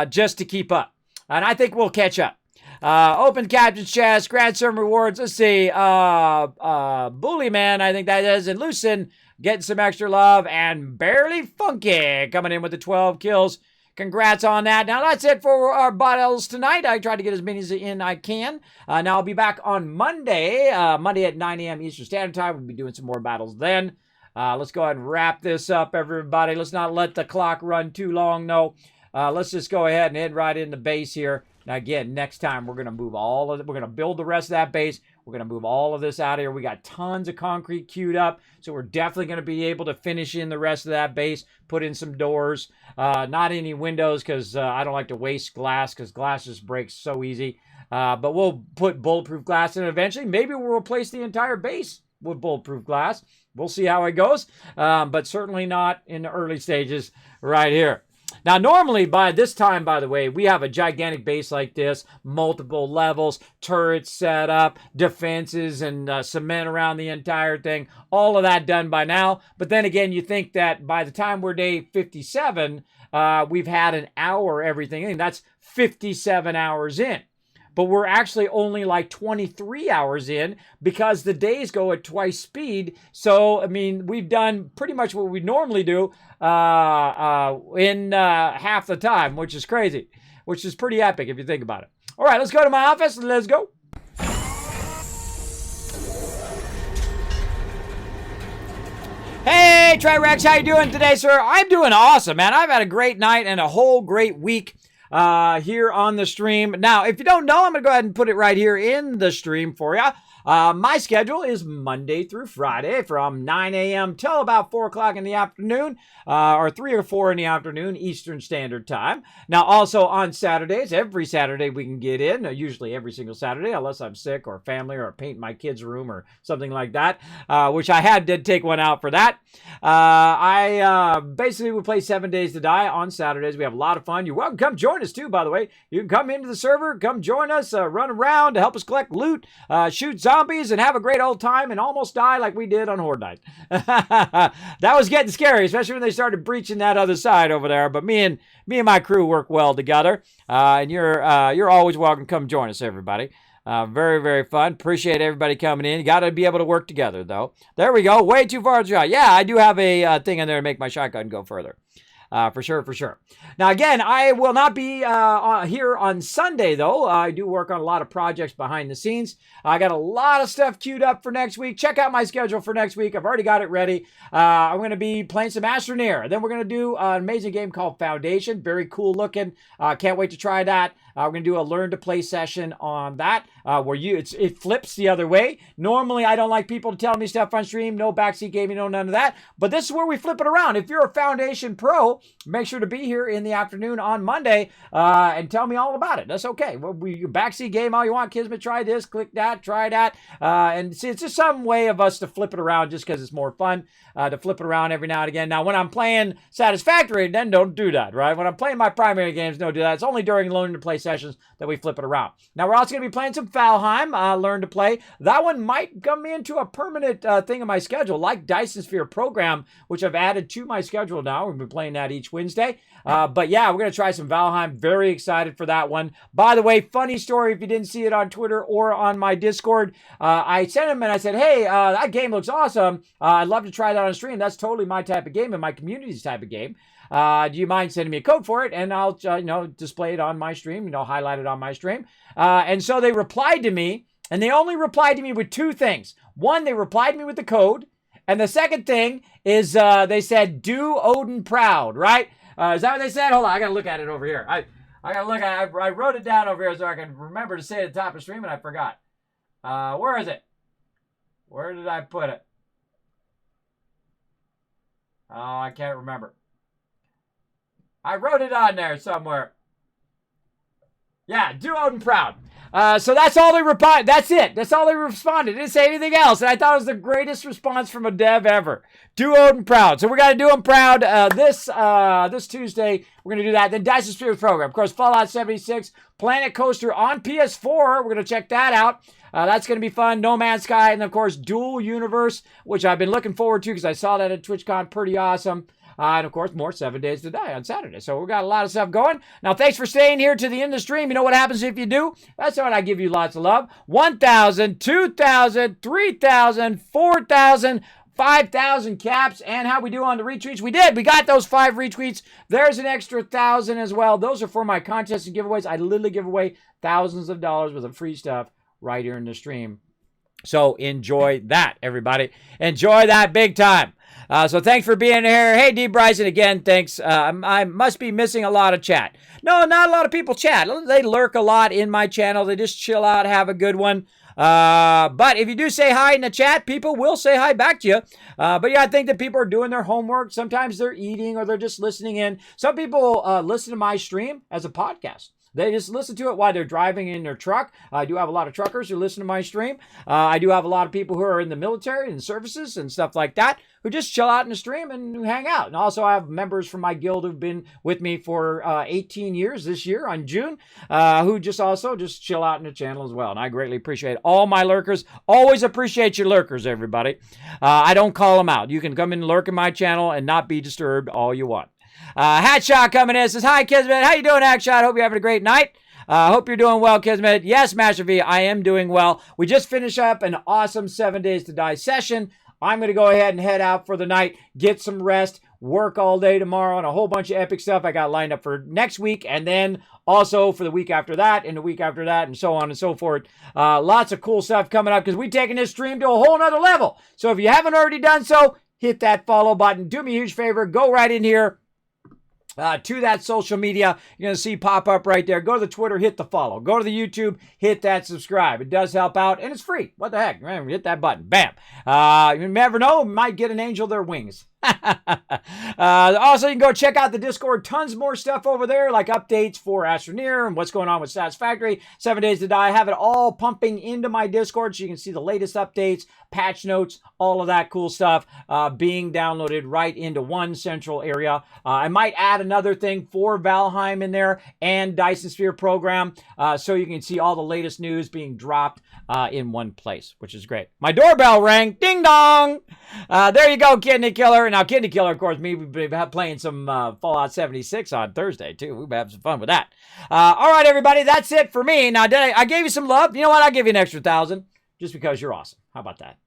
just to keep up. And I think we'll catch up. Open captain's chest, grant some rewards. Let's see. Bully Man, I think that is, and Lucen getting some extra love, and Barely Funky coming in with the 12 kills. congrats on that. Now, that's it for our battles tonight. I tried to get as many as in I can. Now, I'll be back on Monday. Monday at 9 a.m. Eastern Standard Time. We'll be doing some more battles then. Let's go ahead and wrap this up, everybody. Let's not let the clock run too long, no. Let's just go ahead and head right into base here. Now, again, next time we're going to move all of it. We're going to build the rest of that base. We're going to move all of this out of here. We got tons of concrete queued up, so we're definitely going to be able to finish in the rest of that base, put in some doors, not any windows because I don't like to waste glass because glass just breaks so easy. But we'll put bulletproof glass in eventually. Maybe we'll replace the entire base with bulletproof glass. We'll see how it goes, but certainly not in the early stages right here. Now, normally by this time, by the way, we have a gigantic base like this, multiple levels, turrets set up, defenses, and cement around the entire thing. All of that done by now. But then again, you think that by the time we're day 57, we've had an hour everything in. That's 57 hours in. But we're actually only like 23 hours in because the days go at twice speed. So, I mean, we've done pretty much what we normally do in half the time, which is crazy, which is pretty epic if you think about it. All right, let's go to my office. Let's go. Hey, Tri-Rex, how you doing today, sir? I'm doing awesome, man. I've had a great night and a whole great week here on the stream. Now, if you don't know, I'm going to go ahead and put it right here in the stream for you. My schedule is Monday through Friday from 9 a.m. till about 4 o'clock in the afternoon, or 3 or 4 in the afternoon, Eastern Standard Time. Now, also on Saturdays, every Saturday we can get in, usually every single Saturday, unless I'm sick or family or paint my kid's room or something like that, which I did take one out for that. Basically, we play 7 Days to Die on Saturdays. We have a lot of fun. You're welcome. Come join us too, by the way. You can come into the server, come join us, run around to help us collect loot, shoot zombies, and have a great old time and almost die like we did on Horde Night. That was getting scary, especially when they started breaching that other side over there. But me and my crew work well together. And you're always welcome. Come join us, everybody. Very, very fun. Appreciate everybody coming in. You got to be able to work together, though. There we go. Way too far to try. Yeah, I do have a thing in there to make my shotgun go further. For sure, for sure. Now, again, I will not be here on Sunday, though. I do work on a lot of projects behind the scenes. I got a lot of stuff queued up for next week. Check out my schedule for next week. I've already got it ready. I'm going to be playing some Astroneer. Then we're going to do an amazing game called Foundation. Very cool looking. Can't wait to try that. We're going to do a learn to play session on that, where it flips the other way. Normally, I don't like people to tell me stuff on stream. No backseat gaming, no none of that. But this is where we flip it around. If you're a Foundation Pro, make sure to be here in the afternoon on Monday and tell me all about it. That's okay. We backseat game all you want. Kismet, try this, click that, try that. And see, it's just some way of us to flip it around just because it's more fun to flip it around every now and again. Now, when I'm playing Satisfactory, then don't do that, right? When I'm playing my primary games, don't do that. It's only during learn to play sessions that we flip it around. Now, we're also going to be playing some Valheim, learn to play. That one might come into a permanent thing in my schedule, like Dyson Sphere Program, which I've added to my schedule now. We've been playing that each Wednesday. But yeah, we're going to try some Valheim. Very excited for that one. By the way, funny story, if you didn't see it on Twitter or on my Discord, I sent him and I said, hey, that game looks awesome. I'd love to try that on stream. That's totally my type of game and my community's type of game. Do you mind sending me a code for it? And I'll, display it on my stream, highlight it on my stream. And so they replied to me, and they only replied to me with two things. One, they replied to me with the code. And the second thing is they said, do Odin proud, right? Is that what they said? Hold on, I got to look at it over here. I got to look at it. I wrote it down over here so I can remember to say it at the top of the stream, and I forgot. Where is it? Where did I put it? Oh, I can't remember. I wrote it on there somewhere. Yeah, do Odin proud. So that's all they replied. That's it. That's all they responded. They didn't say anything else. And I thought it was the greatest response from a dev ever. Do Odin proud. So we're going to do him proud this Tuesday. We're going to do that. Then Dyson Sphere Program. Of course, Fallout 76, Planet Coaster on PS4. We're going to check that out. That's going to be fun. No Man's Sky. And, of course, Dual Universe, which I've been looking forward to because I saw that at TwitchCon. Pretty awesome. And, of course, more 7 Days to Die on Saturday. So we've got a lot of stuff going. Now, thanks for staying here to the end of the stream. You know what happens if you do? That's when I give you lots of love. 1,000, 2,000, 3,000, 4,000, 5,000 caps, and how we do on the retweets. We did. We got those 5 retweets. There's an extra 1,000 as well. Those are for my contests and giveaways. I literally give away thousands of dollars worth of free stuff right here in the stream. So enjoy that, everybody. Enjoy that big time. So thanks for being here. Hey, D. Bryson, again, thanks. I must be missing a lot of chat. No, not a lot of people chat. They lurk a lot in my channel. They just chill out, have a good one. But if you do say hi in the chat, people will say hi back to you. But yeah, I think that people are doing their homework. Sometimes they're eating or they're just listening in. Some people listen to my stream as a podcast. They just listen to it while they're driving in their truck. I do have a lot of truckers who listen to my stream. I do have a lot of people who are in the military and services and stuff like that who just chill out in the stream and who hang out. And also I have members from my guild who've been with me for 18 years this year on June, who just chill out in the channel as well. And I greatly appreciate all my lurkers. Always appreciate your lurkers, everybody. I don't call them out. You can come in and lurk in my channel and not be disturbed all you want. Hatshot coming in says, hi, Kismet. How you doing, Hatshot? Hope you're having a great night. Hope you're doing well, Kismet. Yes, Master V, I am doing well. We just finished up an awesome 7 Days to Die session. I'm going to go ahead and head out for the night, get some rest, work all day tomorrow on a whole bunch of epic stuff I got lined up for next week, and then also for the week after that, and the week after that, and so on and so forth. Lots of cool stuff coming up because we're taking this stream to a whole nother level. So if you haven't already done so, hit that follow button. Do me a huge favor. Go right in here. To that social media, you're going to see pop up right there. Go to the Twitter, hit the follow. Go to the YouTube, hit that subscribe. It does help out, and it's free. What the heck? Hit that button. Bam. You never know. Might get an angel their wings. Also, you can go check out the Discord. Tons more stuff over there, like updates for Astroneer and what's going on with Satisfactory. 7 Days to Die. I have it all pumping into my Discord so you can see the latest updates, patch notes, all of that cool stuff being downloaded right into one central area. I might add another thing for Valheim in there and Dyson Sphere program so you can see all the latest news being dropped in one place, which is great. My doorbell rang. Ding dong. There you go, Kidney Killer. Now, Kidney Killer, of course, we've been playing some Fallout 76 on Thursday, too. We've been having some fun with that. All right, everybody, that's it for me. Now, I gave you some love. You know what? I'll give you an extra 1,000 just because you're awesome. How about that?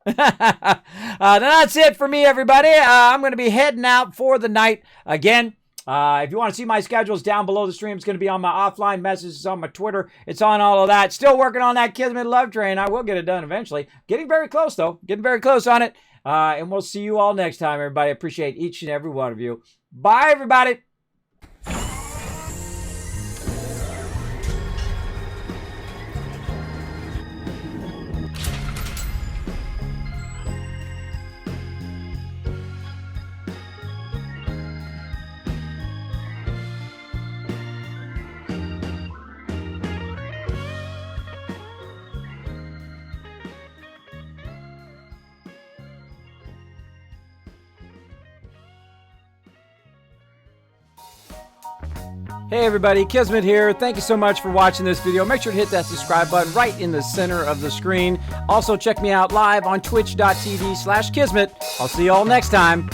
That's it for me, everybody. I'm going to be heading out for the night again. If you want to see my schedules down below the stream, it's going to be on my offline messages, on my Twitter. It's on all of that. Still working on that Kismet Love Train. I will get it done eventually. Getting very close, though. Getting very close on it. And we'll see you all next time, everybody. I appreciate each and every one of you. Bye, everybody. Hey everybody, Kismet here. Thank you so much for watching this video. Make sure to hit that subscribe button right in the center of the screen. Also check me out live on twitch.tv/Kismet. I'll see you all next time.